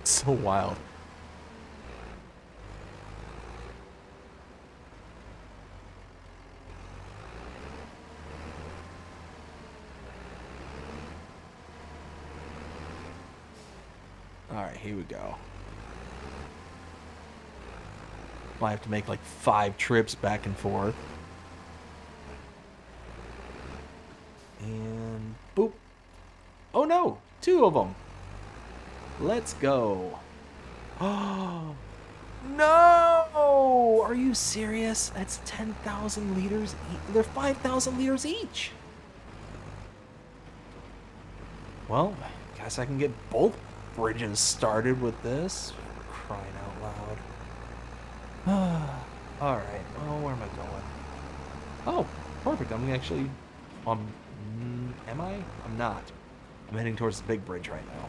It's so wild. Alright, here we go. Might have to make like 5 trips back and forth. And boop. Oh no! 2 of them! Let's go. Oh no! Are you serious? That's 10,000 liters. They're 5,000 liters each. Well, guess I can get both bridges started with this. Crying out loud. Alright, well, where am I going? Oh, perfect. I'm actually... am I? I'm not. I'm heading towards the big bridge right now.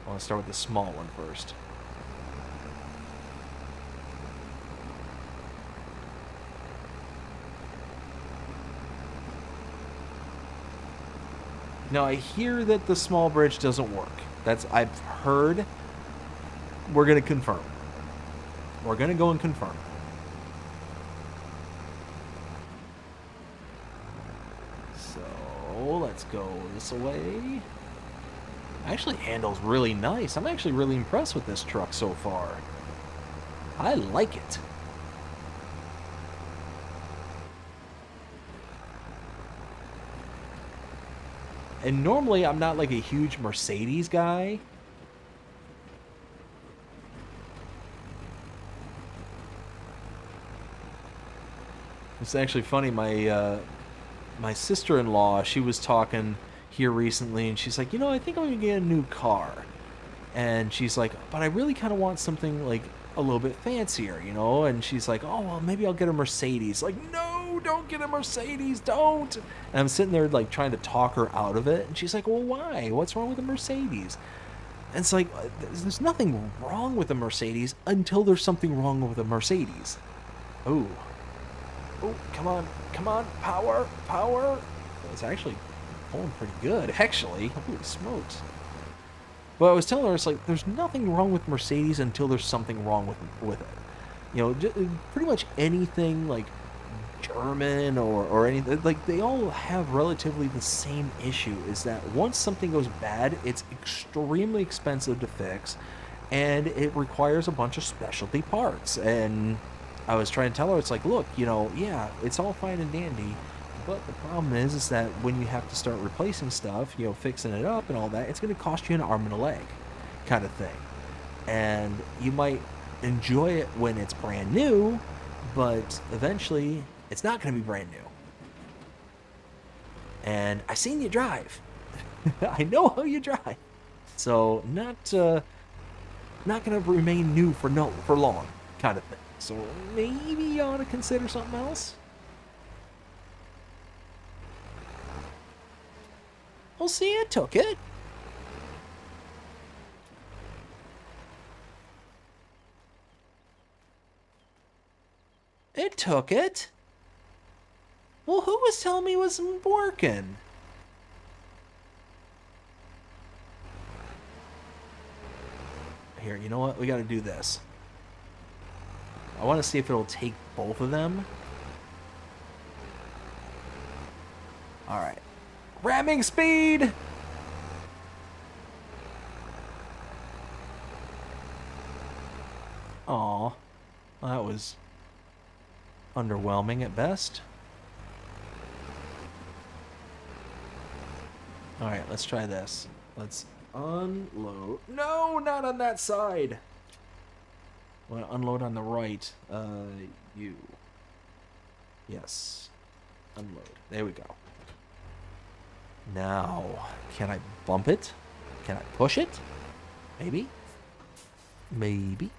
I want to start with the small one first. Now, I hear that the small bridge doesn't work. I've heard. We're going to confirm. We're going to go and confirm. So, Let's go this way. Actually handles really nice. I'm actually really impressed with this truck so far. I like it. And normally I'm not like a huge Mercedes guy. It's actually funny, my sister-in-law, she was talking here recently, and she's like, you know, I think I'm gonna get a new car. And she's like, but I really kind of want something like a little bit fancier, you know? And she's like, oh, well, maybe I'll get a Mercedes. Like, no, don't get a Mercedes, don't. And I'm sitting there like trying to talk her out of it. And she's like, well, why? What's wrong with a Mercedes? And it's like, there's nothing wrong with a Mercedes until there's something wrong with a Mercedes. Ooh. Oh, come on, power, power. It's actually pulling pretty good, actually. Holy smokes. But I was telling her, it's like, there's nothing wrong with Mercedes until there's something wrong with it. You know, pretty much anything like German or anything, like, they all have relatively the same issue, is that once something goes bad, it's extremely expensive to fix, and it requires a bunch of specialty parts. And I was trying to tell her, it's like, look, you know, yeah, it's all fine and dandy, but the problem is that when you have to start replacing stuff, you know, fixing it up and all that, it's going to cost you an arm and a leg kind of thing. And you might enjoy it when it's brand new, but eventually it's not going to be brand new. And I seen you drive. I know how you drive. So not going to remain new for long kind of thing. So maybe you ought to consider something else. Well, see, it took it. It took it. Well, who was telling me it wasn't working? Here, you know what? We got to do this. I want to see if it'll take both of them. All right. Ramming speed! Aw. Well, that was underwhelming at best. All right, let's try this. Let's unload. No, not on that side. I want to unload on the right. You. Yes. Unload. There we go. Now, can I bump it? Can I push it? Maybe. Maybe.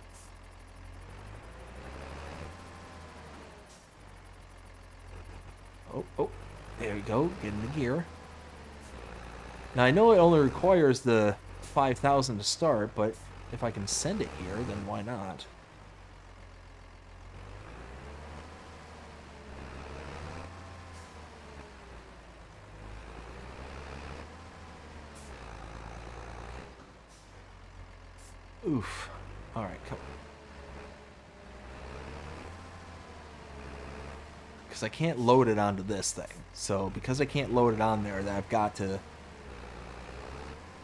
Oh, there we go. Get in the gear. Now, I know it only requires the 5,000 to start, but if I can send it here, then why not? Oof. Alright, come on. Because I can't load it onto this thing. So, because I can't load it on there, then I've got to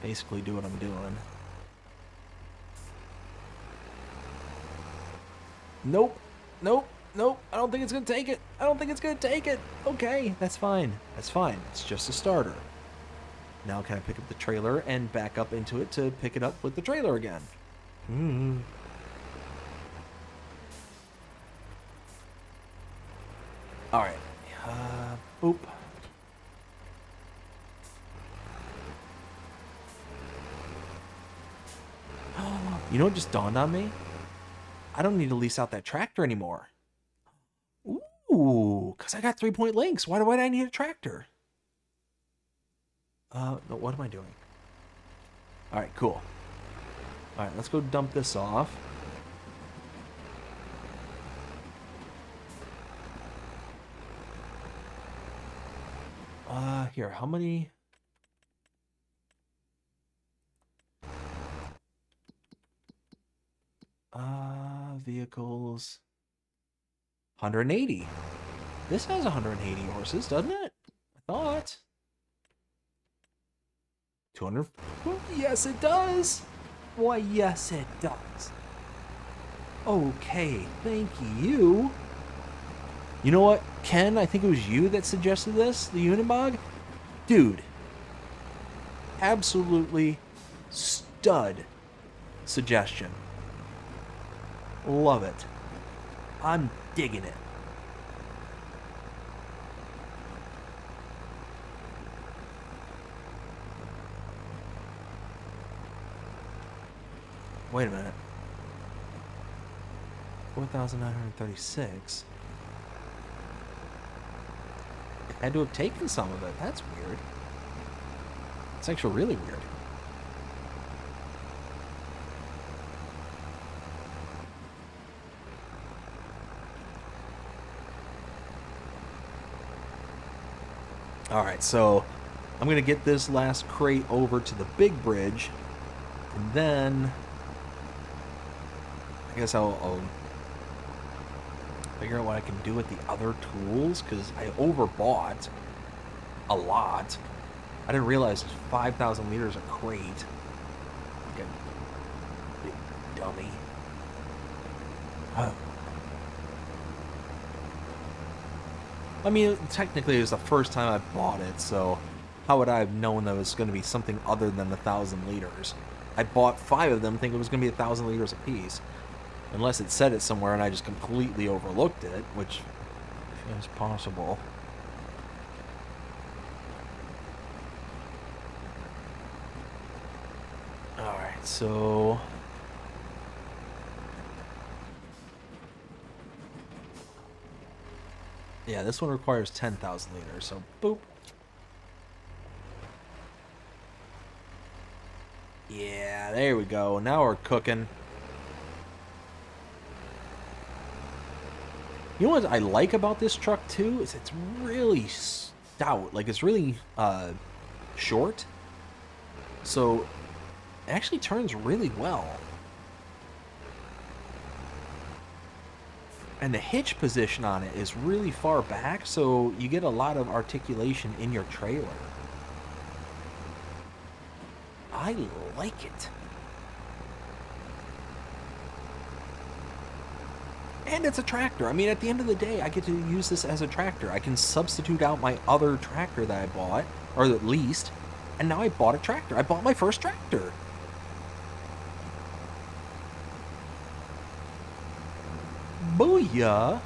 basically do what I'm doing. Nope. Nope. Nope. I don't think it's going to take it. I don't think it's going to take it. Okay, that's fine. That's fine. It's just a starter. Now can I pick up the trailer and back up into it to pick it up with the trailer again? Alright. Boop. You know what just dawned on me? I don't need to lease out that tractor anymore. Ooh, because I got 3-point links. Why do I need a tractor? No, what am I doing? Alright, cool. Alright, let's go dump this off. Here, how many? Vehicles. 180. This has 180 horses, doesn't it? I thought. 200. Well, yes, it does. Why, yes, it does. Okay, thank you. You know what, Ken? I think it was you that suggested this, the Unibog. Dude, absolutely stud suggestion. Love it. I'm digging it. Wait a minute. 4,936. Had to have taken some of it. That's weird. It's actually really weird. Alright, so I'm going to get this last crate over to the big bridge, and then I guess I'll figure out what I can do with the other tools, because I overbought a lot. I didn't realize it's 5,000 liters a crate. Like a big dummy. I mean, technically it was the first time I bought it, so how would I have known that it was going to be something other than 1,000 liters? I bought 5 of them thinking it was going to be 1,000 liters a piece. Unless it said it somewhere and I just completely overlooked it, which is possible. Alright, so... yeah, this one requires 10,000 liters, so boop. Yeah, there we go. Now we're cooking. You know what I like about this truck too is it's really stout. Like, it's really short, so it actually turns really well. And the hitch position on it is really far back, so you get a lot of articulation in your trailer. I like it. And it's a tractor. I mean, at the end of the day, I get to use this as a tractor. I can substitute out my other tractor that I bought, or at least, and now I bought a tractor. I bought my first tractor. Booyah!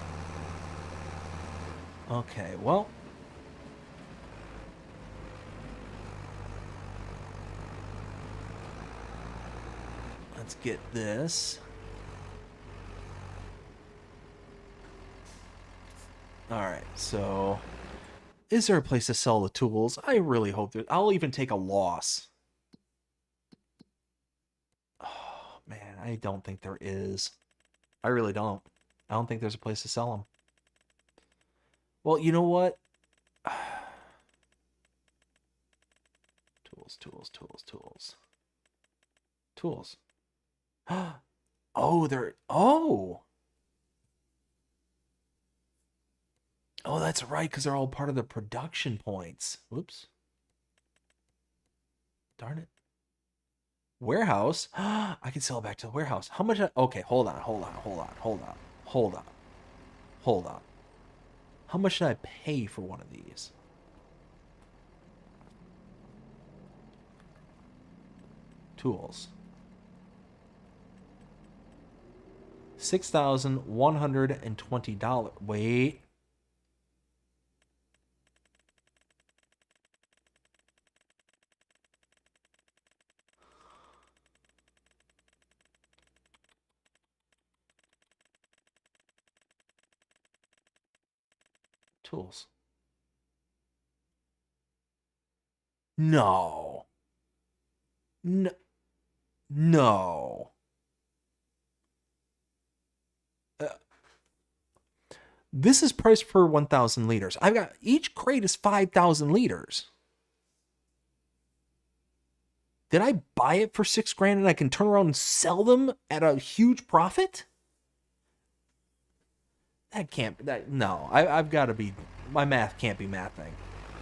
Okay, well... let's get this. Alright, so... is there a place to sell the tools? I really hope that... I'll even take a loss. Oh, man, I don't think there is. I really don't. I don't think there's a place to sell them. Well, you know what? Tools. Tools. Oh, they're... oh! Oh, that's right, because they're all part of the production points. Whoops. Darn it. Warehouse? I can sell it back to the warehouse. How much? Okay, hold on. How much should I pay for one of these? Tools. $6,120. Wait. Tools. No. No. This is priced per 1,000 liters. I've got, each crate is 5,000 liters. Did I buy it for $6,000 and I can turn around and sell them at a huge profit? That can't, no, I've got to be, my math can't be mathing.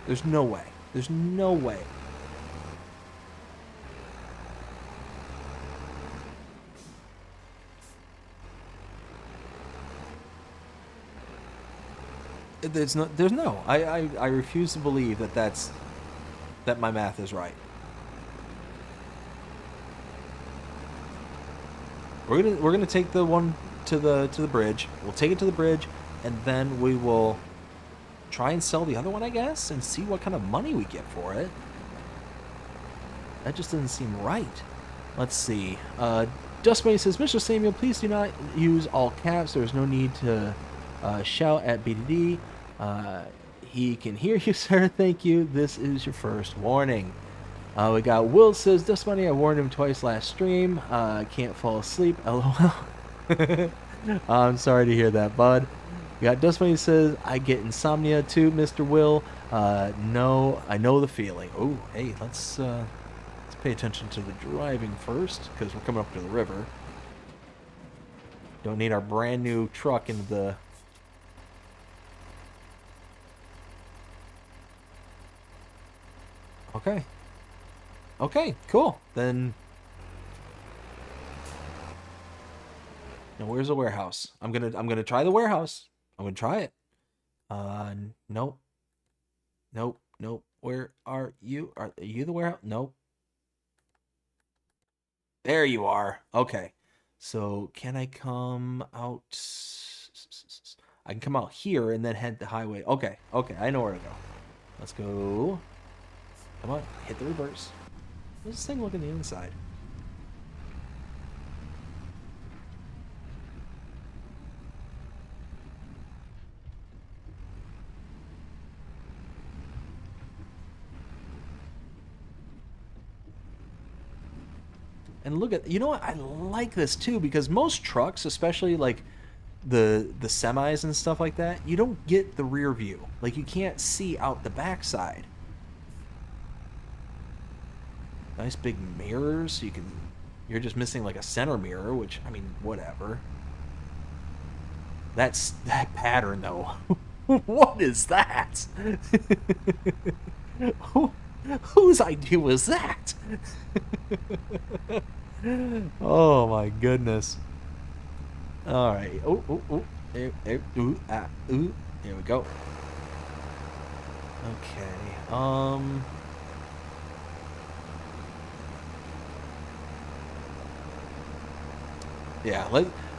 There's no way. There's no way. There's no. I refuse to believe that my math is right. We're gonna take the one to the bridge. We'll take it to the bridge, and then we will try and sell the other one, I guess, and see what kind of money we get for it. That just doesn't seem right. Let's see. Dust Bunny says, Mr. Samuel, please do not use all caps. There's no need to shout at BDD. He can hear you, sir. Thank you. This is your first warning. We got Will says, Dust Bunny, I warned him twice last stream. Can't fall asleep. LOL. I'm sorry to hear that, bud. We got Dust Bunny says, I get insomnia too, Mr. Will. No, I know the feeling. Oh, hey, let's pay attention to the driving first, because we're coming up to the river. Don't need our brand new truck into the... Okay. Okay, cool. Then... Now, where's the warehouse? I'm gonna try the warehouse. I'm gonna try it. Nope. Nope. Nope. Where are you? Are you the warehouse? Nope. There you are. Okay. So can I come out? I can come out here and then head the highway. Okay. Okay. I know where to go. Let's go. Come on. Hit the reverse. How's this thing look on the inside? And look at, you know what, I like this too, because most trucks, especially like the semis and stuff like that, you don't get the rear view. Like, you can't see out the backside. Nice big mirrors, so you're just missing like a center mirror, which, I mean, whatever. That pattern though. What is that? Whose idea was that? Oh my goodness. All right. Oh, oh, oh. There we go. Okay. Yeah,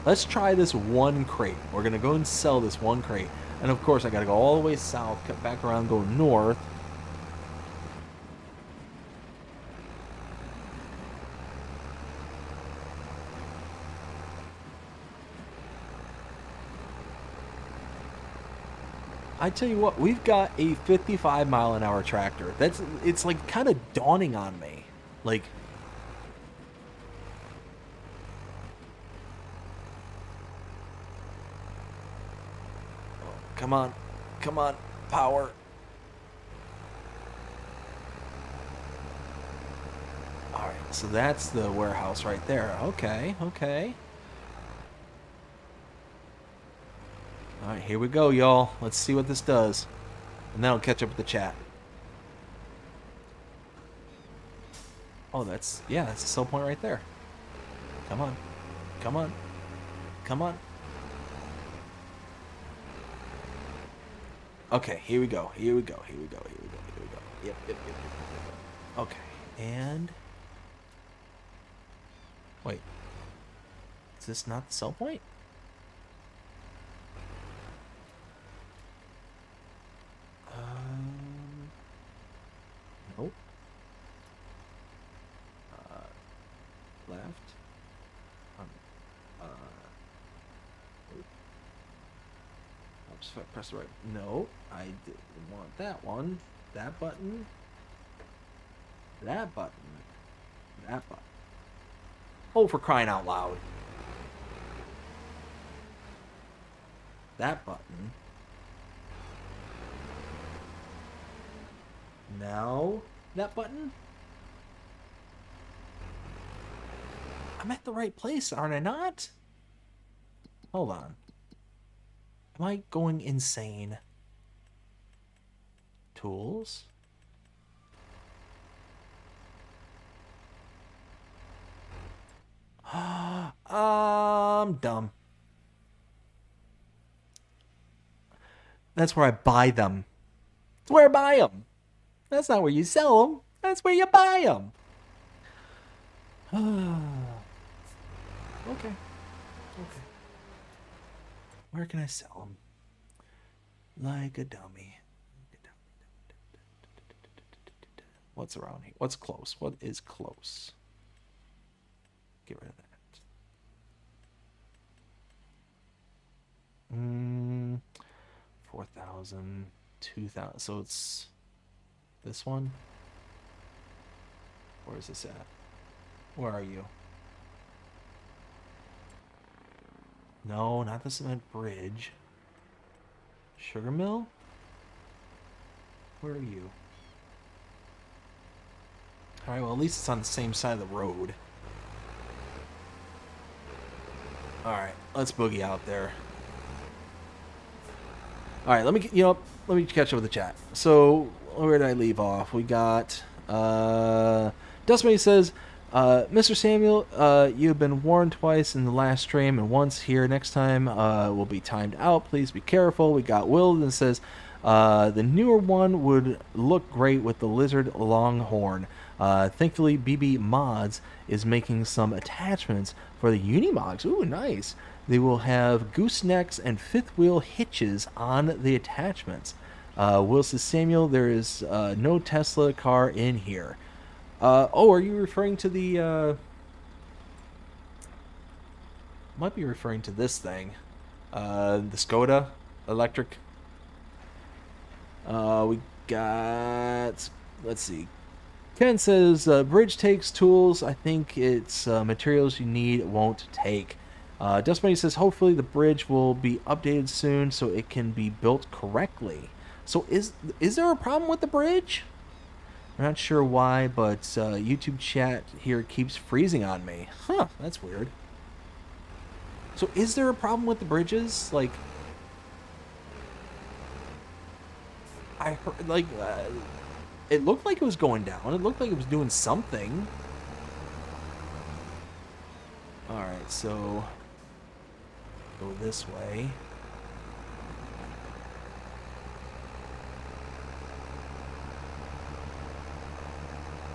let's try this one crate. We're gonna go and sell this one crate. And of course I gotta go all the way south, cut back around, go north. I tell you what, we've got a 55-mile-an-hour tractor. It's like kind of dawning on me. Like, oh, come on, power. All right, so that's the warehouse right there. Okay, okay. All right, here we go, y'all. Let's see what this does. And then I'll catch up with the chat. Oh, that's the sell point right there. Come on. Come on. Come on. Okay, here we go. Here we go. Here we go. Here we go. Here we go. Yep. Okay, and... Wait. Is this not the sell point? Nope. Left. I'll just press the right. No, I didn't want that one. That button. That button. That button. Oh, for crying out loud. That button. Now, that button? I'm at the right place, aren't I not? Hold on. Am I going insane? Tools? I'm dumb. That's where I buy them. That's where I buy them. That's not where you sell them. That's where you buy them. Okay. Okay. Where can I sell them? Like a dummy. What's around here? What's close? What is close? Get rid of that. 4,000, 2,000. So it's this one. Where is this at? Where are you? No, not the cement bridge. Sugar mill? Where are you? Alright, well, at least it's on the same side of the road. Alright, let's boogie out there. Alright, let me catch up with the chat. So, where did I leave off? We got, Dustmate says, Mr. Samuel, you've been warned twice in the last stream and once here. Next time will be timed out. Please be careful. We got Will that says, the newer one would look great with the lizard longhorn. Thankfully, BB Mods is making some attachments for the Unimogs. Ooh, nice. They will have goosenecks and fifth wheel hitches on the attachments. Will says, Samuel, there is no Tesla car in here. Oh, are you referring to the, might be referring to this thing. The Skoda electric. We got, let's see. Ken says, bridge takes tools. I think it's materials you need won't take. Dust Bunny says, hopefully the bridge will be updated soon so it can be built correctly. So is there a problem with the bridge? I'm not sure why, but YouTube chat here keeps freezing on me. Huh, that's weird. So is there a problem with the bridges? Like, I heard, like, it looked like it was going down. It looked like it was doing something. Alright, so go this way.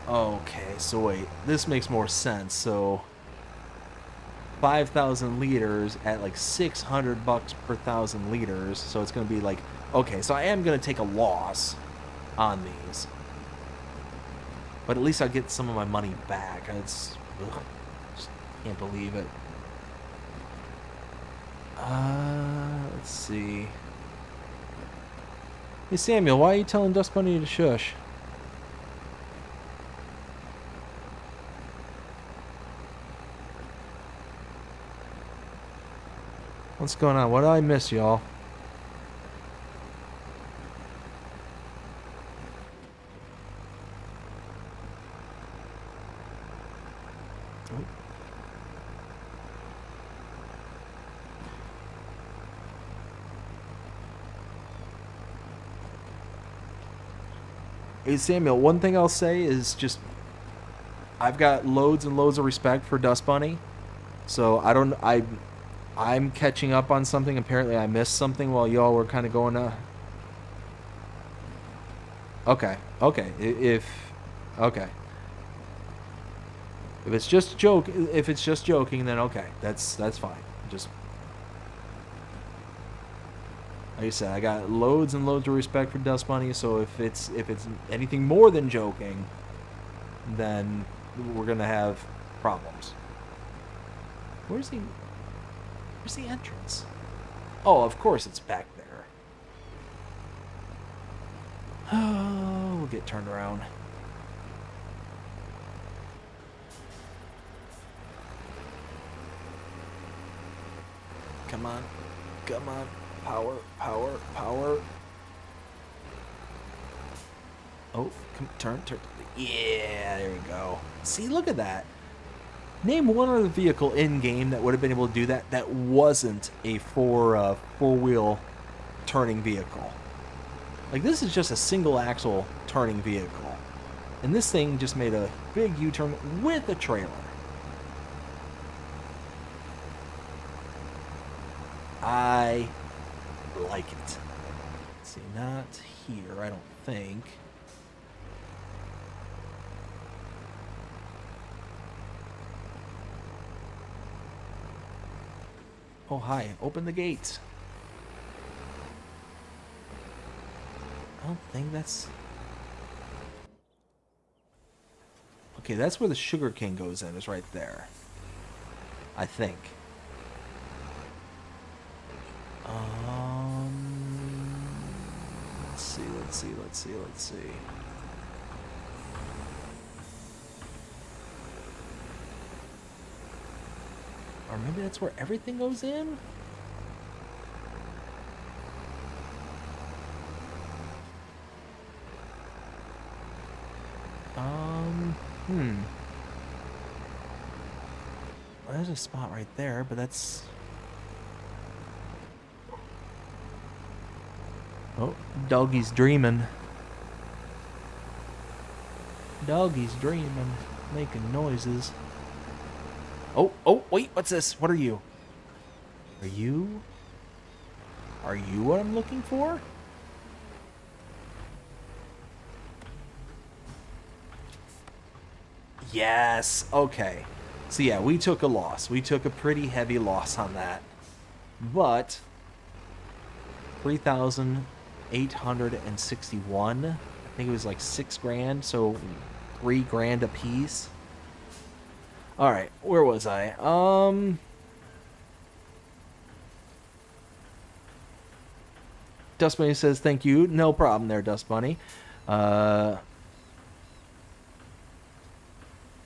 Okay, so wait, this makes more sense. So 5,000 liters at like $600 per 1,000 liters. So it's going to be like, okay, so I am going to take a loss on these. But at least I'll get some of my money back. It's, ugh, just can't believe it. Let's see. Hey Samuel, why are you telling Dust Bunny to shush? What's going on? What did I miss, y'all? Hey Samuel, one thing I'll say is just I've got loads and loads of respect for Dust Bunny. So I'm catching up on something. Apparently I missed something while y'all were kind of going Okay. If it's just joking, then okay. That's fine. Just like I said, I got loads and loads of respect for Dust Bunny, so if it's anything more than joking, then we're gonna have problems. Where's the entrance? Oh, of course it's back there. Oh, we'll get turned around. Come on. Power. Oh, come, turn. Yeah, there we go. See, look at that. Name one other vehicle in-game that would have been able to do that that wasn't a four-wheel turning vehicle. Like, this is just a single-axle turning vehicle. And this thing just made a big U-turn with a trailer. I like it. Let's see, not here, I don't think. Oh, hi. Open the gate. I don't think that's... Okay, that's where the sugar cane goes in, is right there. I think. Let's see. Or maybe that's where everything goes in? Well, there's a spot right there, but that's... Oh, doggy's dreaming. Doggy's dreaming, making noises. Oh, wait, what's this? What are you? Are you what I'm looking for? Yes, okay. So yeah, we took a loss. We took a pretty heavy loss on that. But 3,861. I think it was like 6 grand, so 3 grand a piece. All right, where was I? Dust Bunny says thank you. No problem there, Dust Bunny.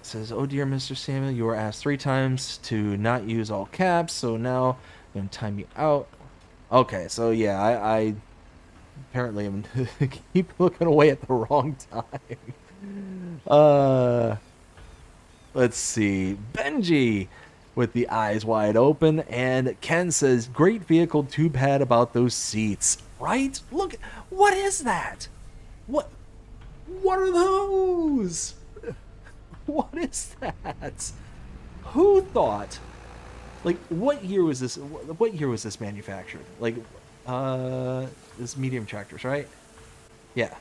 Says, oh dear, Mr. Samuel, you were asked 3 times to not use all caps, so now I'm gonna time you out. Okay, so yeah, I apparently am keep looking away at the wrong time. Let's see. Benji with the eyes wide open, and Ken says, great vehicle, too bad about those seats. Right? Look, what is that? What are those? What is that? Who thought? Like, what year was this? What year was this manufactured? Like, this medium tractors, right? Yeah.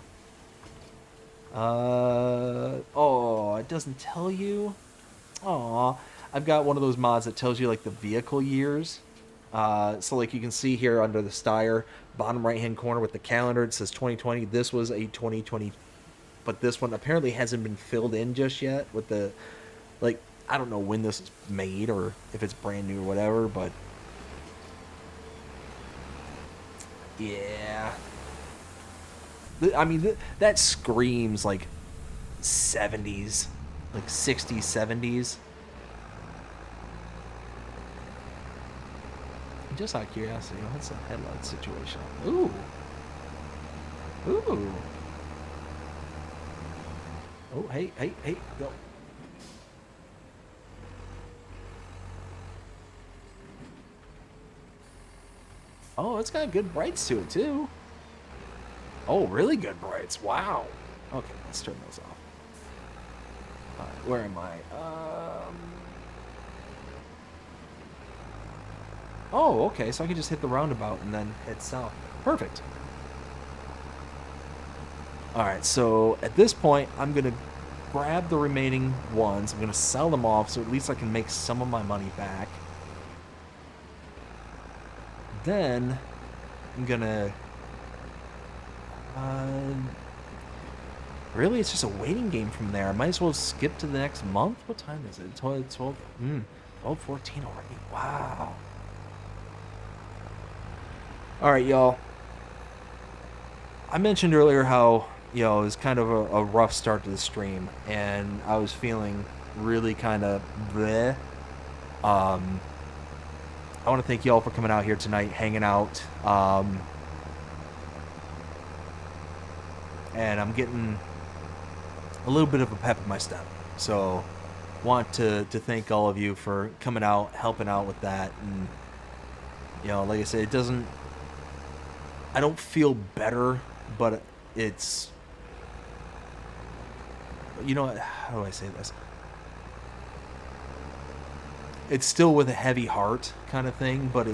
Oh, it doesn't tell you. Aw, I've got one of those mods that tells you like the vehicle years. So like you can see here under the Steyr, bottom right hand corner with the calendar, it says 2020. This was a 2020. But this one apparently hasn't been filled in just yet with the, like, I don't know when this is made or if it's brand new or whatever, but yeah. I mean, that screams like 70s, like 60s, 70s. Just out of curiosity, what's the headlight situation? Ooh. Ooh. Oh, hey, go. Oh, it's got good brights to it, too. Oh, really good brights. Wow. Okay, let's turn those off. All right, where am I? Oh, okay, so I can just hit the roundabout and then head south. Perfect. Alright, so at this point, I'm going to grab the remaining ones. I'm going to sell them off so at least I can make some of my money back. Then, I'm going to... really, it's just a waiting game from there. I might as well skip to the next month. What time is it? 12:14 already. Wow. Alright, y'all. I mentioned earlier how... it was kind of a rough start to the stream, and I was feeling really kind of bleh. I want to thank you all for coming out here tonight, hanging out. And I'm getting a little bit of a pep in my step. So, want to thank all of you for coming out, helping out with that. And, like I said, it doesn't... I don't feel better, but it's... how do I say this? It's still with a heavy heart kind of thing, but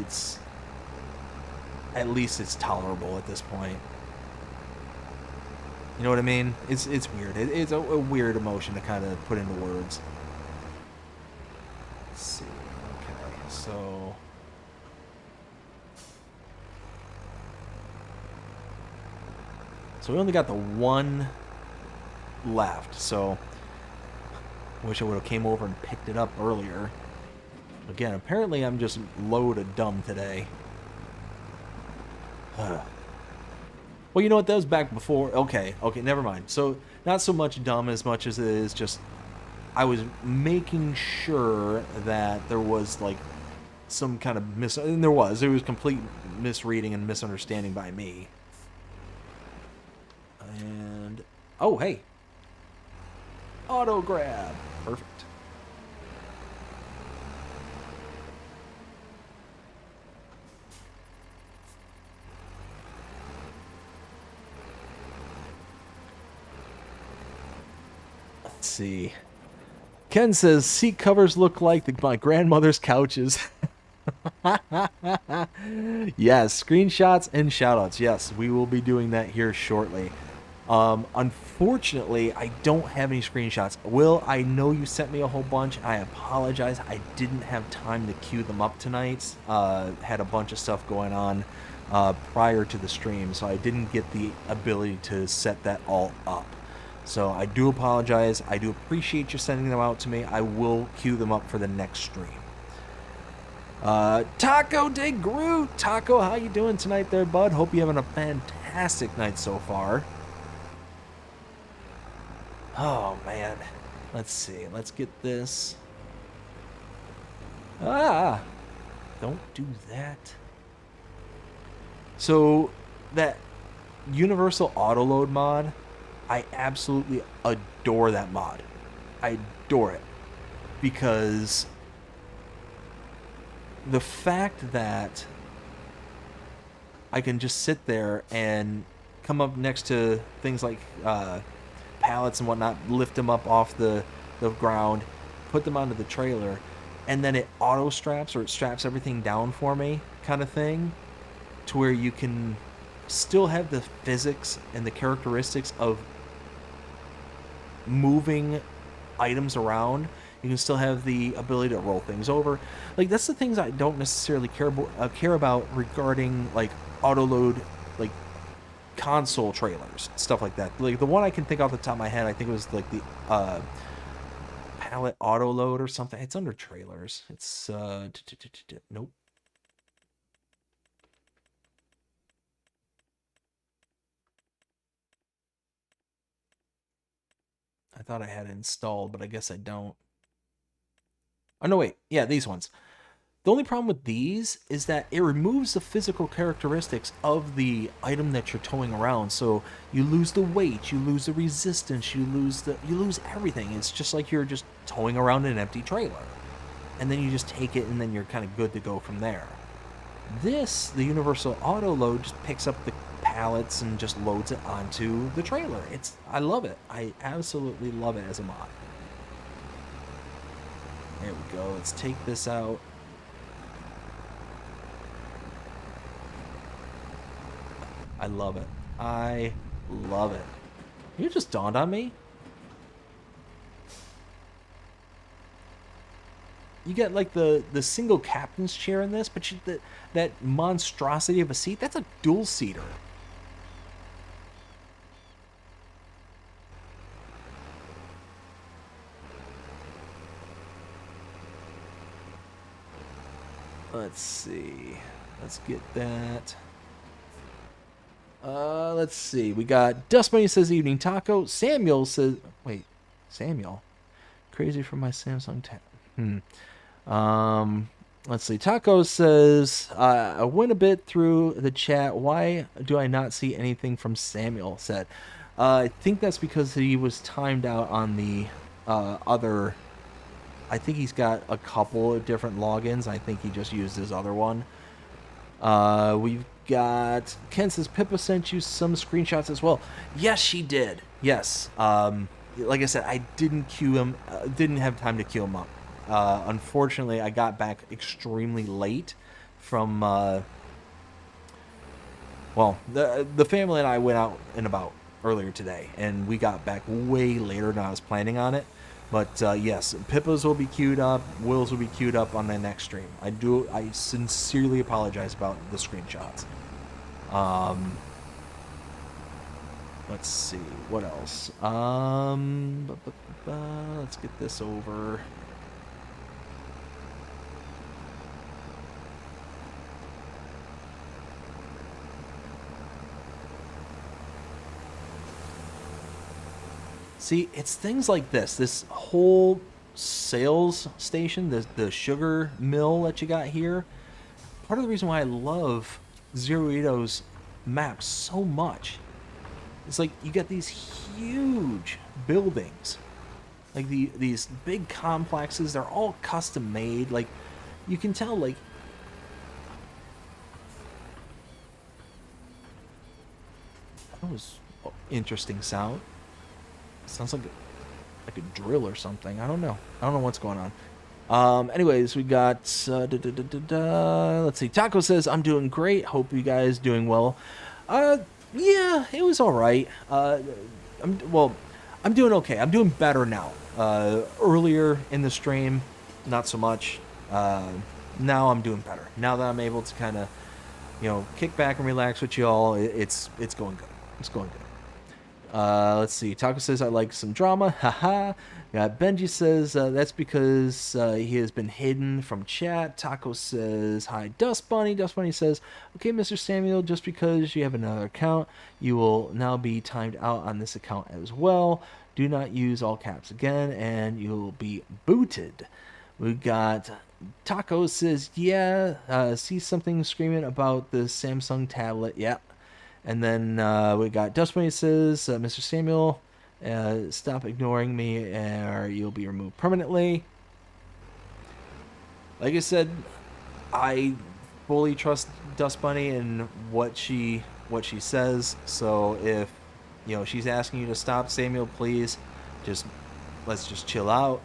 at least it's tolerable at this point. You know what I mean? It's weird. It's a weird emotion to kind of put into words. Let's see. Okay, so we only got the one left. So wish I would have came over and picked it up earlier. Again, apparently I'm just loaded dumb today. Well, you know what? That was back before. Okay, never mind. So, not so much dumb as much as it is just I was making sure that there was, like, some kind of and there was. It was complete misreading and misunderstanding by me. And, oh, hey. Auto grab. Perfect. Let's see. Ken says seat covers look like my grandmother's couches. Yes, screenshots and shoutouts. Yes, we will be doing that here shortly. Unfortunately, I don't have any screenshots. Will, I know you sent me a whole bunch. I apologize. I didn't have time to queue them up tonight. Had a bunch of stuff going on prior to the stream, so I didn't get the ability to set that all up. So I do apologize. I do appreciate you sending them out to me. I will queue them up for the next stream. Taco de Groot. Taco, how you doing tonight there, bud? Hope you're having a fantastic night so far. Oh, man. Let's see. Let's get this. Ah! Don't do that. So, that Universal Autoload mod, I absolutely adore that mod. I adore it. Because the fact that I can just sit there and come up next to things like pallets and whatnot, lift them up off the ground, put them onto the trailer, and then it auto straps, or it straps everything down for me kind of thing, to where you can still have the physics and the characteristics of moving items around. You can still have the ability to roll things over. Like, that's the things I don't necessarily care about regarding, like, autoload, like, console trailers, stuff like that. Like, the one I can think off the top of my head, I think it was, like, the pallet autoload or something. It's under trailers. It's, nope. I thought I had it installed, but I guess I don't. Oh, no, wait. Yeah, these ones. The only problem with these is that it removes the physical characteristics of the item that you're towing around. So you lose the weight, you lose the resistance, you lose everything. It's just like you're just towing around an empty trailer. And then you just take it, and then you're kind of good to go from there. This, the Universal Auto Load, just picks up the pallets and just loads it onto the trailer. I love it. I absolutely love it as a mod. There we go. Let's take this out. I love it. I love it. You just dawned on me. You get like the single captain's chair in this, but that monstrosity of a seat, that's a dual seater. Let's see. Let's get that. Let's see. We got Dust Bunny says evening taco. Samuel says, wait, Samuel, crazy for my Samsung tab. Let's see. Taco says, I went a bit through the chat. Why do I not see anything from Samuel? Said, I think that's because he was timed out on the other. I think he's got a couple of different logins. I think he just used his other one. We've got Ken says Pippa sent you some screenshots as well. Yes, she did. Yes. Like I said, I didn't queue him. Didn't have time to queue him up. Unfortunately, I got back extremely late from. Well, the family and I went out and about earlier today, and we got back way later than I was planning on it. But yes, Pippa's will be queued up, Will's will be queued up on the next stream. I sincerely apologize about the screenshots. Let's see, what else? Let's get this over. See, it's things like this whole sales station, the sugar mill that you got here. Part of the reason why I love Zero Ito's maps so much, it's like you get these huge buildings, like these big complexes. They're all custom made. Like you can tell, like that was an interesting sound. Sounds like a drill or something. I don't know what's going on. Anyways, we got let's see. Taco says, I'm doing great. Hope you guys doing well. Yeah, it was all right. I'm doing okay. I'm doing better now. Earlier in the stream, not so much. Now I'm doing better. Now that I'm able to kind of, kick back and relax with y'all, it's going good. It's going good. Let's see. Taco says, I like some drama. Haha. Benji says, that's because he has been hidden from chat. Taco says, hi, Dust Bunny. Dust Bunny says, okay, Mr. Samuel, just because you have another account, you will now be timed out on this account as well. Do not use all caps again, and you'll be booted. We got Taco says, yeah, see something screaming about the Samsung tablet. Yeah. And then we got Dust Bunny says, Mr. Samuel, stop ignoring me or you'll be removed permanently. Like I said, I fully trust Dust Bunny and what she says. So if she's asking you to stop, Samuel, please let's just chill out.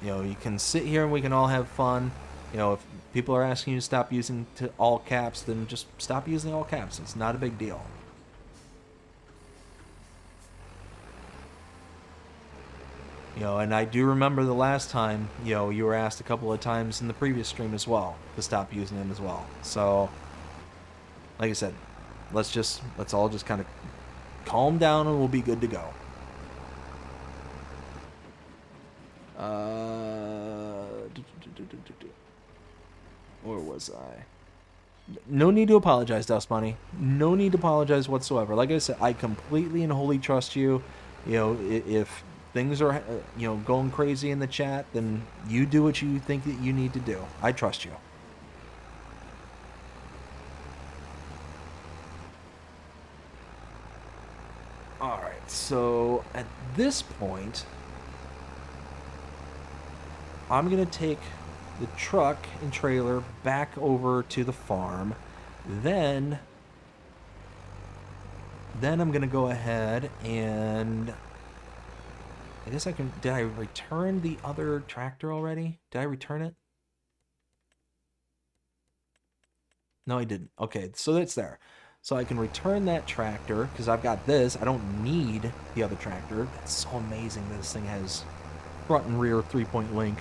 You can sit here and we can all have fun. If people are asking you to stop using all caps, then just stop using all caps. It's not a big deal. And I do remember the last time, you were asked a couple of times in the previous stream as well to stop using them as well. So, like I said, let's all just kind of calm down and we'll be good to go. Where was I? No need to apologize, Dust Bunny. No need to apologize whatsoever. Like I said, I completely and wholly trust you. If things are, going crazy in the chat, then you do what you think that you need to do. I trust you. Alright, so at this point, I'm going to take the truck and trailer back over to the farm. Then I'm going to go ahead and I guess did I return the other tractor already? Did I return it? No, I didn't. Okay, so that's there. So I can return that tractor because I've got this. I don't need the other tractor. That's so amazing that this thing has front and rear 3-point link.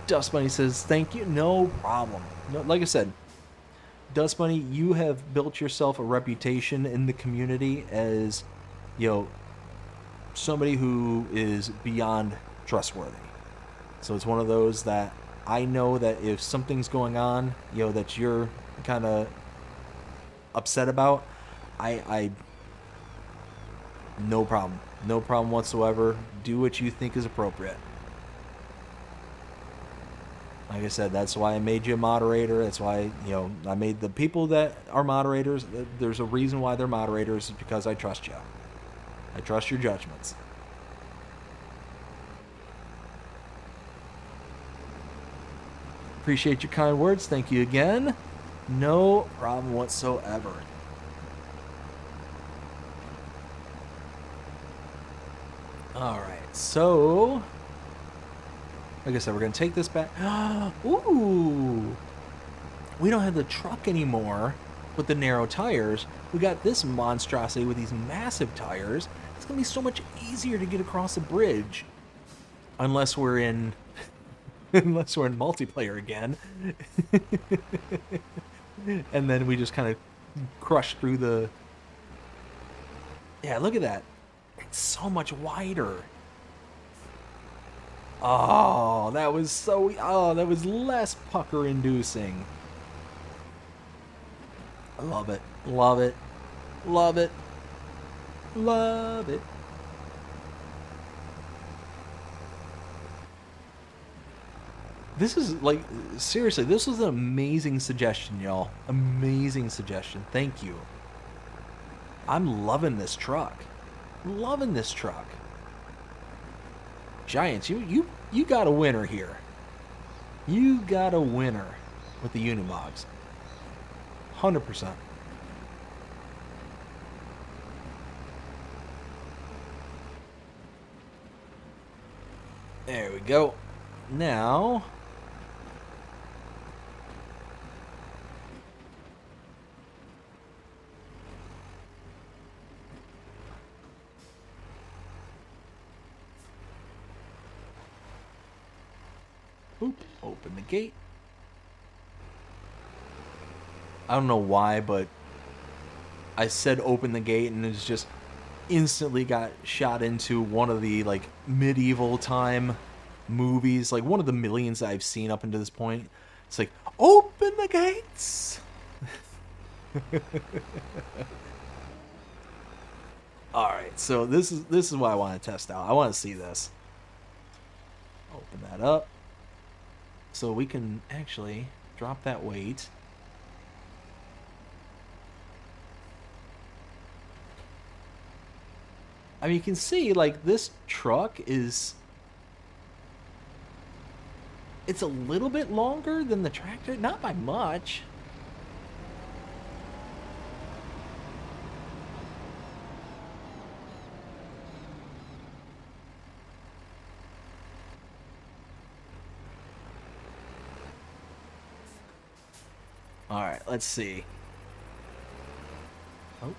Dust Bunny says, thank you. No problem. No, like I said, Dust Bunny, you have built yourself a reputation in the community as, somebody who is beyond trustworthy. So it's one of those that I know that if something's going on, that you're kind of upset about, I no problem whatsoever. Do what you think is appropriate. Like I said, that's why I made you a moderator. That's why, I made the people that are moderators. There's a reason why they're moderators, is because I trust you. I trust your judgments. Appreciate your kind words. Thank you again. No problem whatsoever. All right, so like I said, we're going to take this back. Ooh! We don't have the truck anymore with the narrow tires, we got this monstrosity with these massive tires. It's going to be so much easier to get across the bridge. Unless we're in... unless we're in multiplayer again. And then we just kind of crush through the... Yeah, look at that. It's so much wider. Oh, that was so... Oh, that was less pucker-inducing. I love it. Love it. Love it. Love it. This is, like, seriously, this was an amazing suggestion, y'all. Amazing suggestion. Thank you. I'm loving this truck. Loving this truck. Giants, you got a winner here. You got a winner with the Unimogs. 100%. There we go. Now... Oop, open the gate. I don't know why, but I said open the gate and it's just instantly got shot into one of the, like, medieval time movies, like one of the millions I've seen up until this point. It's like, open the gates. All right, so this is what I want to test out. I want to see this. Open that up so we can actually drop that weight. I mean, you can see, like, this truck is... It's a little bit longer than the tractor, not by much. All right, let's see. Oh,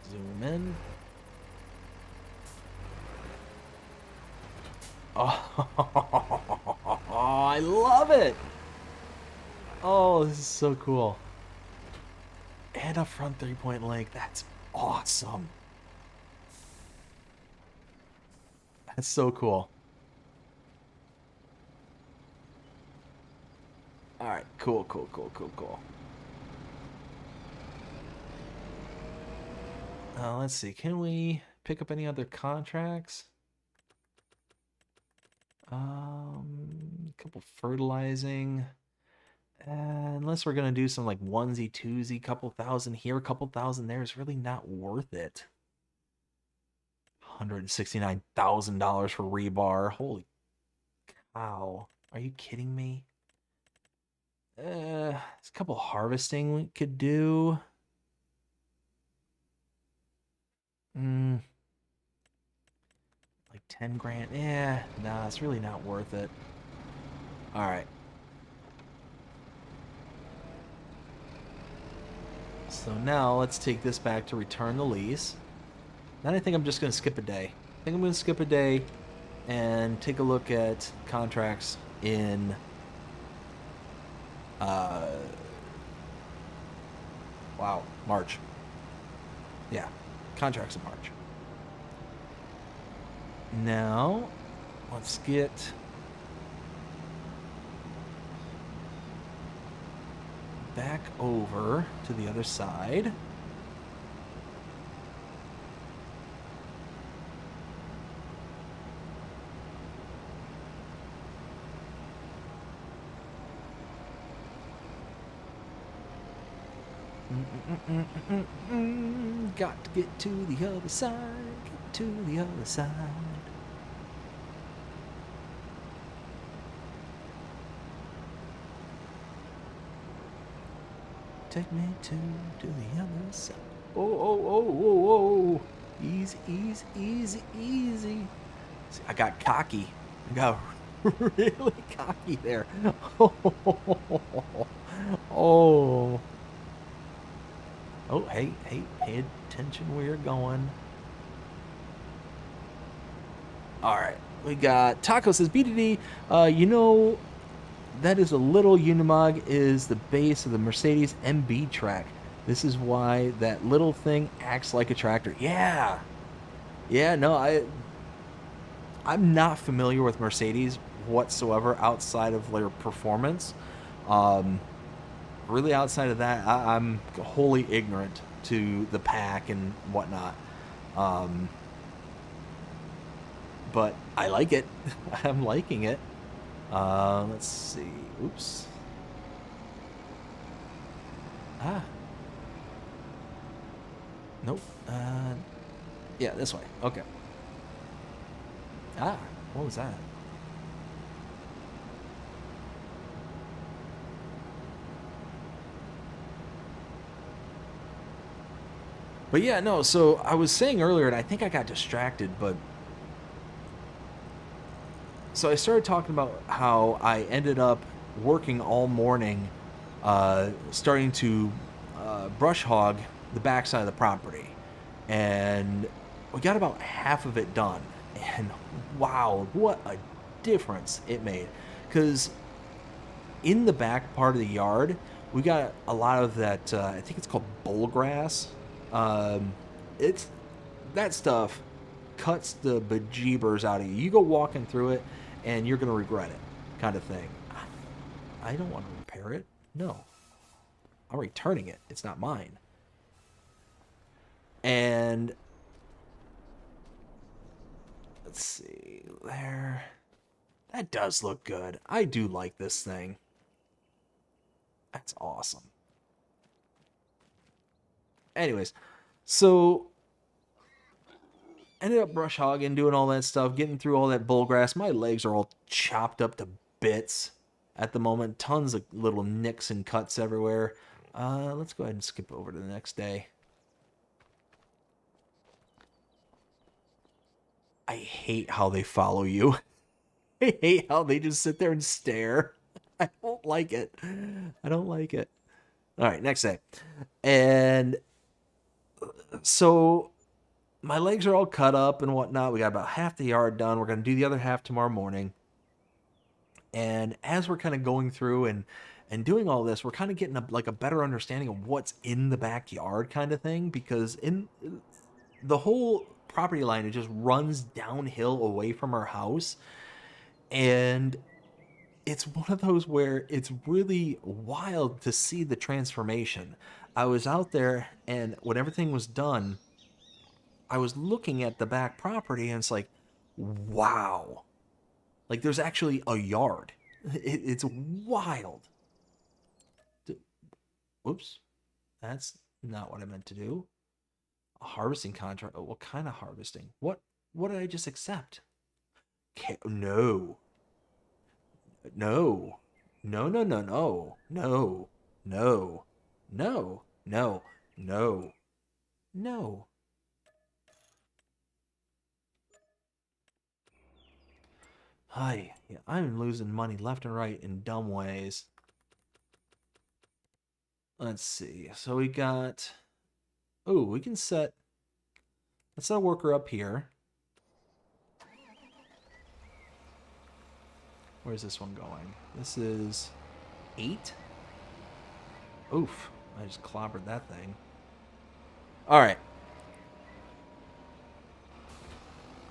zoom in. Oh, I love it. Oh, this is so cool. And a front 3-point leg. That's awesome. That's so cool. All right, cool. Let's see. Can we pick up any other contracts? Couple fertilizing. Unless we're gonna do some like onesie twosie, couple thousand here, couple thousand there, is really not worth it. $169,000 for rebar. Holy cow! Are you kidding me? There's a couple harvesting we could do. Like 10 grand. Yeah, nah, it's really not worth it. All right. So now let's take this back to return the lease. Then I think I'm just going to skip a day. I think I'm going to skip a day and take a look at contracts in wow, March. Yeah, contracts in March. Now, let's get back over to the other side. Got to get to the other side, get to the other side. Take me to the other side. Oh. Easy. See, I got cocky. I got really cocky there. Oh. Oh, hey, pay attention where you're going. All right, we got Taco says BDD. You know, that is a little Unimog is the base of the Mercedes MB track. This is why that little thing acts like a tractor. Yeah, yeah. No, I'm not familiar with Mercedes whatsoever outside of their performance. Really, outside of that, I'm wholly ignorant to the pack and whatnot. But I like it. I'm liking it. Let's see. Oops. Ah. Nope. Yeah, this way. Okay. Ah, what was that? But yeah, no, so I was saying earlier, and I think I got distracted, but so I started talking about how I ended up working all morning, starting to brush hog the backside of the property. And we got about half of it done. And wow, what a difference it made. Because in the back part of the yard, we got a lot of that, I think it's called bullgrass. It's that stuff cuts the bejeebers out of you. You go walking through it, and you're gonna regret it, kind of thing. I don't want to repair it. No, I'm returning it. It's not mine. And let's see there. That does look good. I do like this thing. That's awesome. Anyways, so ended up brush hogging, doing all that stuff, getting through all that bullgrass. My legs are all chopped up to bits at the moment. Tons of little nicks and cuts everywhere. Let's go ahead and skip over to the next day. I hate how they follow you. I hate how they just sit there and stare. I don't like it. I don't like it. All right, next day. And so my legs are all cut up and whatnot. We got about half the yard done. We're going to do the other half tomorrow morning. And as we're kind of going through and doing all this, we're kind of getting a better understanding of what's in the backyard kind of thing. Because in the whole property line, it just runs downhill away from our house. And it's one of those where it's really wild to see the transformation. I was out there, and when everything was done, I was looking at the back property, and it's like, wow. Like, there's actually a yard. It's wild. Oops. That's not what I meant to do. A harvesting contract. Oh, what kind of harvesting? What did I just accept? No. No. No, no, no, no. No. No. No. No. No. No. Hi. Yeah, I'm losing money left and right in dumb ways. Let's see. So we got... Oh, we can set... Let's set a worker up here. Where's this one going? This is 8. Oof. I just clobbered that thing. Alright.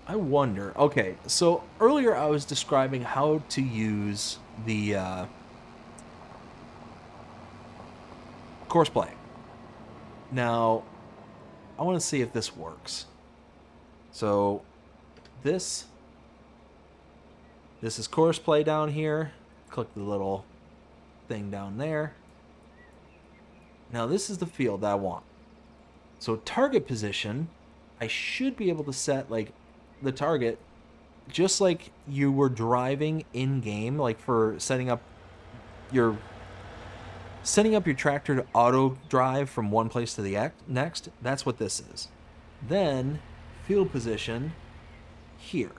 I wonder... Okay, so earlier I was describing how to use the course play. Now, I want to see if this works. So, this is course play down here. Click the little thing down there. Now, this is the field that I want. So, target position, I should be able to set, like, the target just like you were driving in-game, like for setting up your tractor to auto drive from one place to the next. That's what this is. Then field position here.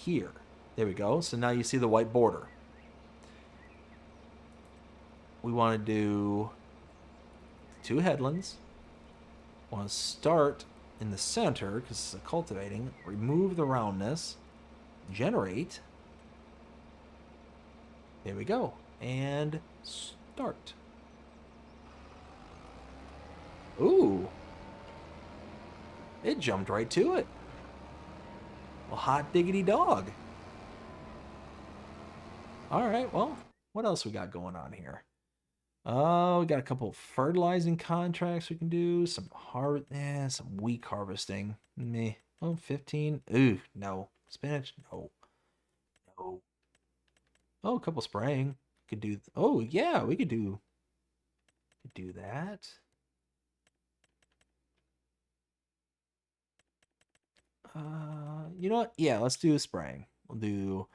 There we go. So now you see the white border. We want to do 2 headlands. Want to start in the center because it's a cultivating. Remove the roundness. Generate. There we go. And start. Ooh. It jumped right to it. Well, hot diggity dog. All right, well, what else we got going on here? Oh, we got a couple of fertilizing contracts we can do. Some some wheat harvesting. Meh. Oh, 15. Ooh, no. Spinach, no. No. Oh, a couple spraying. Could do. Oh, yeah, we could do that. You know what? Yeah, let's do spraying. We'll do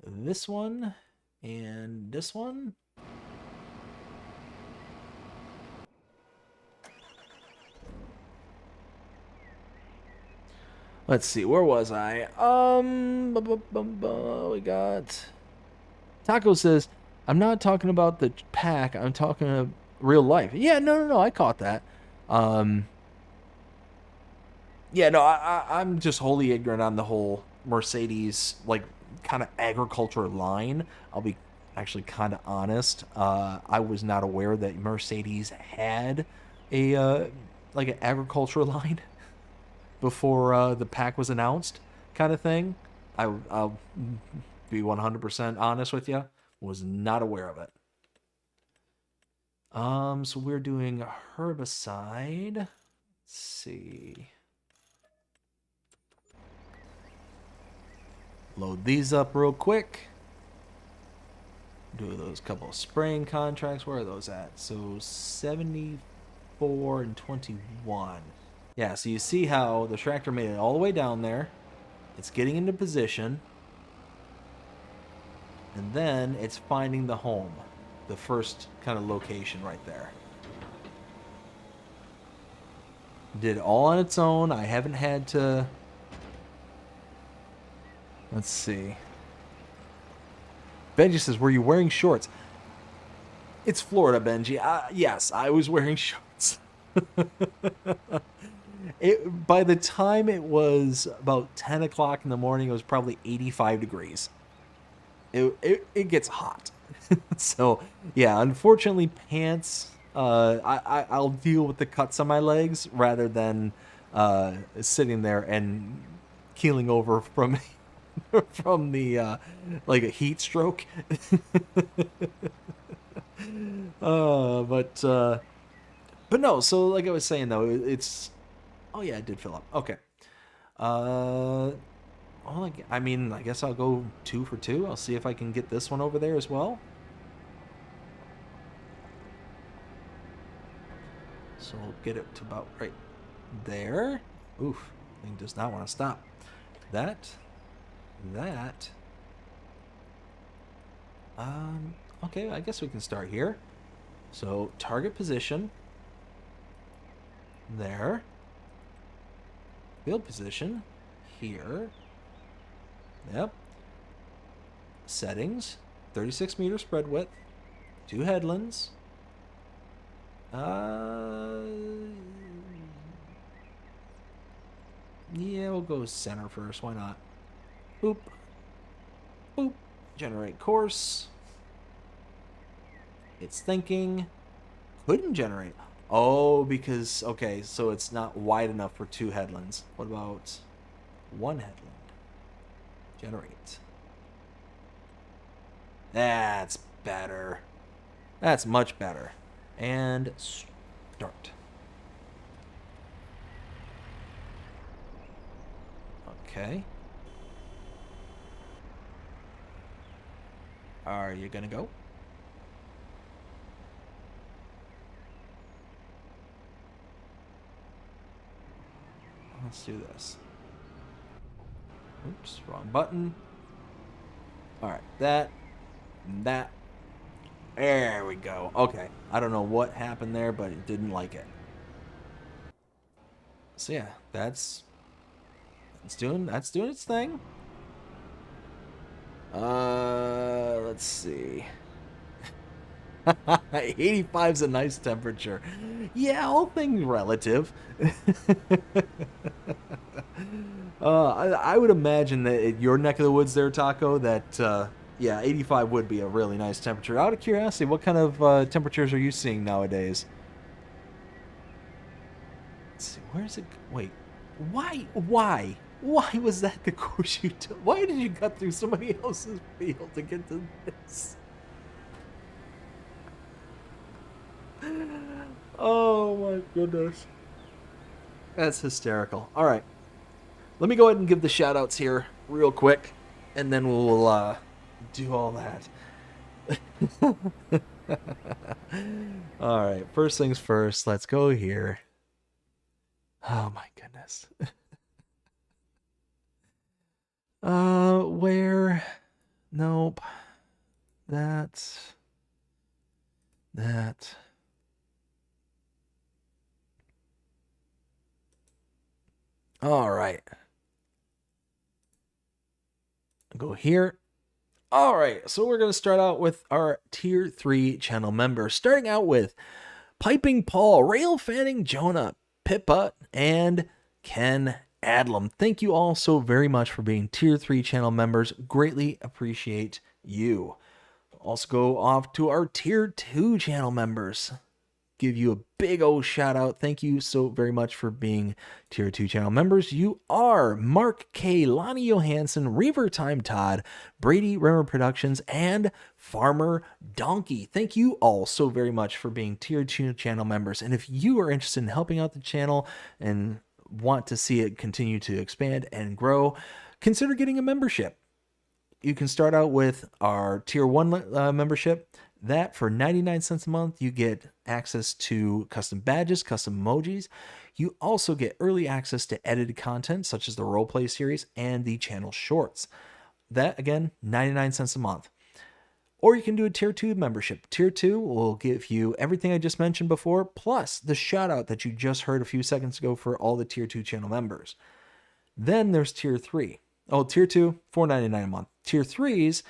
this one and this one. Let's see, where was I? We got Taco says, I'm not talking about the pack, I'm talking about real life. Yeah, no, I caught that. Yeah, no, I'm just wholly ignorant on the whole Mercedes, like, kind of agriculture line. I'll be actually kind of honest. I was not aware that Mercedes had a, like, an agriculture line before the pack was announced, kind of thing. I'll be 100% honest with you. Was not aware of it. So we're doing herbicide. Let's see. Load these up real quick. Do those couple of spraying contracts. Where are those at? So 74 and 21. Yeah, so you see how the tractor made it all the way down there. It's getting into position. And then it's finding the home. The first kind of location right there. Did it all on its own. I haven't had to... Let's see. Benji says, were you wearing shorts? It's Florida, Benji. Yes, I was wearing shorts. By the time it was about 10 o'clock in the morning, it was probably 85 degrees. It gets hot. So, yeah, unfortunately, pants, I'll deal with the cuts on my legs rather than sitting there and keeling over from from the like a heat stroke. But no, so like I was saying though, it's, oh yeah, it did fill up. Okay. Well, I mean, I guess I'll go 2 for 2. I'll see if I can get this one over there as well. So we'll get it to about right there. Oof, thing does not want to stop. That. Okay, I guess we can start here. So target position. There. Field position. Here. Yep. Settings. 36 meter spread width. 2 headlands. Yeah, we'll go center first. Why not? Boop. Boop. Generate course. It's thinking. Couldn't generate. Oh, because, okay, so it's not wide enough for 2 headlands. What about 1 headland? Generate. That's better. That's much better. And start. Okay. Are you gonna go? Let's do this. Oops, wrong button. Alright, that. There we go. Okay. I don't know what happened there, but it didn't like it. So yeah, that's doing its thing. Let's see. 85 is a nice temperature. Yeah, all things relative. I would imagine that at your neck of the woods there, Taco, that, yeah, 85 would be a really nice temperature. Out of curiosity, what kind of temperatures are you seeing nowadays? Let's see, where is it? Wait, why was that the course you took? Why did you cut through somebody else's field to get to this? Oh my goodness. That's hysterical. All right. Let me go ahead and give the shout outs here real quick, and then we'll do all that. All right. First things first, let's go here. Oh my goodness. Where? Nope. That. All right. Go here. All right. So we're going to start out with our tier 3 channel members. Starting out with Piping Paul, Rail Fanning Jonah, Pippa, and Ken Adlam. Thank you all so very much for being tier 3 channel members. Greatly appreciate you. Also go off to our tier 2 channel members. Give you a big old shout out. Thank you so very much for being tier 2 channel members. You are Mark K, Lonnie Johansson, Reaver Time Todd, Brady Rimmer Productions, and Farmer Donkey. Thank you all so very much for being tier 2 channel members. And if you are interested in helping out the channel and want to see it continue to expand and grow, consider getting a membership. You can start out with our tier 1 membership. That for 99 cents a month, you get access to custom badges, custom emojis. You also get early access to edited content such as the roleplay series and the channel shorts. That again, 99 cents a month. Or you can do a tier 2 membership. Tier 2 will give you everything I just mentioned before, plus the shout out that you just heard a few seconds ago for all the tier 2 channel members. Then there's tier 3. Oh, tier 2, $4.99 a month. Tier 3s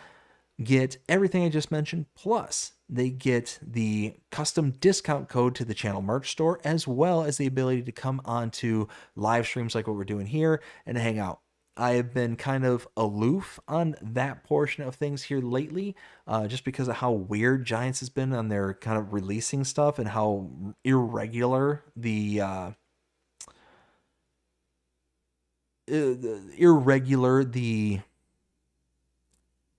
get everything I just mentioned, plus they get the custom discount code to the channel merch store, as well as the ability to come onto live streams like what we're doing here and hang out. I have been kind of aloof on that portion of things here lately, just because of how weird Giants has been on their kind of releasing stuff and how irregular the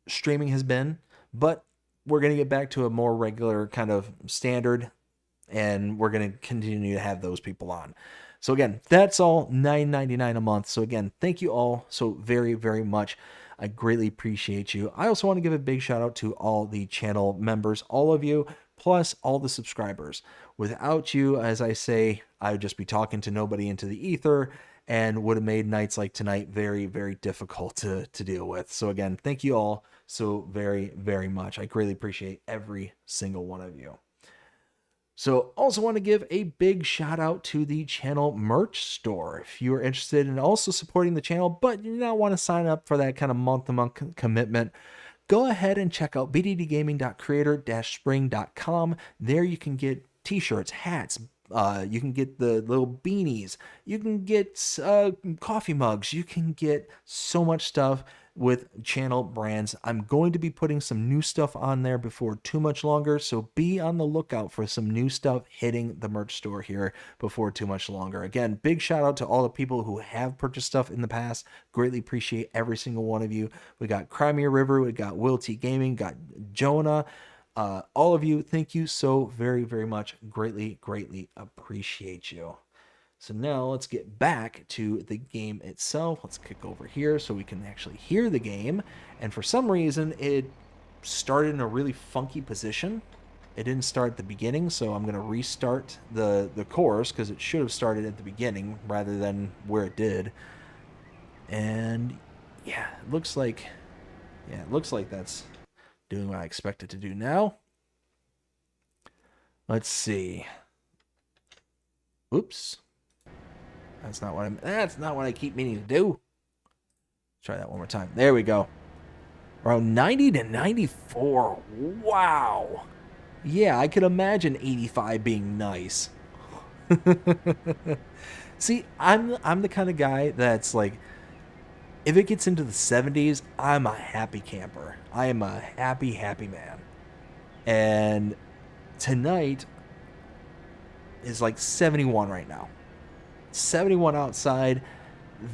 streaming has been, but we're going to get back to a more regular kind of standard, and we're going to continue to have those people on. So again, that's all $9.99 a month. So again, thank you all so very, very much. I greatly appreciate you. I also want to give a big shout out to all the channel members, all of you, plus all the subscribers. Without you, as I say, I would just be talking to nobody into the ether, and would have made nights like tonight very, very difficult to deal with. So again, thank you all so very, very much. I greatly appreciate every single one of you. So also want to give a big shout out to the channel merch store. If you are interested in also supporting the channel, but you now want to sign up for that kind of month-to-month commitment, go ahead and check out bddgaming.creator-spring.com. There you can get t-shirts, hats, you can get the little beanies, you can get coffee mugs, you can get so much stuff with channel brands. I'm going to be putting some new stuff on there before too much longer, so be on the lookout for some new stuff hitting the merch store here before too much longer. Again, big shout out to all the people who have purchased stuff in the past. Greatly appreciate every single one of you. We got Crimea River, we got Will T Gaming, got Jonah. All of you, thank you so very, very much. Greatly, greatly appreciate you. So now let's get back to the game itself. Let's kick over here so we can actually hear the game. And for some reason, it started in a really funky position. It didn't start at the beginning, so I'm going to restart the course because it should have started at the beginning rather than where it did. And yeah, it looks like that's doing what I expect it to do now. Let's see. Oops. That's not what I keep meaning to do. Try that one more time. There we go. Around 90 to 94. Wow. Yeah, I could imagine 85 being nice. See, I'm the kind of guy that's like, if it gets into the 70s, I'm a happy camper. I am a happy, happy man. And tonight is like 71 right now. 71 outside.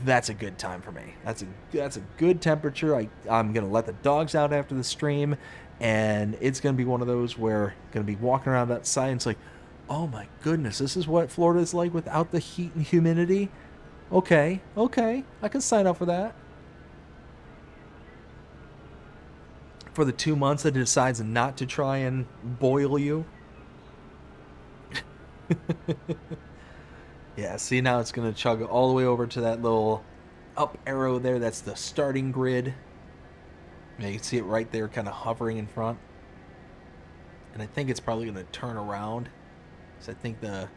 That's a good time for me. That's a good temperature. I'm gonna let the dogs out after the stream, and it's gonna be one of those where I'm gonna be walking around outside and it's like, oh my goodness, this is what Florida's like without the heat and humidity. Okay, I can sign up for that. For the 2 months that it decides not to try and boil you. Yeah, see, now it's going to chug all the way over to that little up arrow there. That's the starting grid. Yeah, you can see it right there kind of hovering in front. And I think it's probably going to turn around. So I think the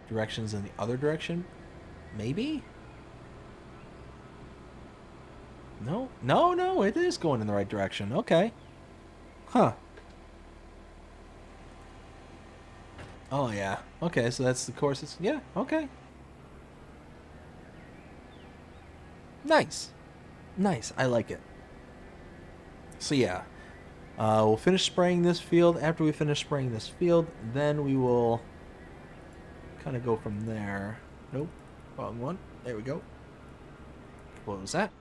direction's in the other direction. Maybe? No, it is going in the right direction. Okay. Huh. Oh, yeah. Okay, so that's the course. Yeah, okay. Nice. I like it. So, yeah. We'll finish spraying this field. After we finish spraying this field, then we will kind of go from there. Nope. Wrong one. There we go. Close that.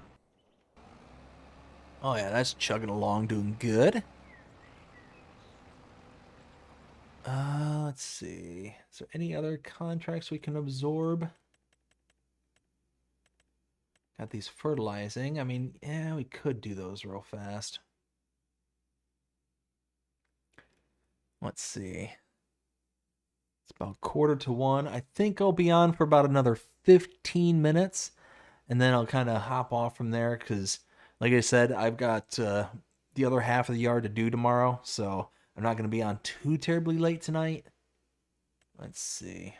Oh, yeah, that's chugging along, doing good. Let's see. Is there any other contracts we can absorb? Got these fertilizing. I mean, yeah, we could do those real fast. Let's see. It's about 1:45. I think I'll be on for about another 15 minutes. And then I'll kind of hop off from there because, like I said, I've got the other half of the yard to do tomorrow. So I'm not going to be on too terribly late tonight. Let's see.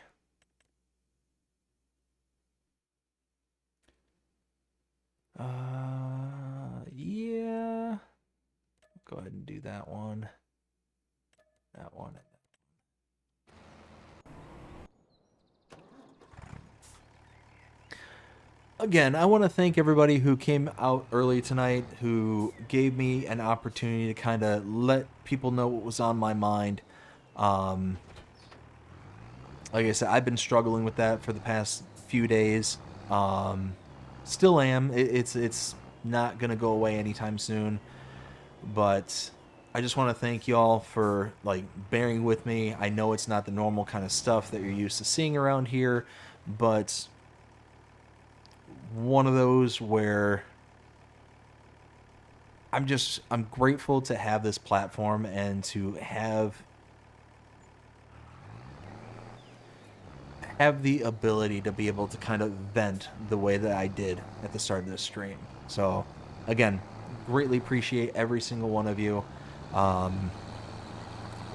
Yeah. Go ahead and do that one. That one. Again, I want to thank everybody who came out early tonight, who gave me an opportunity to kind of let people know what was on my mind. Like I said, I've been struggling with that for the past few days. Still am. It's not going to go away anytime soon. But I just want to thank y'all for like bearing with me. I know it's not the normal kind of stuff that you're used to seeing around here, but one of those where I'm grateful to have this platform and to have the ability to be able to kind of vent the way that I did at the start of this stream. So again, greatly appreciate every single one of you. Like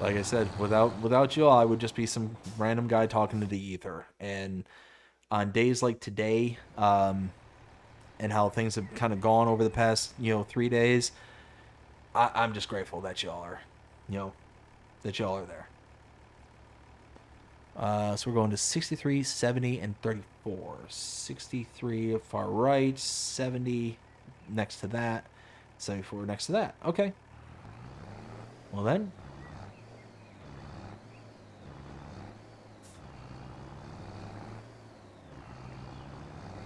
I said, without you all, I would just be some random guy talking to the ether. And on days like today, and how things have kind of gone over the past, 3 days, I'm just grateful that y'all are, that y'all are there. So we're going to 63, 70, and 34. 63 far right, 70 next to that, 74 next to that. Okay. Well then.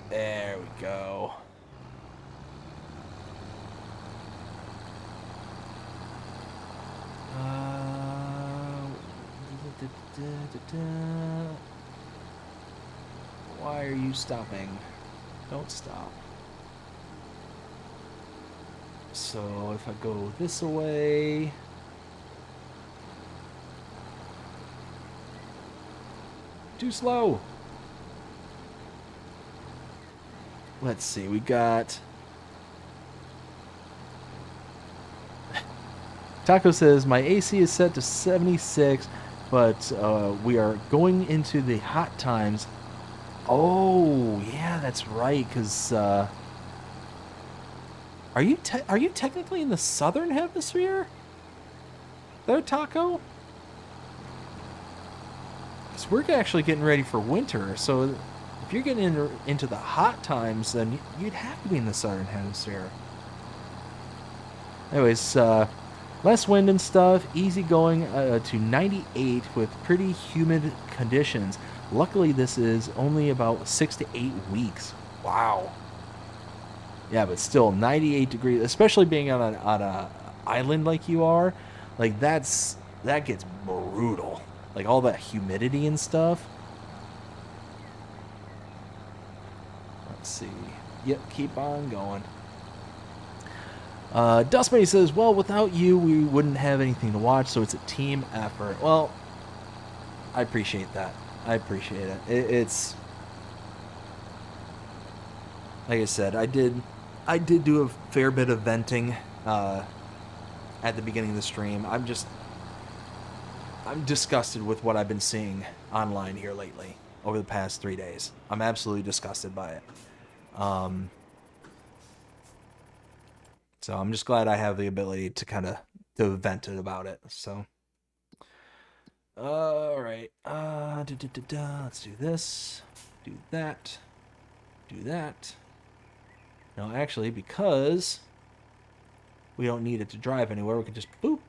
There we go. Why are you stopping? Don't stop. So if I go this way, too slow. Let's see, we got Taco says my AC is set to 76, but we are going into the hot times. Oh, yeah, that's right, because are you technically in the southern hemisphere there, Taco? So we're actually getting ready for winter. So if you're getting into the hot times, then you'd have to be in the southern hemisphere. Anyways, less wind and stuff, easy going to 98 with pretty humid conditions. Luckily, this is only about 6 to 8 weeks. Wow. Yeah, but still 98 degrees, especially being on a island like you are, like that gets brutal. Like all that humidity and stuff. Let's see. Yep, keep on going. Dustmate says, well, without you, we wouldn't have anything to watch, so it's a team effort. Well, I appreciate that. I appreciate it. It's like I said, I did do a fair bit of venting at the beginning of the stream. I'm disgusted with what I've been seeing online here lately over the past 3 days. I'm absolutely disgusted by it. So I'm just glad I have the ability to kind of vent it about it. So, all right. Let's do this. Do that. Do that. No, actually, because we don't need it to drive anywhere, we can just boop.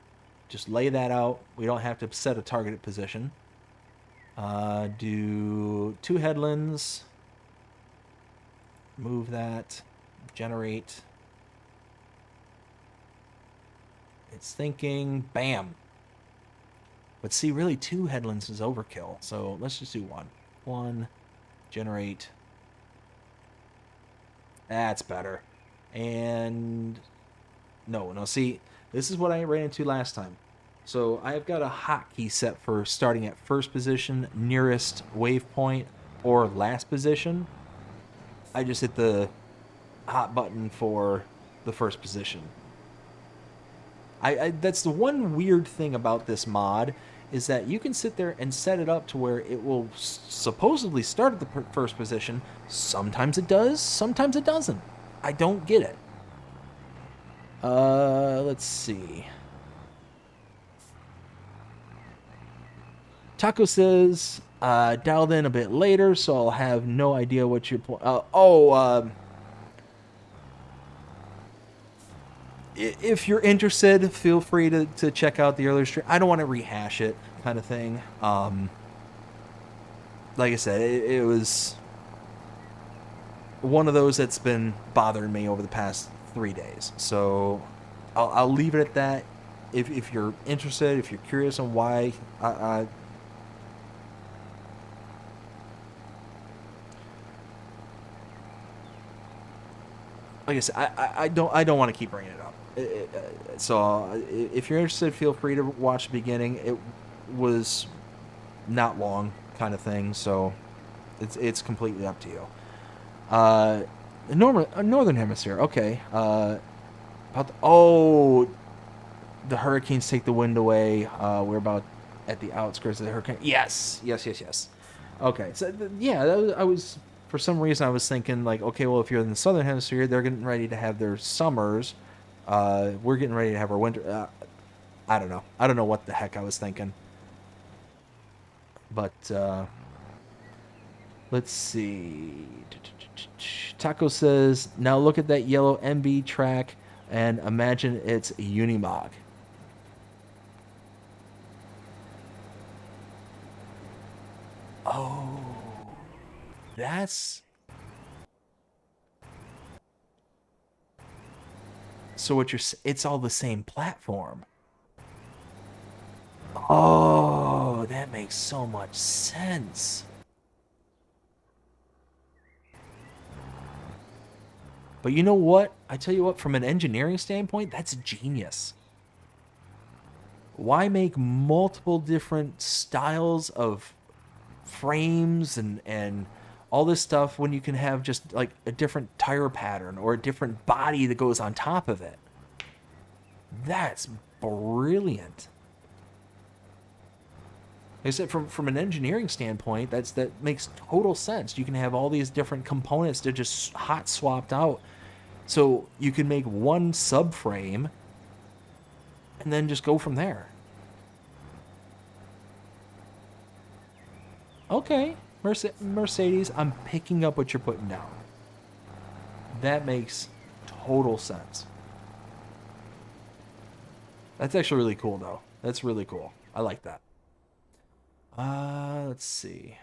Just lay that out. We don't have to set a targeted position. Do 2 headlands. Move that. Generate. It's thinking. Bam. But see, really 2 headlands is overkill. So let's just do 1. 1. Generate. That's better. And no, see, this is what I ran into last time. So I've got a hotkey set for starting at first position, nearest waypoint, or last position. I just hit the hot button for the first position. That's the one weird thing about this mod, is that you can sit there and set it up to where it will supposedly start at the first position. Sometimes it does, sometimes it doesn't. I don't get it. Let's see. Taco says, dialed in a bit later, so I'll have no idea what your point. If you're interested, feel free to check out the earlier stream. I don't want to rehash it, kind of thing. Like I said, it was one of those that's been bothering me over the past 3 days. So I'll leave it at that. If you're interested, if you're curious on why, like I said, I don't want to keep bringing it up. So if you're interested, feel free to watch the beginning. It was not long, kind of thing. So it's completely up to you. Northern Hemisphere. Okay. The hurricanes take the wind away. We're about at the outskirts of the hurricane. Yes. Okay. So I was, for some reason I was thinking like, okay, well, if you're in the southern hemisphere, they're getting ready to have their summers. We're getting ready to have our winter. I don't know. I don't know what the heck I was thinking. But let's see. Taco says, now look at that yellow MB track and imagine it's a Unimog. Oh, that's... So what it's all the same platform. Oh, that makes so much sense. But you know what? I tell you what, from an engineering standpoint, that's genius. Why make multiple different styles of frames and all this stuff when you can have just like a different tire pattern or a different body that goes on top of it? That's brilliant. Like I said, from an engineering standpoint, that makes total sense. You can have all these different components that are just hot swapped out. So you can make one subframe and then just go from there. Okay, Mercedes, I'm picking up what you're putting down. That makes total sense. That's actually really cool, though. That's really cool. I like that. Let's see.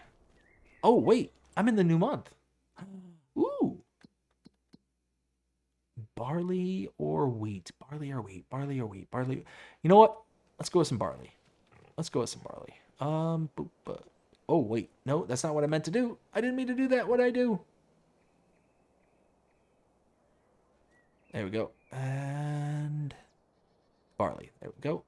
Oh, wait. I'm in the new month. Ooh. Barley or wheat? Barley or wheat? Barley or wheat? Barley. You know what? Let's go with some barley. Let's go with some barley. Boop, oh, wait. No, that's not what I meant to do. I didn't mean to do that. What did I do? There we go. And barley. There we go.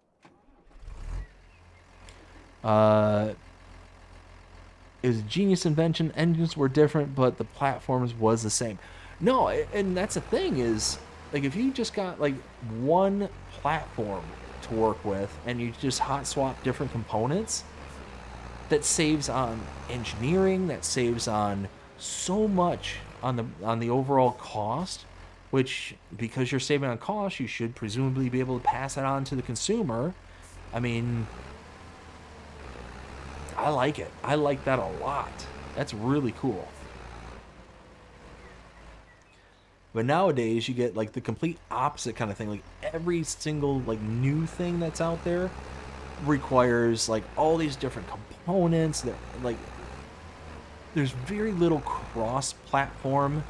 It was a genius invention. Engines were different, but the platforms was the same. No, and that's the thing is, like, if you just got like one platform to work with and you just hot swap different components, that saves on engineering, that saves on so much on the overall cost, which, because you're saving on cost, you should presumably be able to pass it on to the consumer. I mean, I like it. I like that a lot. That's really cool. But nowadays, you get like the complete opposite kind of thing. Like every single like new thing that's out there requires like all these different components. That like there's very little cross-platform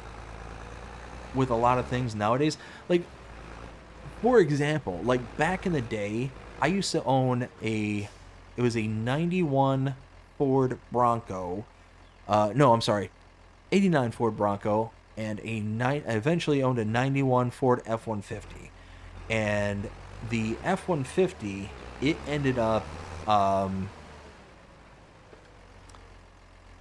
with a lot of things nowadays. Like, for example, like back in the day, I used to own it was a 91 Ford Bronco. No, I'm sorry, 89 Ford Bronco, and I eventually owned a 91 Ford F-150. And the F-150, it ended up, I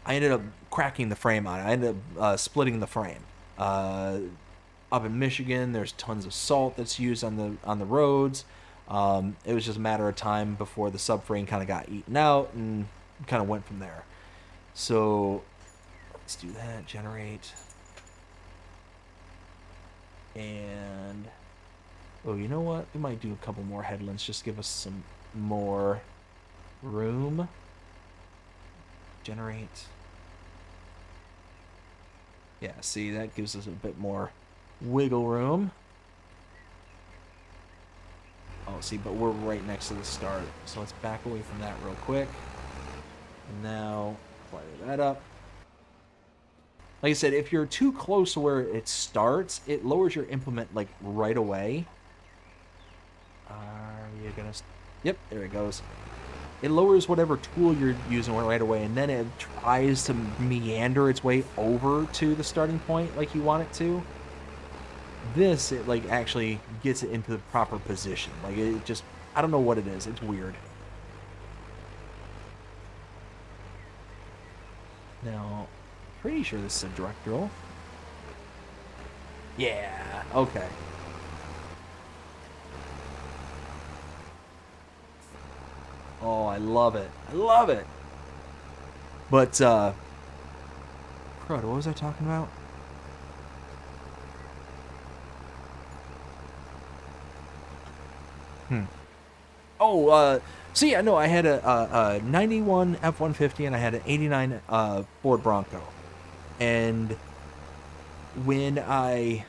ended up cracking the frame on it. I ended up splitting the frame. Up in Michigan, there's tons of salt that's used on the roads. It was just a matter of time before the subframe kind of got eaten out and kind of went from there. So let's do that. Generate. And oh, you know what? We might do a couple more headlands. Just give us some more room. Generate. Yeah, see, that gives us a bit more wiggle room. Oh, see, but we're right next to the start. So let's back away from that real quick. And now, fire that up. Like I said, if you're too close to where it starts, it lowers your implement, like, right away. Are you gonna... Yep, there it goes. It lowers whatever tool you're using right away, and then it tries to meander its way over to the starting point like you want it to. This, it like actually gets it into the proper position. Like it just, I don't know what it is. It's weird. Now, pretty sure this is a direct drill. Yeah, okay. Oh, I love it. I love it. But, crud, what was I talking about? Oh, so yeah, no, I had a 91 F-150 and I had an 89 Ford Bronco. And when I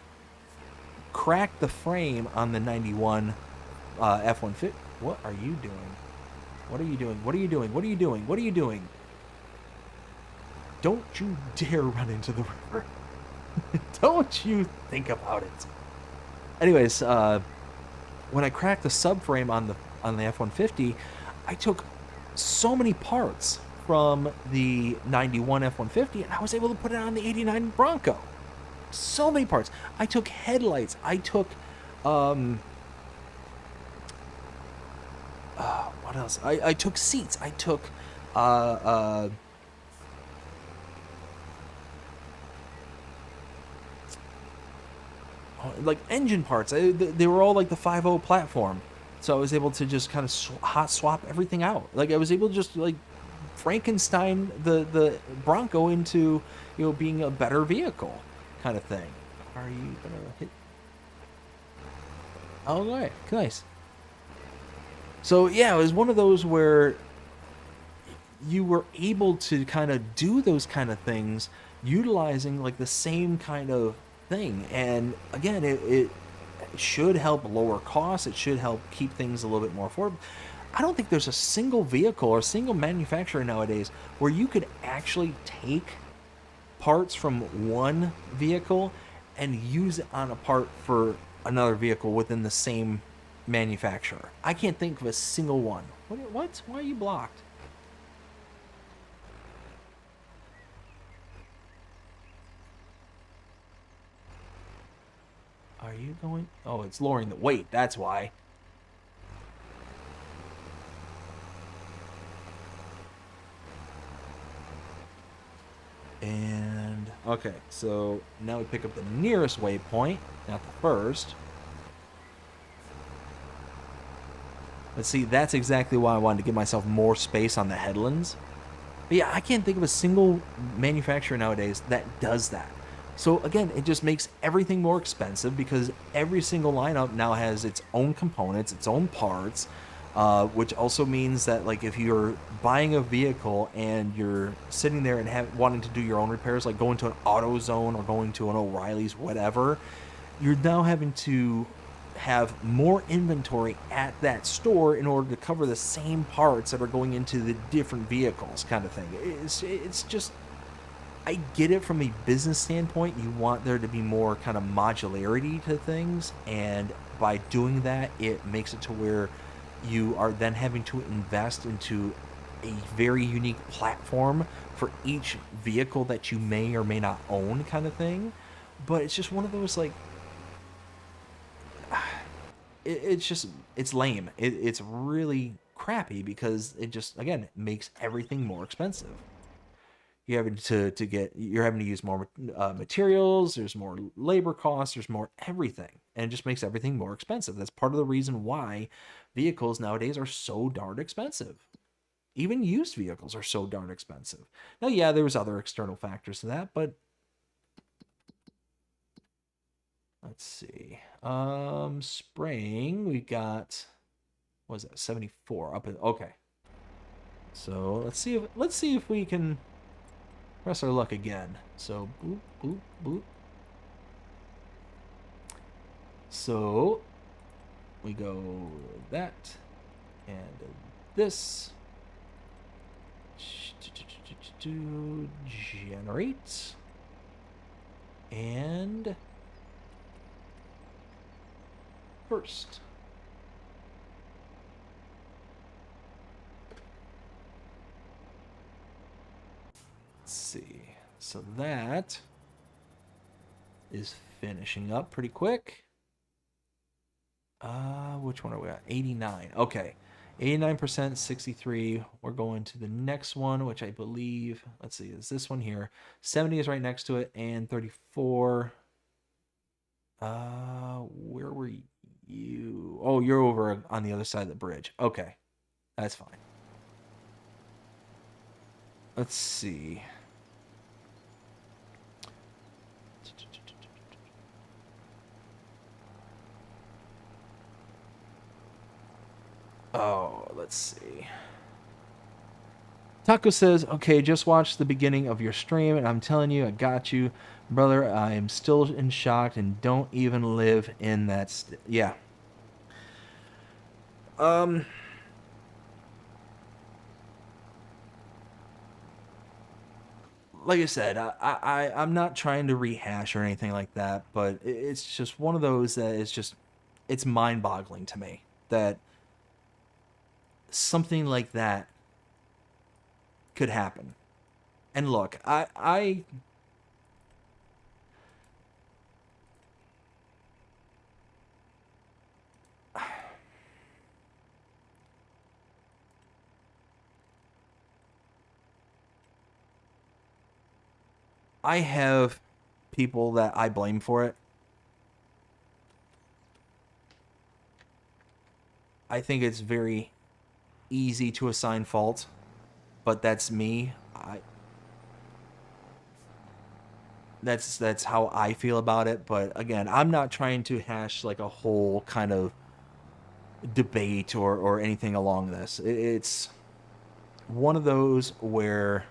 cracked the frame on the 91 F-150... What are you doing? What are you doing? What are you doing? What are you doing? What are you doing? Don't you dare run into the river. Don't you think about it. Anyways, when I cracked the subframe on the F-150, I took so many parts from the 91 F-150 and I was able to put it on the 89 Bronco. So many parts. I took headlights. I took what else? I took seats. I took like engine parts. They were all like the 5.0 platform, so I was able to just kind of hot swap everything out. Like I was able to just like Frankenstein the Bronco into, you know, being a better vehicle kind of thing. Are you gonna hit? All right, nice. So yeah, it was one of those where you were able to kind of do those kind of things utilizing like the same kind of thing. And again, it should help lower costs. It should help keep things a little bit more affordable. I don't think there's a single vehicle or a single manufacturer nowadays where you could actually take parts from one vehicle and use it on a part for another vehicle within the same manufacturer. I can't think of a single one. What? Why are you blocked? Are you going? Oh, it's lowering the weight. That's why. And okay, so now we pick up the nearest waypoint, not the first. Let's see, that's exactly why I wanted to give myself more space on the headlands. But yeah, I can't think of a single manufacturer nowadays that does that. So again, it just makes everything more expensive because every single lineup now has its own components, its own parts, which also means that like if you're buying a vehicle and you're sitting there and wanting to do your own repairs, like going to an AutoZone or going to an O'Reilly's, whatever, you're now having to have more inventory at that store in order to cover the same parts that are going into the different vehicles, kind of thing. It's just, I get it from a business standpoint. You want there to be more kind of modularity to things, and by doing that, it makes it to where you are then having to invest into a very unique platform for each vehicle that you may or may not own, kind of thing. But it's just one of those, like, it's lame. It's really crappy because it just, again, it makes everything more expensive. You're having to use more materials. There's more labor costs. There's more everything, and it just makes everything more expensive. That's part of the reason why vehicles nowadays are so darn expensive. Even used vehicles are so darn expensive. Now, yeah, there's other external factors to that, but let's see. Spraying, we got, what was that? 74 up in, okay. So let's see if we can press our luck again. So boop, boop, boop. So we go that and this. Generate. And first. Let's see. So that is finishing up pretty quick. Which one are we at? 89. Okay. 89%, 63. We're going to the next one, which I believe, let's see, is this one here. 70 is right next to it, and 34. Where were you? Oh, you're over on the other side of the bridge. Okay. That's fine. Let's see. Oh, let's see. Taco says, okay, just watch the beginning of your stream, and I'm telling you, I got you. Brother, I am still in shock and don't even live in that... yeah. Like I said, I'm not trying to rehash or anything like that, but it's just one of those that is just... it's mind-boggling to me that something like that could happen. And look, I have people that I blame for it. I think it's very easy to assign fault, but that's me. That's how I feel about it. But again, I'm not trying to hash like a whole kind of debate or anything along this. It's one of those where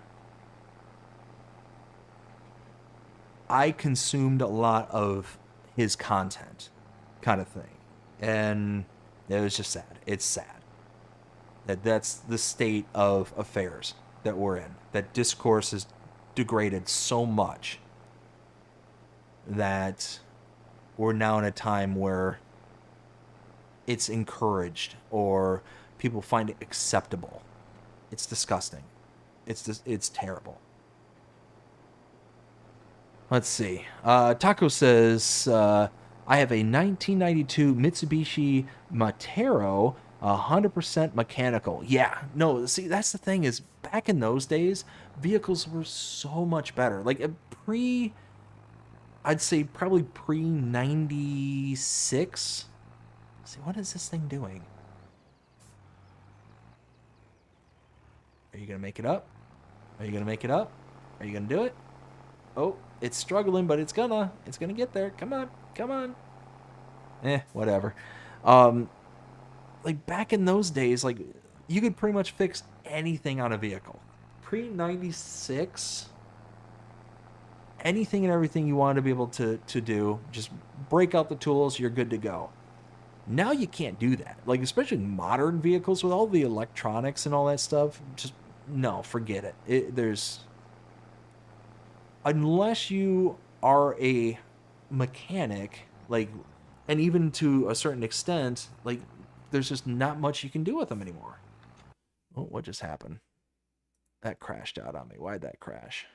I consumed a lot of his content, kind of thing. And it was just sad. It's sad. That's the state of affairs that we're in. That discourse has degraded so much that we're now in a time where it's encouraged or people find it acceptable. It's disgusting. It's terrible. Let's see. Taco says, I have a 1992 Mitsubishi Matero, 100% mechanical. Yeah, no, see, that's the thing is, back in those days, vehicles were so much better. Like, I'd say probably pre-96. See, what is this thing doing? Are you going to make it up? Are you going to make it up? Are you going to do it? Oh, it's struggling, but it's gonna get there. Come on, come on. Whatever. Like back in those days, like you could pretty much fix anything on a vehicle. Pre-96, anything and everything you wanted to be able to do, just break out the tools, you're good to go. Now you can't do that. Like especially modern vehicles with all the electronics and all that stuff, just no, forget it. Unless you are a mechanic, like, and even to a certain extent, like, there's just not much you can do with them anymore. Oh, what just happened? That crashed out on me. Why'd that crash?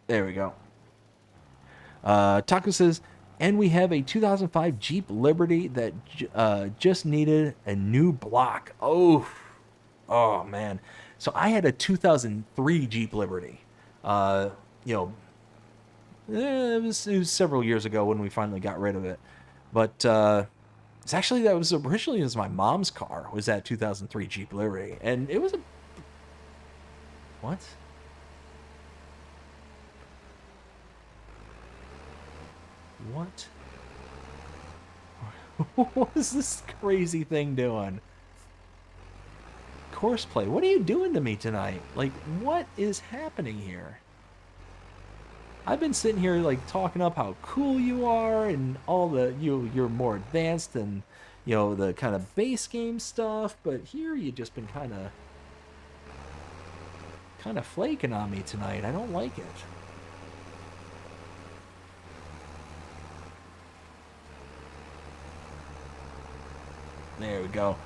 There we go. Taco says, and we have a 2005 Jeep Liberty that just needed a new block. Oh man. So I had a 2003 Jeep Liberty. It was several years ago when we finally got rid of it. But that was originally my mom's car, was that 2003 Jeep Liberty. And it was a... What? What? What is this crazy thing doing? Courseplay, what are you doing to me tonight? Like, what is happening here? I've been sitting here like talking up how cool you are and all the you're more advanced than the kind of base game stuff, but here you just been kind of flaking on me tonight. I don't like it. There we go.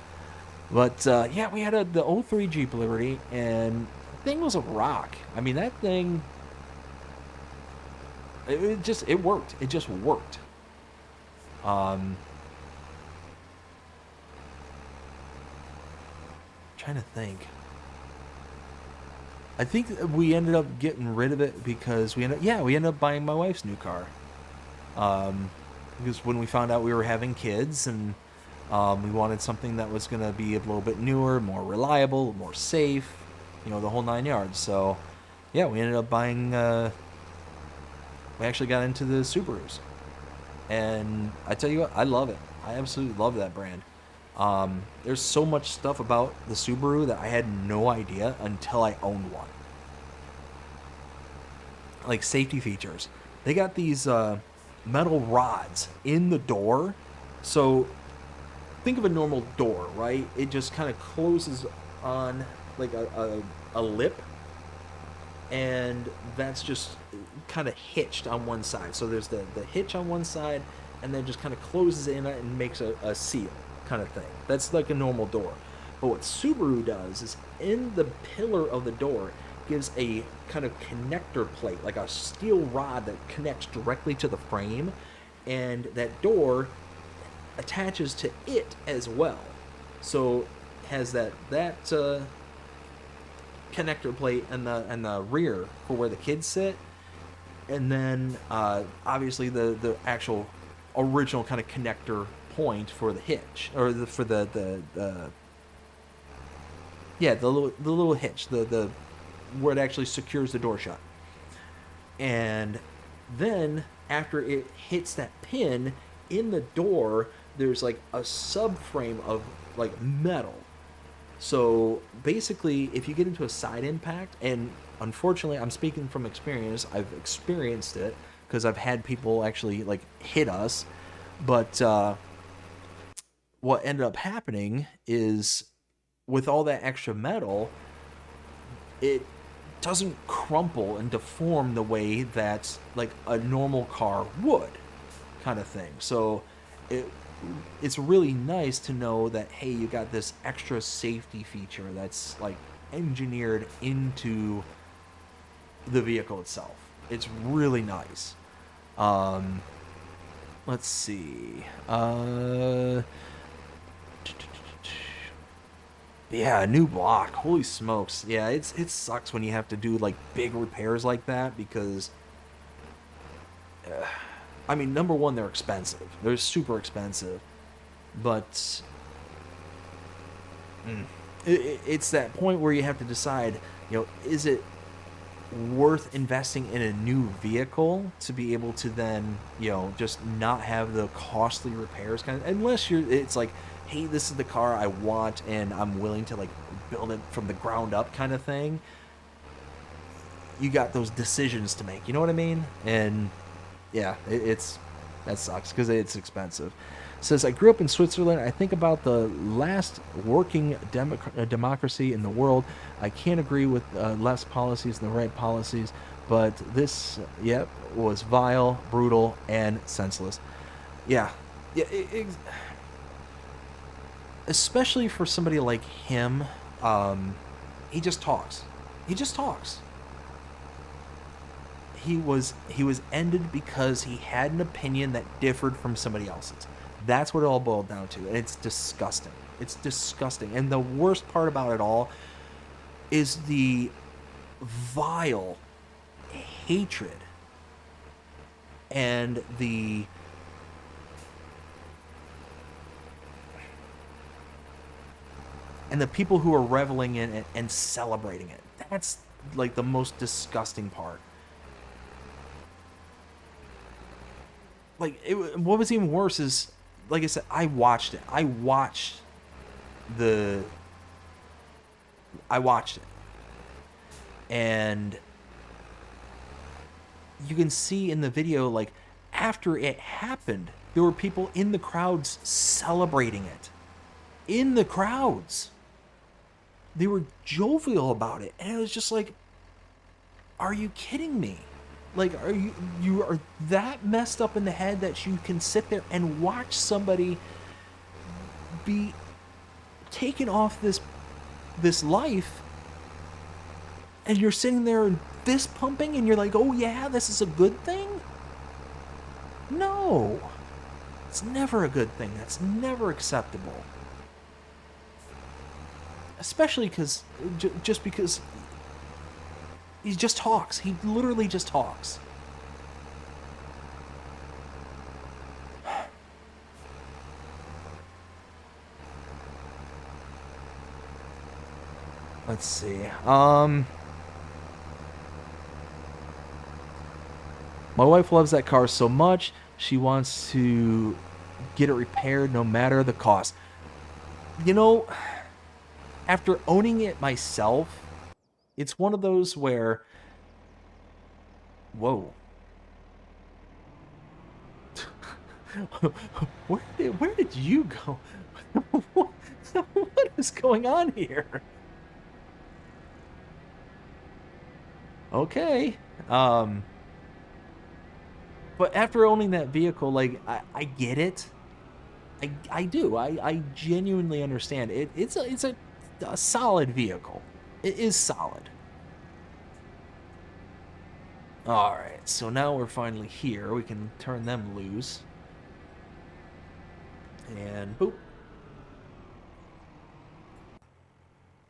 But, yeah, we had the 03 Jeep Liberty, and the thing was a rock. I mean, that thing, it worked. It just worked. Trying to think. I think we ended up getting rid of it because we ended up buying my wife's new car. Because when we found out we were having kids and... we wanted something that was going to be a little bit newer, more reliable, more safe, the whole 9 yards. So, yeah, we ended up buying, we actually got into the Subarus. And I tell you what, I love it. I absolutely love that brand. There's so much stuff about the Subaru that I had no idea until I owned one. Like safety features. They got these metal rods in the door. So... think of a normal door, right? It just kind of closes on like a lip, and that's just kind of hitched on one side. So there's the hitch on one side, and then just kind of closes in and makes a seal kind of thing. That's like a normal door. But what Subaru does is in the pillar of the door gives a kind of connector plate, like a steel rod that connects directly to the frame, and that door attaches to it as well. So it has that connector plate and the rear for where the kids sit, and then obviously the actual original kind of connector point for the hitch, or for the little hitch, the where it actually secures the door shut. And then after it hits that pin in the door, there's like a subframe of like metal. So basically, if you get into a side impact, and unfortunately, I'm speaking from experience, I've experienced it because I've had people actually like hit us. But what ended up happening is with all that extra metal, it doesn't crumple and deform the way that like a normal car would, kind of thing. So it's really nice to know that, hey, you got this extra safety feature that's like engineered into the vehicle itself. It's really nice. Let's see. Yeah, new block. Holy smokes. Yeah, it sucks when you have to do like big repairs like that because I mean, number one, they're expensive. They're super expensive. But it's that point where you have to decide, is it worth investing in a new vehicle to be able to then, just not have the costly repairs kind of, unless it's like, hey, this is the car I want and I'm willing to like build it from the ground up kind of thing. You got those decisions to make, you know what I mean? And yeah, that sucks because it's expensive. It says, I grew up in Switzerland. I think about the last working democracy in the world. I can't agree with less policies than the right policies, but this, was vile, brutal, and senseless. Yeah, especially for somebody like him, he just talks. He just talks. He was ended because he had an opinion that differed from somebody else's. That's what it all boiled down to, and it's disgusting. It's disgusting. And the worst part about it all is the vile hatred and the people who are reveling in it and celebrating it. That's like the most disgusting part. Like, what was even worse is, like I said, I watched it. I watched it. And you can see in the video, like, after it happened, there were people in the crowds celebrating it. In the crowds. They were jovial about it. And it was just like, are you kidding me? Like, you are that messed up in the head that you can sit there and watch somebody be taken off this life, and you're sitting there and fist pumping, and you're like, oh yeah, this is a good thing? No. It's never a good thing. That's never acceptable. Especially because, just because he just talks. He literally just talks. Let's see. My wife loves that car so much, she wants to get it repaired no matter the cost. After owning it myself, it's one of those where, whoa. Where did you go? What is going on here? Okay. But after owning that vehicle, like, I get it. I do. I genuinely understand. It's a solid vehicle. It is solid. Alright, so now we're finally here. We can turn them loose. And boop.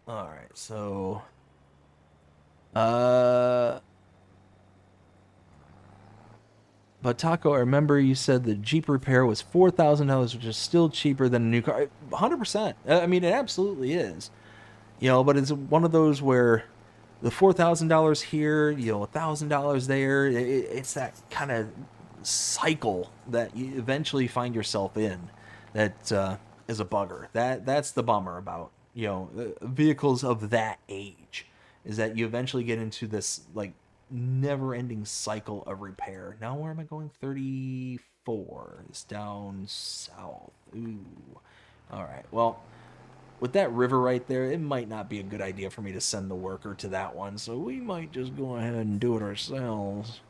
Alright, so but Taco, I remember you said the Jeep repair was $4,000, which is still cheaper than a new car. 100%. I mean, it absolutely is. But it's one of those where the $4,000 here, $1,000 there. It's that kind of cycle that you eventually find yourself in. that is a bugger. That's the bummer about, vehicles of that age, is that you eventually get into this like never-ending cycle of repair. Now where am I going? 34. It's down south. Ooh. All right. Well, with that river right there, it might not be a good idea for me to send the worker to that one, so we might just go ahead and do it ourselves.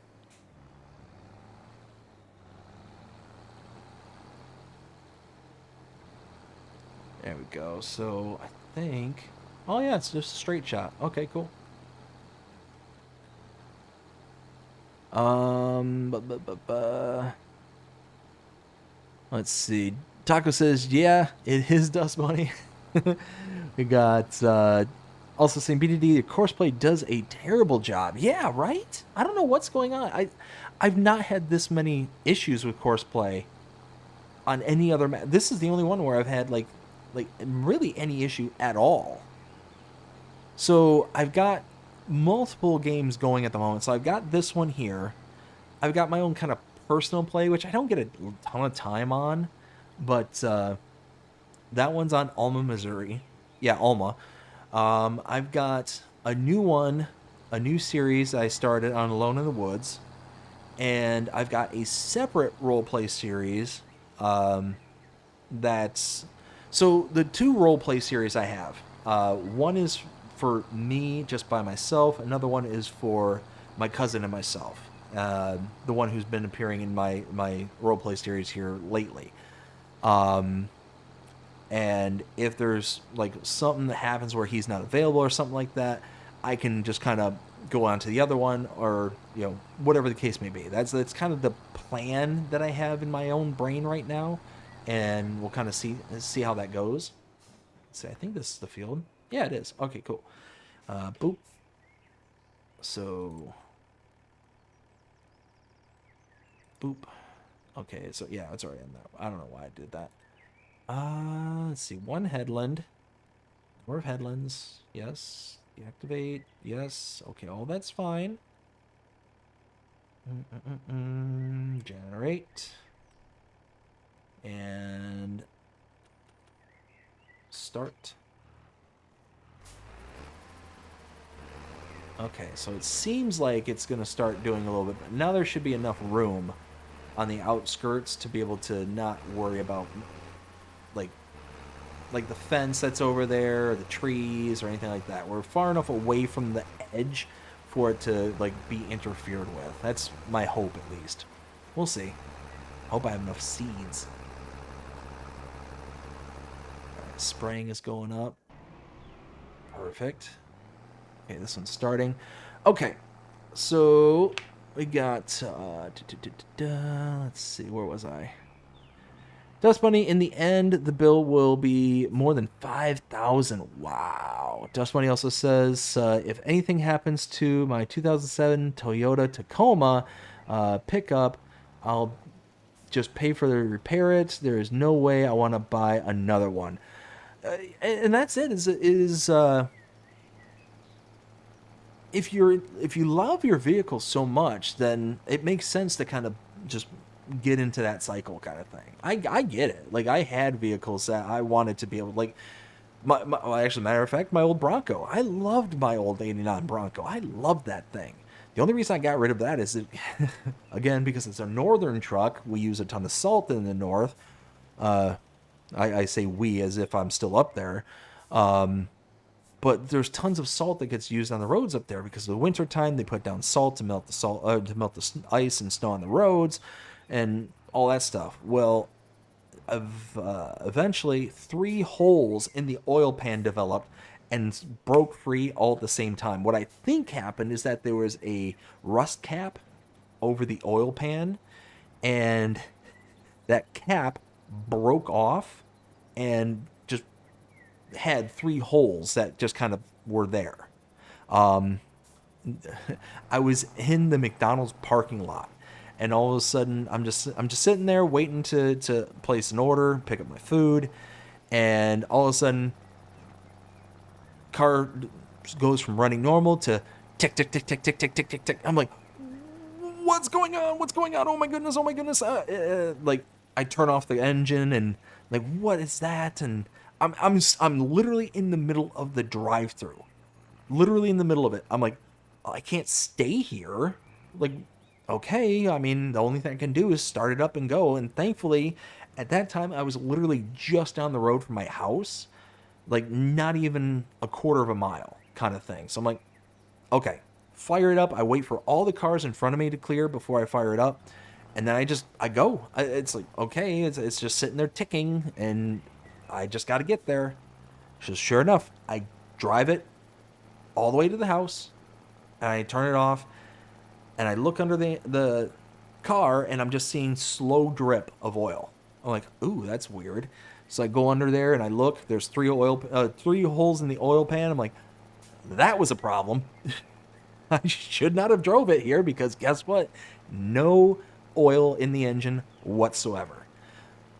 There we go. So I think... Oh yeah, it's just a straight shot. Okay, cool. Let's see. Taco says, yeah, it is Dust Bunny. We got also saying BDD, the Courseplay does a terrible job. Yeah, right? I don't know what's going on. I've not had this many issues with Courseplay on any other map. This is the only one where I've had like really any issue at all. So I've got multiple games going at the moment. So I've got this one here. I've got my own kind of personal play, which I don't get a ton of time on, but that one's on Alma, Missouri. Yeah, Alma. I've got a new one, a new series I started on Alone in the Woods, and I've got a separate roleplay series that's... So the two roleplay series I have, one is for me just by myself, another one is for my cousin and myself, the one who's been appearing in my roleplay series here lately. And if there's like something that happens where he's not available or something like that, I can just kind of go on to the other one, or whatever the case may be. That's kind of the plan that I have in my own brain right now, and we'll kind of see how that goes. Let's see, I think this is the field. Yeah, it is. Okay, cool. Boop. So, boop. Okay, so yeah, it's already in there. I don't know why I did that. Let's see. One headland. Number of headlands. Yes. Deactivate. Yes. Okay, all that's fine. Generate. And start. Okay, so it seems like it's going to start doing a little bit. But now there should be enough room on the outskirts to be able to not worry about like the fence that's over there, or the trees, or anything like that. We're far enough away from the edge for it to like be interfered with. That's my hope, at least. We'll see. Hope I have enough seeds. All right, spraying is going up. Perfect. Okay, this one's starting. Okay, so we got let's see, where was I? Dust Bunny, in the end, the bill will be more than $5,000. Wow. Dust Bunny also says, if anything happens to my 2007 Toyota Tacoma pickup, I'll just pay for the repair it. There is no way I want to buy another one. And that's it. If you love your vehicle so much, then it makes sense to kind of just get into that cycle kind of thing. I get it. Like, I had vehicles that I wanted to be able, like, well, actually, matter of fact, my old Bronco. I loved my old 89 Bronco. I loved that thing. The only reason I got rid of that is, again, because it's a northern truck. We use a ton of salt in the north. I say we as if I'm still up there. But there's tons of salt that gets used on the roads up there because of the winter time. They put down salt to melt the ice and snow on the roads and all that stuff. Well, eventually 3 holes in the oil pan developed and broke free all at the same time. What I think happened is that there was a rust cap over the oil pan, and that cap broke off and just had 3 holes that just kind of were there. I was in the McDonald's parking lot, and all of a sudden I'm just sitting there waiting to place an order, pick up my food, and all of a sudden car goes from running normal to tick tick tick tick tick tick tick tick tick. I'm like, what's going on? Oh my goodness! Like, I turn off the engine and like, what is that? And I'm literally in the middle of the drive-through, literally in the middle of it. I'm like, I can't stay here. Like, okay, I mean, the only thing I can do is start it up and go. And thankfully, at that time, I was literally just down the road from my house, like not even a quarter of a mile kind of thing. So I'm like, okay, fire it up. I wait for all the cars in front of me to clear before I fire it up. And then I go. It's like, okay, it's just sitting there ticking, and I just got to get there. So sure enough, I drive it all the way to the house, and I turn it off, and I look under the car, and I'm just seeing slow drip of oil. I'm like, ooh, that's weird. So I go under there, and I look. There's three holes in the oil pan. I'm like, that was a problem. I should not have drove it here, because guess what? No oil in the engine whatsoever.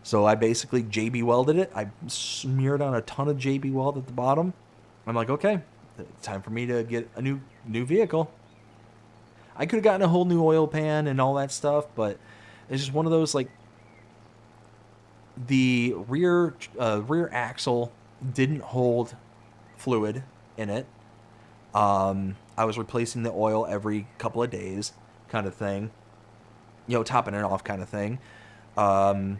So I basically JB welded it. I smeared on a ton of JB weld at the bottom. I'm like, okay, time for me to get a new vehicle. I could have gotten a whole new oil pan and all that stuff, but it's just one of those, like, the rear axle didn't hold fluid in it. I was replacing the oil every couple of days, kind of thing. You know, topping it off, kind of thing. Yeah,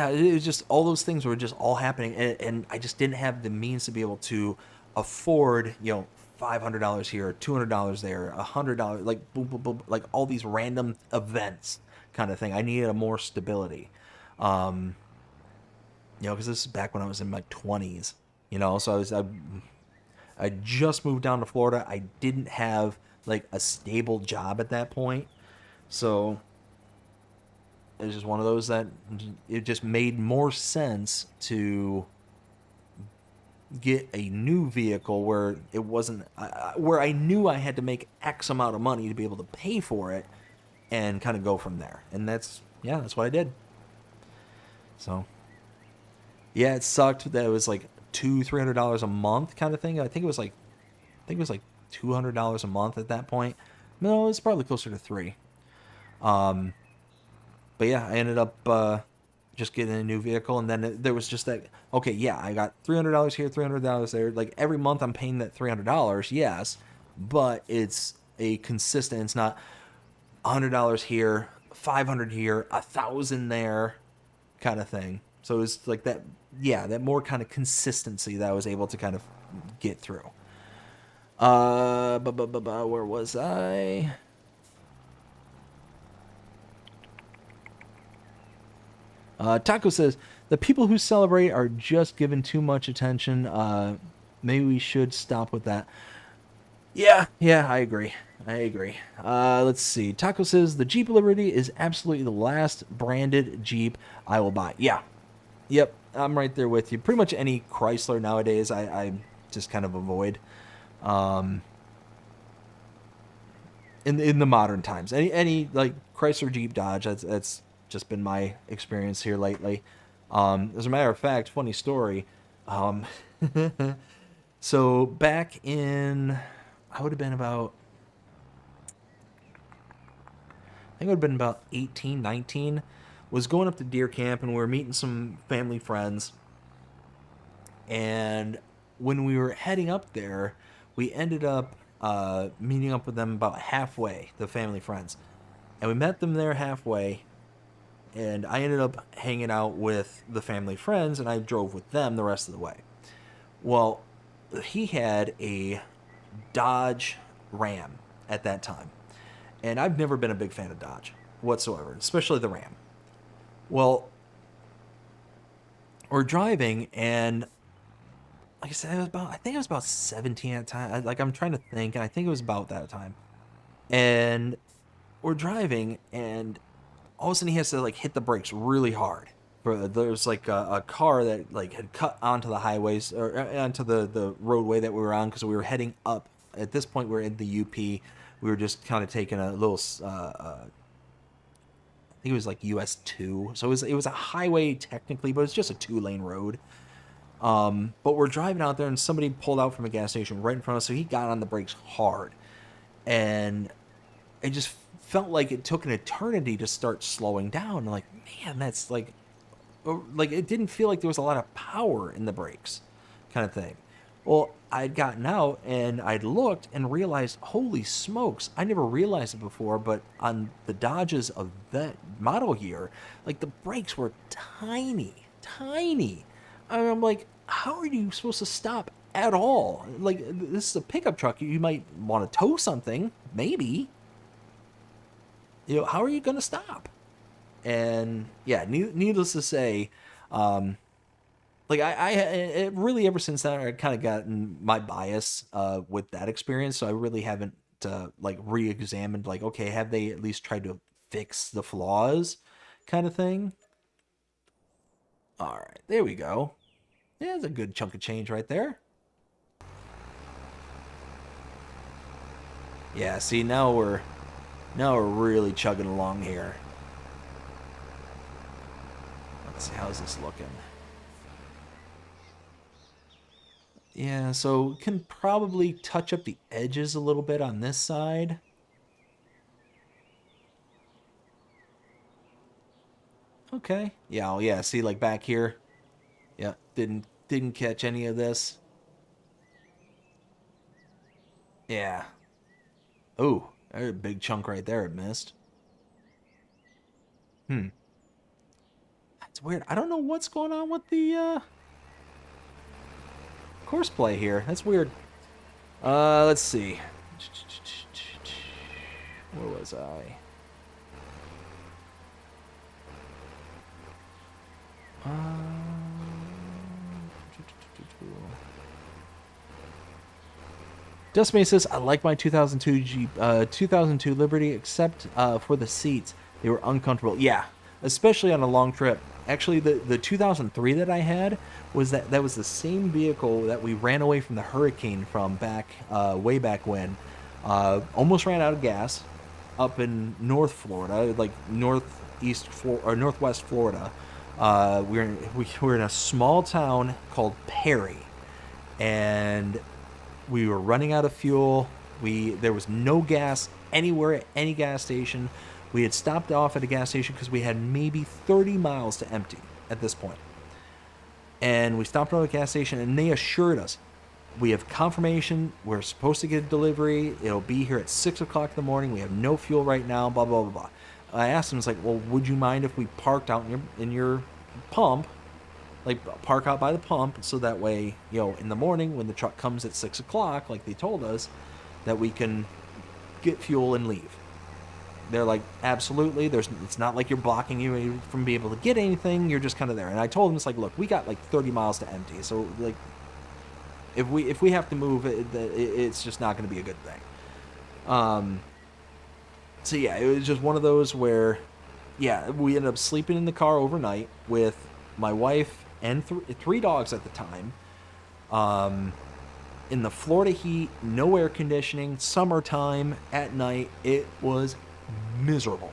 it was just all those things were just all happening, and I just didn't have the means to be able to afford, you know, $500 here, $200 there, $100, like boom, boom, boom, like all these random events, kind of thing. I needed a more stability, you know, because this is back when I was in my 20s, you know, so I just moved down to Florida. I didn't have like a stable job at that point, so it's just one of those that it just made more sense to get a new vehicle where it wasn't where I knew I had to make X amount of money to be able to pay for it, and kind of go from there. And that's what I did. So yeah, it sucked that it was like $200-$300 a month kind of thing. I think it was like $200 a month at that point. No, it's probably closer to $300. But yeah, I ended up just getting a new vehicle, and then there was just that, okay, yeah, I got $300 here, $300 there. Like, every month I'm paying that $300, yes, but it's a consistent, it's not $100 here, $500 here, $1,000 there kind of thing. So it's like that, yeah, that more kind of consistency that I was able to kind of get through. Where was I? Taco says, the people who celebrate are just given too much attention. Maybe we should stop with that. Yeah, I agree. Let's see. Taco says, the Jeep Liberty is absolutely the last branded Jeep I will buy. Yeah. Yep, I'm right there with you. Pretty much any Chrysler nowadays, I just kind of avoid. In the modern times. Any like Chrysler, Jeep, Dodge, that's just been my experience here lately. As a matter of fact, funny story. So back in, I would have been about 18, 19, was going up to deer camp, and we were meeting some family friends. And when we were heading up there, we ended up meeting up with them about halfway, the family friends. And we met them there halfway, and I ended up hanging out with the family friends, and I drove with them the rest of the way. Well, he had a Dodge Ram at that time, and I've never been a big fan of Dodge whatsoever, especially the Ram. Well, we're driving, and like I said, I think it was about 17 at the time. I'm trying to think, and I think it was about that time. And we're driving, and all of a sudden he has to like hit the brakes really hard. There's like a car that like had cut onto the highways, or onto the roadway that we were on, because we were heading up. At this point, we're in the UP. We were just kind of taking a little, I think it was like US 2. So it was a highway technically, but it's just a 2-lane road. But we're driving out there, and somebody pulled out from a gas station right in front of us, so he got on the brakes hard, and it just felt like it took an eternity to start slowing down. Like, man, that's like it didn't feel like there was a lot of power in the brakes, kind of thing. Well, I'd gotten out and I'd looked and realized, holy smokes, I never realized it before, but on the Dodges of that model year, like the brakes were tiny. And I'm like, how are you supposed to stop at all? Like, this is a pickup truck. You might want to tow something, maybe. You know, how are you going to stop? And yeah, needless to say, like it really, ever since then, I kind of gotten my bias with that experience. So I really haven't like re-examined, like, okay, have they at least tried to fix the flaws, kind of thing. All right, there we go. Yeah, that's a good chunk of change right there. Yeah, see, now we're really chugging along here. Let's see, how's this looking? Yeah, so can probably touch up the edges a little bit on this side. Okay. Yeah, oh yeah, see, like back here. Yeah, didn't catch any of this. Yeah. Oh, there's a big chunk right there it missed. That's weird. I don't know what's going on with the course play here. That's weird. Let's see. Where was I? Dustman says, I like my 2002 Jeep, 2002 Liberty, except for the seats. They were uncomfortable. Yeah, especially on a long trip. Actually, the 2003 that I had was that was the same vehicle that we ran away from the hurricane from back, way back when. Almost ran out of gas up in North Florida, like northwest Florida. We were in a small town called Perry, and we were running out of fuel. There was no gas anywhere at any gas station. We had stopped off at a gas station because we had maybe 30 miles to empty at this point. And we stopped off at a gas station, and they assured us, we have confirmation, we're supposed to get a delivery, it'll be here at 6 o'clock in the morning, we have no fuel right now, blah, blah, blah, blah. I asked them, it's like, well, would you mind if we parked out in your pump, like park out by the pump, so that way, you know, in the morning when the truck comes at 6 o'clock, like they told us, that we can get fuel and leave. They're like, absolutely. It's not like you're blocking you from being able to get anything. You're just kind of there. And I told them, it's like, look, we got like 30 miles to empty. So like, if we have to move, it's just not going to be a good thing. So yeah, it was just one of those where, yeah, we ended up sleeping in the car overnight with my wife and three dogs at the time. In the Florida heat, no air conditioning, summertime, at night, it was miserable.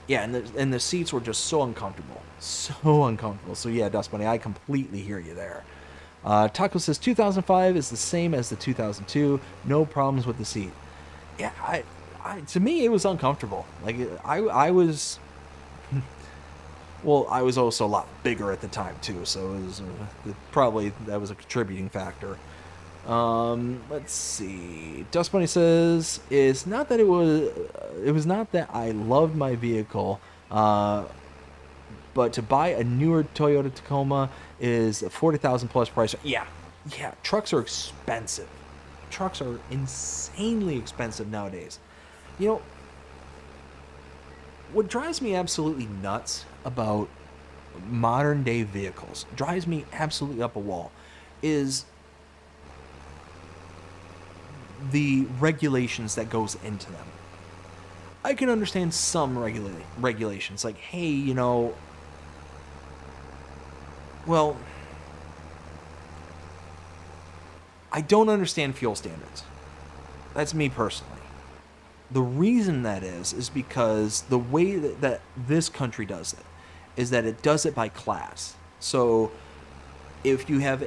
Yeah, and the seats were just so uncomfortable. So yeah, Dust Bunny, I completely hear you there. Taco says 2005 is the same as the 2002. No problems with the seat. Yeah, I to me it was uncomfortable. Like I was. Well, I was also a lot bigger at the time too, so it was probably that was a contributing factor. Let's see. Dust Bunny says it's not that it was not that I loved my vehicle, but to buy a newer Toyota Tacoma is a $40,000 plus price. Yeah, trucks are expensive. Trucks are insanely expensive nowadays. You know, what drives me absolutely nuts about modern day vehicles, drives me absolutely up a wall, is the regulations that goes into them. I can understand some regulations, like, hey, you know, well, I don't understand fuel standards. That's me personally. The reason that is because the way that this country does it is that it does it by class. So if you have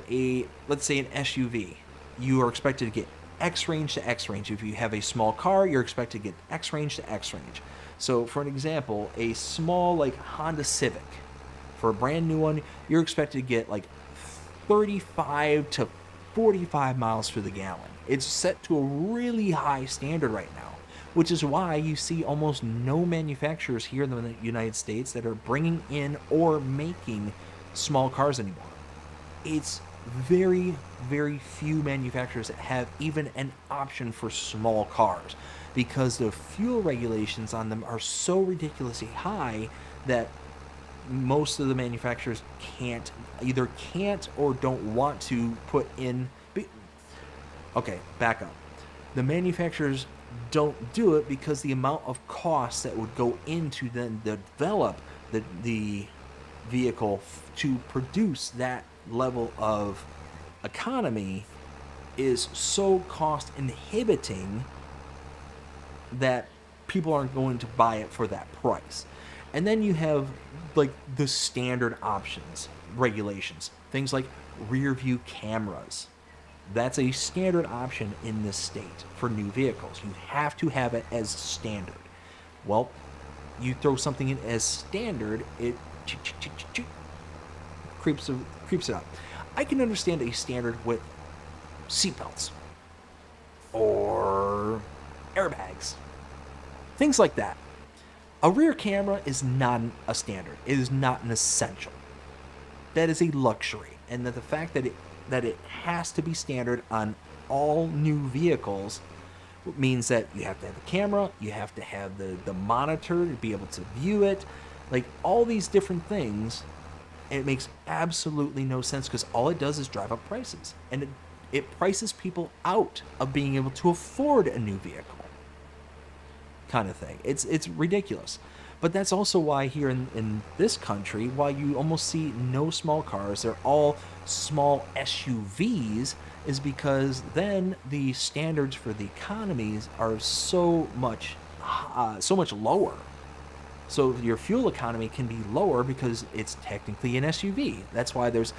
let's say an SUV, you are expected to get X range to X range. If you have a small car, you're expected to get X range to X range. So for an example, a small like Honda Civic, for a brand new one, you're expected to get like 35 to 45 miles to the gallon. It's set to a really high standard right now, which is why you see almost no manufacturers here in the United States that are bringing in or making small cars anymore. It's very, very few manufacturers that have even an option for small cars because the fuel regulations on them are so ridiculously high that most of the manufacturers can't or don't want to put in. Okay, back up. The manufacturers don't do it because the amount of costs that would go into then develop the vehicle to produce that level of economy is so cost inhibiting that people aren't going to buy it for that price. And then you have like the standard options, regulations, things like rear view cameras. That's a standard option in this state for new vehicles. You have to have it as standard. Well, you throw something in as standard, it creeps it up. I can understand a standard with seatbelts or airbags, things like that. A rear camera is not a standard. It is not an essential. That is a luxury, and that the fact that it has to be standard on all new vehicles means that you have to have a camera, you have to have the monitor to be able to view it, like all these different things. And it makes absolutely no sense because all it does is drive up prices, and it prices people out of being able to afford a new vehicle, kind of thing. It's ridiculous. But that's also why here in this country, why you almost see no small cars, they're all small SUVs, is because then the standards for the economies are so much lower. So your fuel economy can be lower because it's technically an SUV. That's why there's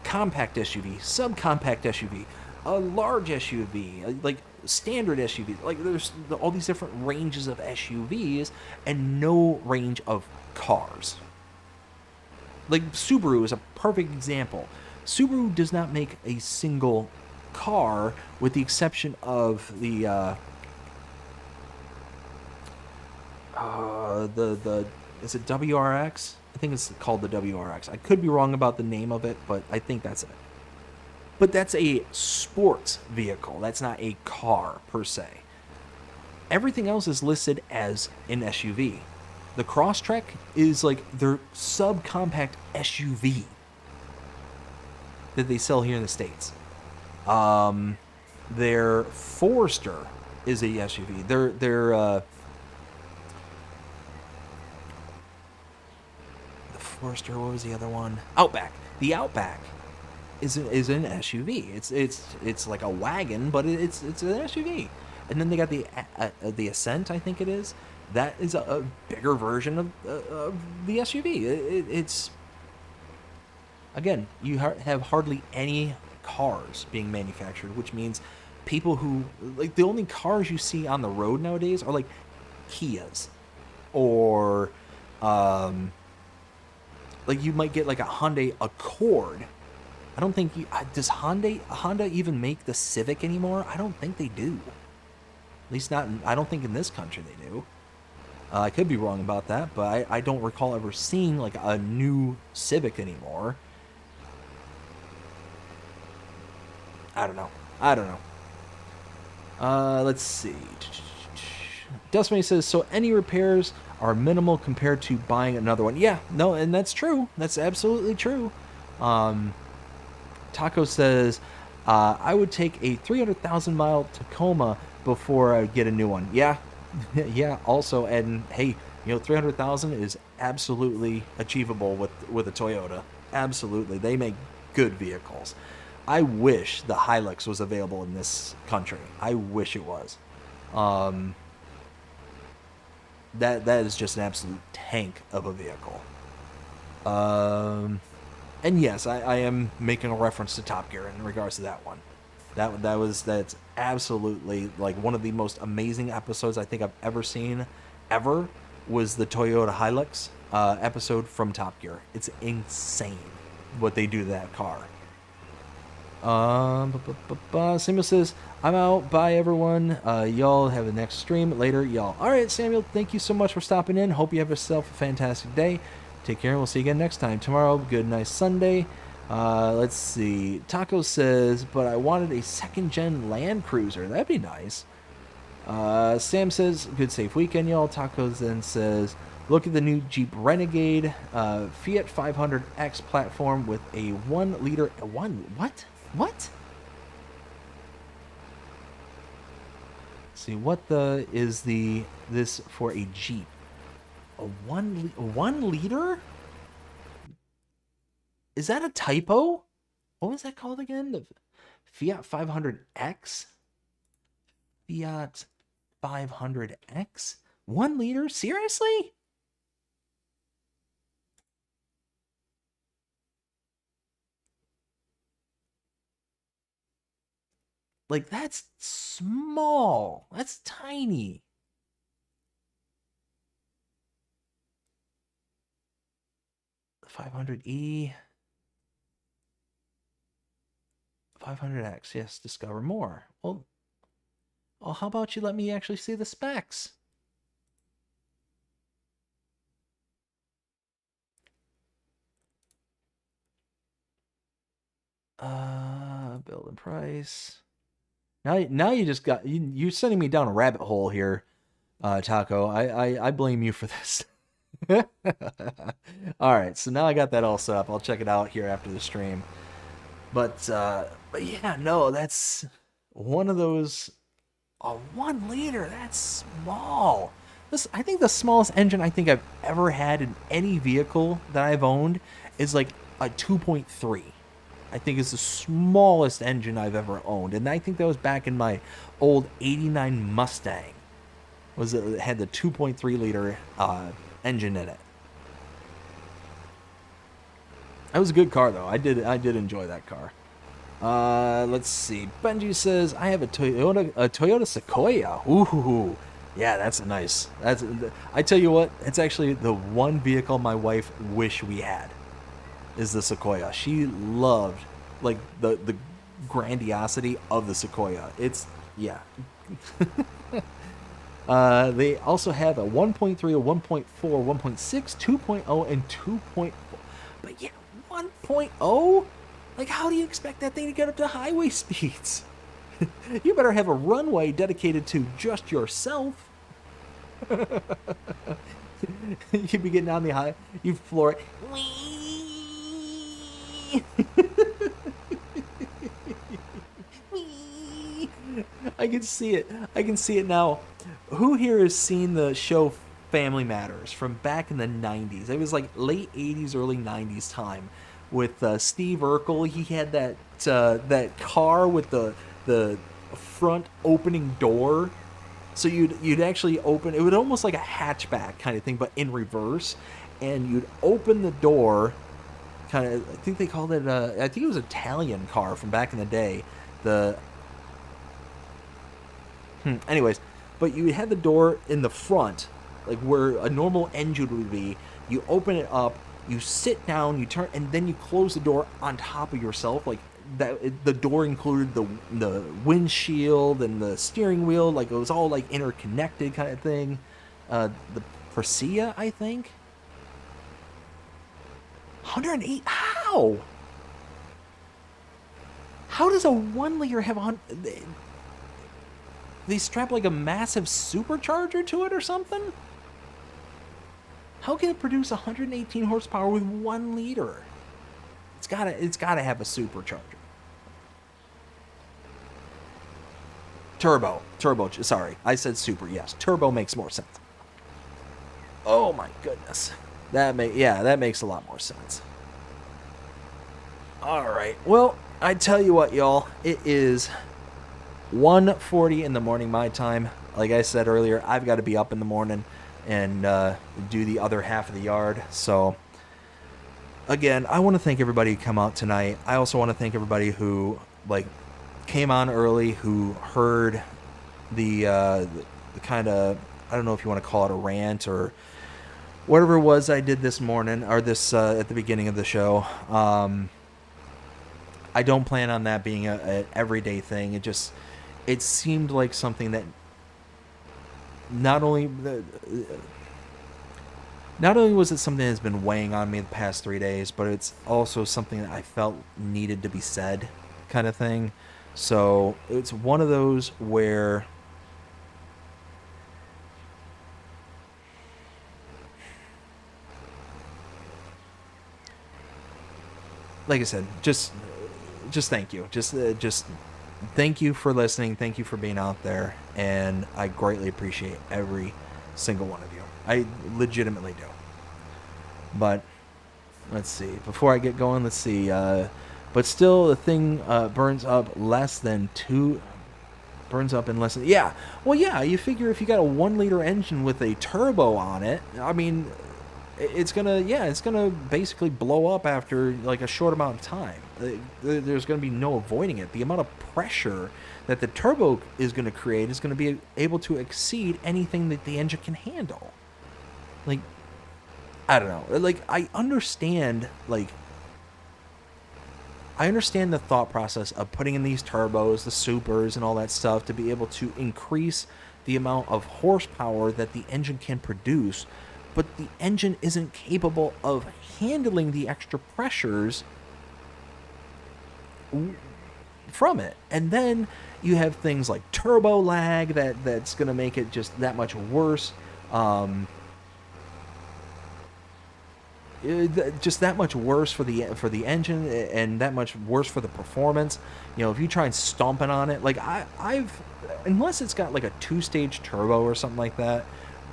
compact SUV, subcompact SUV, a large SUV, like standard SUV. Like there's all these different ranges of SUVs and no range of cars. Like Subaru is a perfect example. Subaru does not make a single car with the exception of the is it WRX? I think it's called the WRX. I could be wrong about the name of it, but I think that's it. But that's a sports vehicle. That's not a car per se. Everything else is listed as an SUV. The Crosstrek is like their subcompact SUV that they sell here in the States. Their Forester is a SUV. Their Forester, what was the other one? Outback. The Outback is an SUV. It's like a wagon, but it's an SUV. And then they got the Ascent, I think it is. That is a bigger version of the SUV. It's again, you have hardly any cars being manufactured, which means people who like the only cars you see on the road nowadays are like Kias or like you might get like a Hyundai Accord. I don't think does Honda even make the Civic anymore? I don't think they do. At least not. I don't think in this country they do. I could be wrong about that, but I don't recall ever seeing like a new Civic anymore. I don't know. Let's see. Dustman says, so any repairs are minimal compared to buying another one. Yeah, no, and that's true. That's absolutely true. Taco says, I would take a 300,000 mile Tacoma before I get a new one. Yeah, yeah. Also, and hey, 300,000 is absolutely achievable with a Toyota. Absolutely, they make good vehicles. I wish the Hilux was available in this country. I wish it was. That is just an absolute tank of a vehicle. And yes, I am making a reference to Top Gear in regards to that one. That's absolutely like one of the most amazing episodes I think I've ever seen, ever, was the Toyota Hilux episode from Top Gear. It's insane what they do to that car. Samuel says, I'm out. Bye, everyone. Y'all have the next stream later. Y'all. All right, Samuel, thank you so much for stopping in. Hope you have yourself a fantastic day. Take care, and we'll see you again next time. Tomorrow, good, nice Sunday. Let's see. Taco says, but I wanted a second-gen Land Cruiser. That'd be nice. Sam says, good, safe weekend, y'all. Taco then says, look at the new Jeep Renegade Fiat 500X platform with a 1 liter... What? What? See, what the is this for a Jeep? A 1 liter? Is that a typo? What was that called again? The Fiat 500X? Fiat 500X? 1 liter? Seriously? Like, that's small. That's tiny. The 500E. 500X. Yes, discover more. Well, how about you let me actually see the specs? Build and price. Now you just got you're sending me down a rabbit hole here, Taco. I blame you for this. All right, so now I got that all set up. I'll check it out here after the stream. But yeah, no, that's one of those. A 1 liter. That's small. I think the smallest engine I think I've ever had in any vehicle that I've owned is like a 2.3. I think it's the smallest engine I've ever owned. And I think that was back in my old 89 Mustang. It had the 2.3 liter engine in it. That was a good car, though. I did enjoy that car. Let's see. Benji says, I have a Toyota Sequoia. Ooh. Yeah, that's a nice. I tell you what, it's actually the one vehicle my wife wish we had. Is the Sequoia. She loved like the grandiosity of the Sequoia. It's yeah. They also have a 1.3, a 1.4, 1.6, 2.0, and 2.4. But yeah, 1.0? Like, how do you expect that thing to get up to highway speeds? You better have a runway dedicated to just yourself. You'd be getting on the high, you floor it. I can see it. I can see it now. Who here has seen the show Family Matters from back in the 90s? It was like late 80s, early 90s time with Steve Urkel. He had that car with the front opening door. So you'd actually open, it would almost like a hatchback kind of thing, but in reverse. And you'd open the door, kind of, I think they called it, I think it was an Italian car from back in the day. Anyways, but you had the door in the front, like where a normal engine would be. You open it up, you sit down, you turn, and then you close the door on top of yourself, like that. The door included the windshield and the steering wheel, like it was all like interconnected kind of thing. The Presea, I think. 108. How? How does a 1 liter have 100? They strap like a massive supercharger to it or something? How can it produce 118 horsepower with 1 liter? It's gotta have a supercharger. Turbo. Sorry, I said super. Yes, turbo makes more sense. Oh my goodness, that makes a lot more sense. All right, well, I tell you what, y'all, it is 1:40 in the morning my time. Like I said earlier, I've got to be up in the morning and do the other half of the yard. So again, I want to thank everybody who come out tonight. I also want to thank everybody who came on early, who heard the kind of, I don't know if you want to call it a rant or whatever it was I did this morning, or this at the beginning of the show. I don't plan on that being a everyday thing. It seemed like something that not only was it something that's been weighing on me the past 3 days, but it's also something that I felt needed to be said, kind of thing. So it's one of those where like I said, just thank you. Just thank you for listening. Thank you for being out there. And I greatly appreciate every single one of you. I legitimately do. But let's see. Before I get going, let's see. But still, the thing burns up in less than... Yeah. Well, yeah, you figure if you got a 1-liter engine with a turbo on it, I mean... it's gonna basically blow up after like a short amount of time. There's gonna be no avoiding it. The amount of pressure that the turbo is gonna create is gonna be able to exceed anything that the engine can handle. Like, I don't know. Like, I understand the thought process of putting in these turbos, the supers, and all that stuff to be able to increase the amount of horsepower that the engine can produce. But the engine isn't capable of handling the extra pressures from it. And then you have things like turbo lag that's going to make it just that much worse. Just that much worse for the engine, and that much worse for the performance. You know, if you try and stomping on it, like I've unless it's got like a 2-stage turbo or something like that.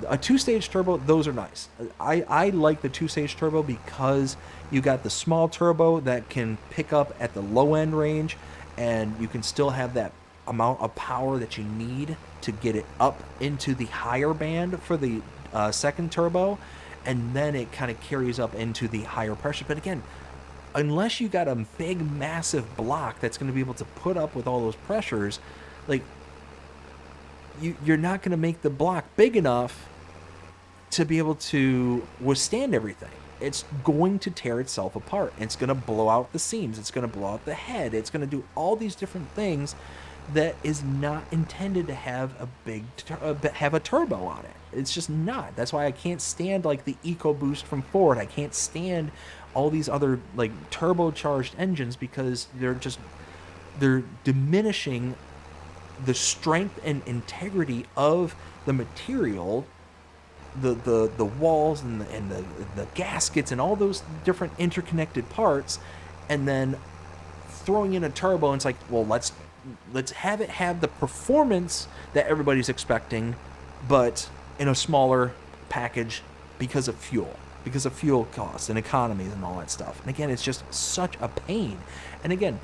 A 2-stage turbo, those are nice. I like the 2-stage turbo because you got the small turbo that can pick up at the low end range, and you can still have that amount of power that you need to get it up into the higher band for the second turbo, and then it kind of carries up into the higher pressure. But again, unless you got a big, massive block that's going to be able to put up with all those pressures, like you're not going to make the block big enough to be able to withstand everything. It's going to tear itself apart. It's going to blow out the seams. It's going to blow out the head. It's going to do all these different things that is not intended to have have a turbo on it. It's just not. That's why I can't stand like the EcoBoost from Ford. I can't stand all these other like turbocharged engines because they're diminishing the strength and integrity of the material, the walls and the gaskets and all those different interconnected parts, and then throwing in a turbo, and it's like, well, let's have it have the performance that everybody's expecting, but in a smaller package because of fuel costs and economies and all that stuff. And again, it's just such a pain. And again,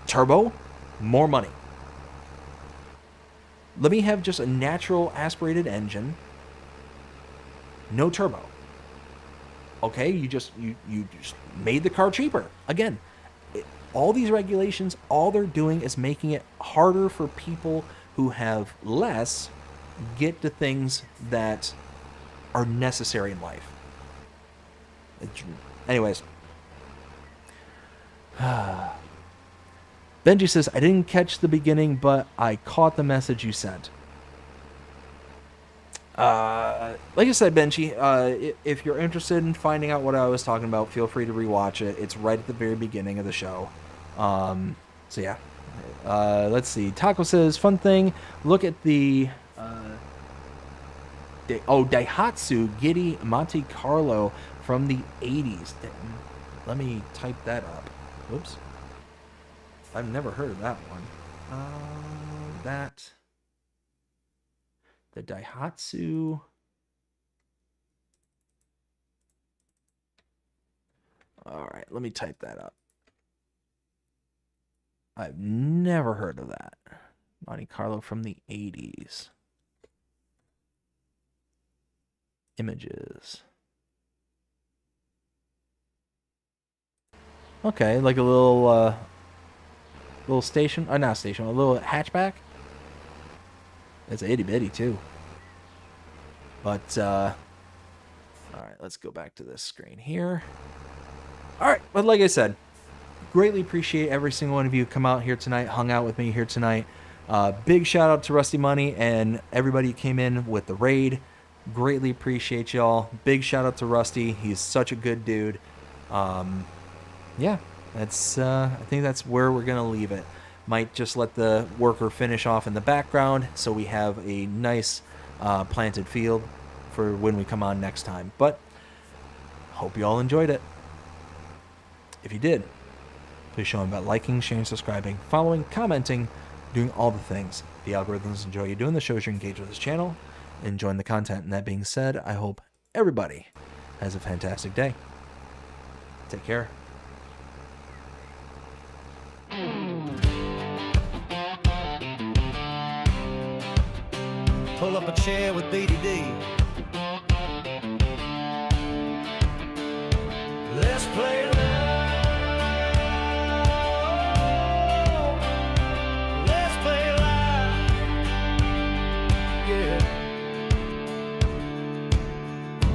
turbo, more money. Let me have just a natural aspirated engine, no turbo. Okay, you just made the car cheaper. Again, all these regulations, all they're doing is making it harder for people who have less get to things that are necessary in life. Anyways. Benji says, I didn't catch the beginning, but I caught the message you sent. Like I said, Benji, if you're interested in finding out what I was talking about, feel free to rewatch it. It's right at the very beginning of the show. So yeah. Let's see. Taco says, fun thing, look at the Daihatsu Giddy Monte Carlo from the 80s. Let me type that up. Whoops. I've never heard of that one. The Daihatsu. All right, let me type that up. I've never heard of that. Monte Carlo from the 80s. Images. Okay, like a little little station. Not station. A little hatchback. It's itty bitty too. But all right, let's go back to this screen here. All right, but like I said, greatly appreciate every single one of you come out here tonight, hung out with me here tonight. Big shout out to Rusty Money and everybody who came in with the raid. Greatly appreciate y'all. Big shout out to Rusty. He's such a good dude. Yeah, that's I think that's where we're gonna leave it. Might just let the worker finish off in the background so we have a nice planted field for when we come on next time. But hope you all enjoyed it. If you did, please show them by liking, sharing, subscribing, following, commenting, doing all the things. The algorithms enjoy you doing. The shows you're engaged with this channel, enjoying the content. And that being said, I hope everybody has a fantastic day. Take care. Pull up a chair with BDD. Let's play loud. Let's play loud. Yeah.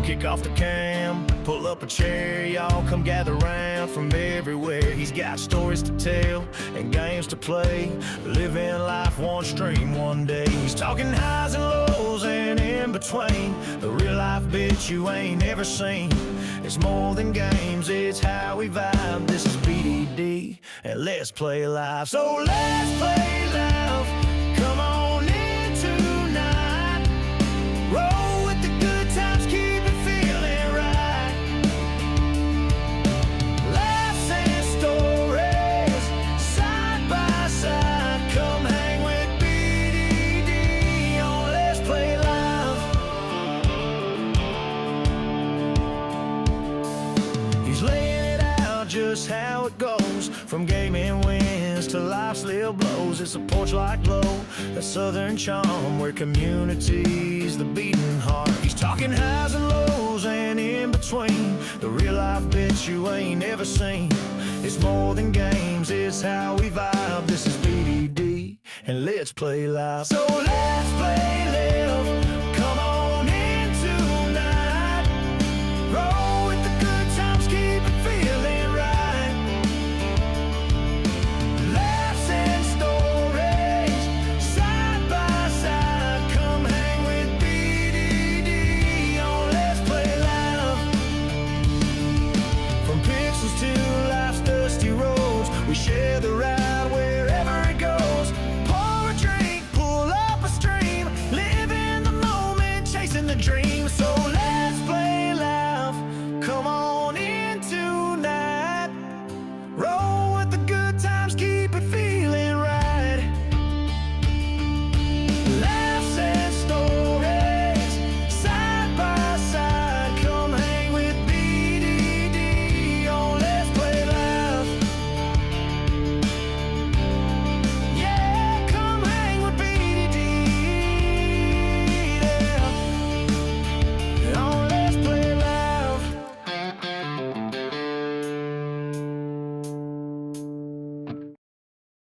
Kick off the cam. Pull up a chair, y'all come gather round from everywhere. He's got stories to tell and games to play. Living life one stream one day. He's talking highs and lows and in between. The real life bitch you ain't ever seen. It's more than games, it's how we vibe. This is BDD and let's play live. So let's play live. Come on in tonight. Roll with the good times, keep it feeling right. Laughs and stories, side by side. Come hang with BDD on Let's Play Live. He's laying it out just how it goes, from gaming wins to life's little blows. It's a porch like glow, that southern charm where community's the beating heart. He's talking highs and lows and in between. The real life bitch you ain't ever seen. It's more than games, it's how we vibe. This is BDD and let's play live. So let's play live. Come on in tonight. Roll with the good times, keep it feeling right. Laughs and stories, side by side. Come hang with BDD on Let's Play Live. From pixels to life's dusty roads, we share the ride wherever it goes. Pour a drink, pull up a stream, live in the moment, chasing the dream. So